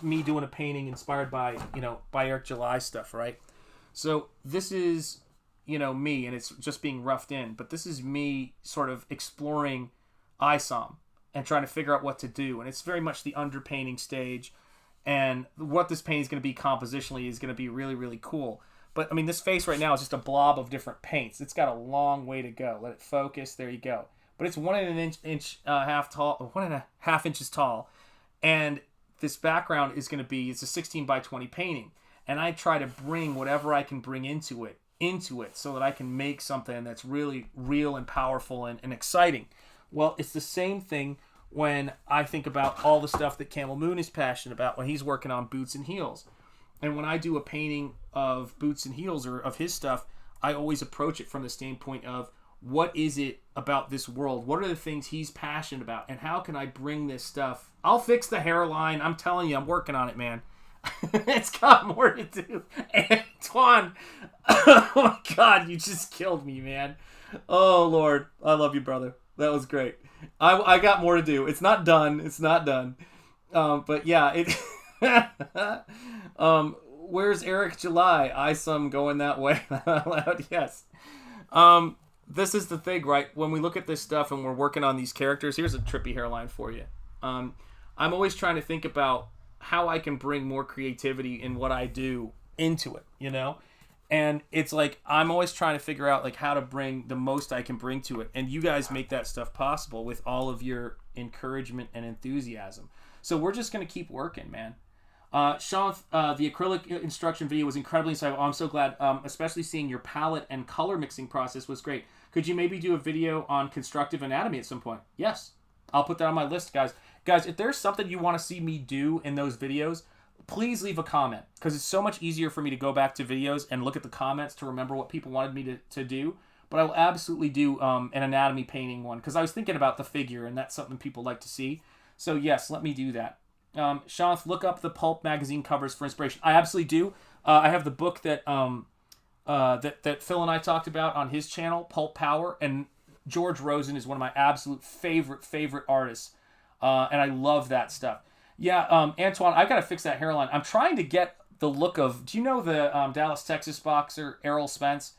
me doing a painting inspired by by Eric July stuff, right? So this is me, and it's just being roughed in, but this is me sort of exploring ISOM and trying to figure out what to do, and it's very much the underpainting stage. And what this painting is going to be compositionally is going to be really, really cool. But, I mean, this face right now is just a blob of different paints. It's got a long way to go. Let it focus. There you go. But it's 1.5 inches tall. And this background is going to be, it's a 16 by 20 painting. And I try to bring whatever I can bring into it so that I can make something that's really real and powerful and exciting. Well, it's the same thing when I think about all the stuff that Camel Moon is passionate about when he's working on Boots and Heels. And when I do a painting of Boots and Heels or of his stuff, I always approach it from the standpoint of, what is it about this world? What are the things he's passionate about? And how can I bring this stuff? I'll fix the hairline. I'm telling you, I'm working on it, man. It's got more to do. Antoine, oh my God, you just killed me, man. Oh, Lord. I love you, brother. That was great. I got more to do. It's not done. But yeah, where's Eric July? ISOM going that way. Loud, yes. This is the thing, right? When we look at this stuff and we're working on these characters, here's a trippy hairline for you. I'm always trying to think about how I can bring more creativity in what I do into it, you know? And it's like, I'm always trying to figure out like how to bring the most I can bring to it. And you guys make that stuff possible with all of your encouragement and enthusiasm. So we're just going to keep working, man. Sean, the acrylic instruction video was incredibly insightful. Oh, I'm so glad. Especially seeing your palette and color mixing process was great. Could you maybe do a video on constructive anatomy at some point? Yes. I'll put that on my list, guys. Guys, if there's something you want to see me do in those videos, please leave a comment, because it's so much easier for me to go back to videos and look at the comments to remember what people wanted me to do. But I will absolutely do an anatomy painting one, because I was thinking about the figure, and that's something people like to see. So yes, let me do that. Sean, look up the Pulp magazine covers for inspiration. I absolutely do. I have the book that that Phil and I talked about on his channel, Pulp Power, and George Rosen is one of my absolute favorite artists, and I love that stuff. Yeah, Antoine, I gotta fix that hairline. I'm trying to get the look of. Do you know the Dallas, Texas boxer Errol Spence?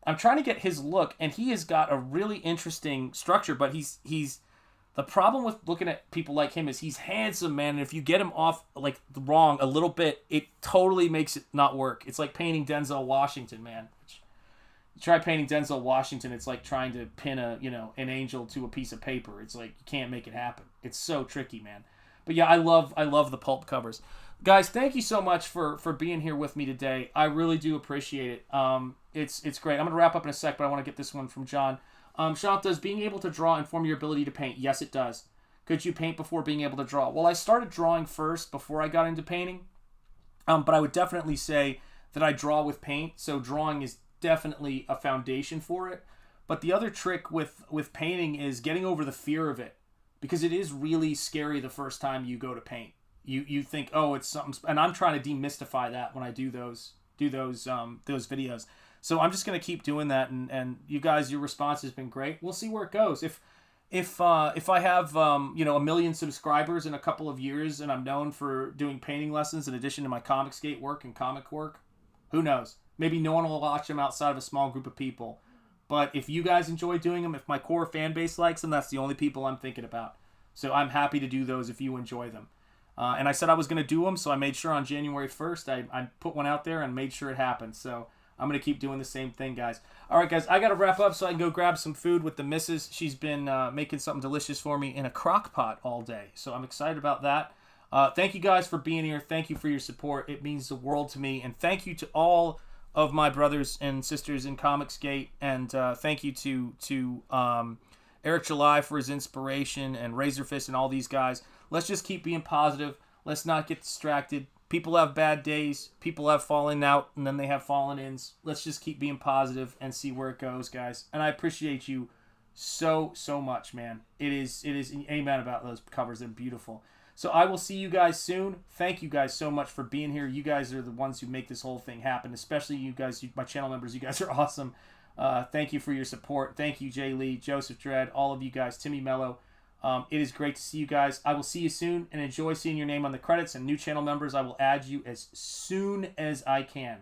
I'm trying to get his look, and he has got a really interesting structure. But he's the problem with looking at people like him is he's handsome, man. And if you get him off like wrong a little bit, it totally makes it not work. It's like painting Denzel Washington, man. You try painting Denzel Washington, it's like trying to pin an angel to a piece of paper. It's like you can't make it happen. It's so tricky, man. But yeah, I love the Pulp covers. Guys, thank you so much for being here with me today. I really do appreciate it. It's great. I'm going to wrap up in a sec, but I want to get this one from John. Sean, does being able to draw inform your ability to paint? Yes, it does. Could you paint before being able to draw? Well, I started drawing first before I got into painting. But I would definitely say that I draw with paint. So drawing is definitely a foundation for it. But the other trick with painting is getting over the fear of it. Because it is really scary the first time you go to paint. You think, oh, it's something, and I'm trying to demystify that when I do those videos. So I'm just gonna keep doing that, and you guys, your response has been great. We'll see where it goes. If I have 1 million subscribers in a couple of years, and I'm known for doing painting lessons in addition to my comic skate work and comic work, who knows? Maybe no one will watch them outside of a small group of people. But if you guys enjoy doing them, if my core fan base likes them, that's the only people I'm thinking about. So I'm happy to do those if you enjoy them. And I said I was going to do them, so I made sure on January 1st I put one out there and made sure it happened. So I'm going to keep doing the same thing, guys. All right, guys, I got to wrap up so I can go grab some food with the missus. She's been making something delicious for me in a crock pot all day. So I'm excited about that. Thank you guys for being here. Thank you for your support. It means the world to me. And thank you to all of my brothers and sisters in Comicsgate, and thank you to Eric July for his inspiration, and RAZÖRFIST and all these guys. Let's just keep being positive. Let's not get distracted. People have bad days. People have fallen out, and then they have fallen ins. Let's just keep being positive and see where it goes, guys. And I appreciate you so much, man. It is amen about those covers. They're beautiful. So I will see you guys soon. Thank you guys so much for being here. You guys are the ones who make this whole thing happen, especially you guys, my channel members. You guys are awesome. Thank you for your support. Thank you, Jay Lee, Joseph Dredd, all of you guys, Timmy Mello. It is great to see you guys. I will see you soon, and enjoy seeing your name on the credits. And new channel members, I will add you as soon as I can.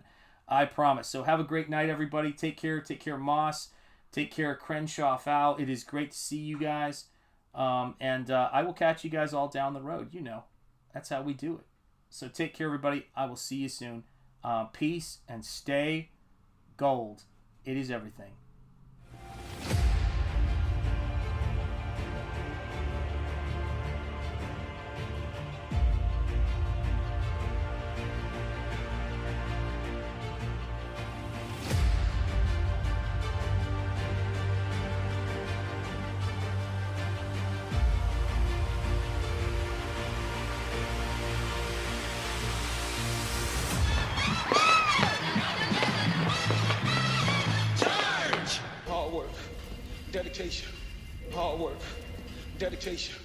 I promise. So have a great night, everybody. Take care. Take care, Moss. Take care, Crenshaw Fowl. It is great to see you guys. And I will catch you guys all down the road. You know, that's how we do it. So take care, everybody. I will see you soon. Peace and stay gold. It is everything. Dedication, hard work, dedication.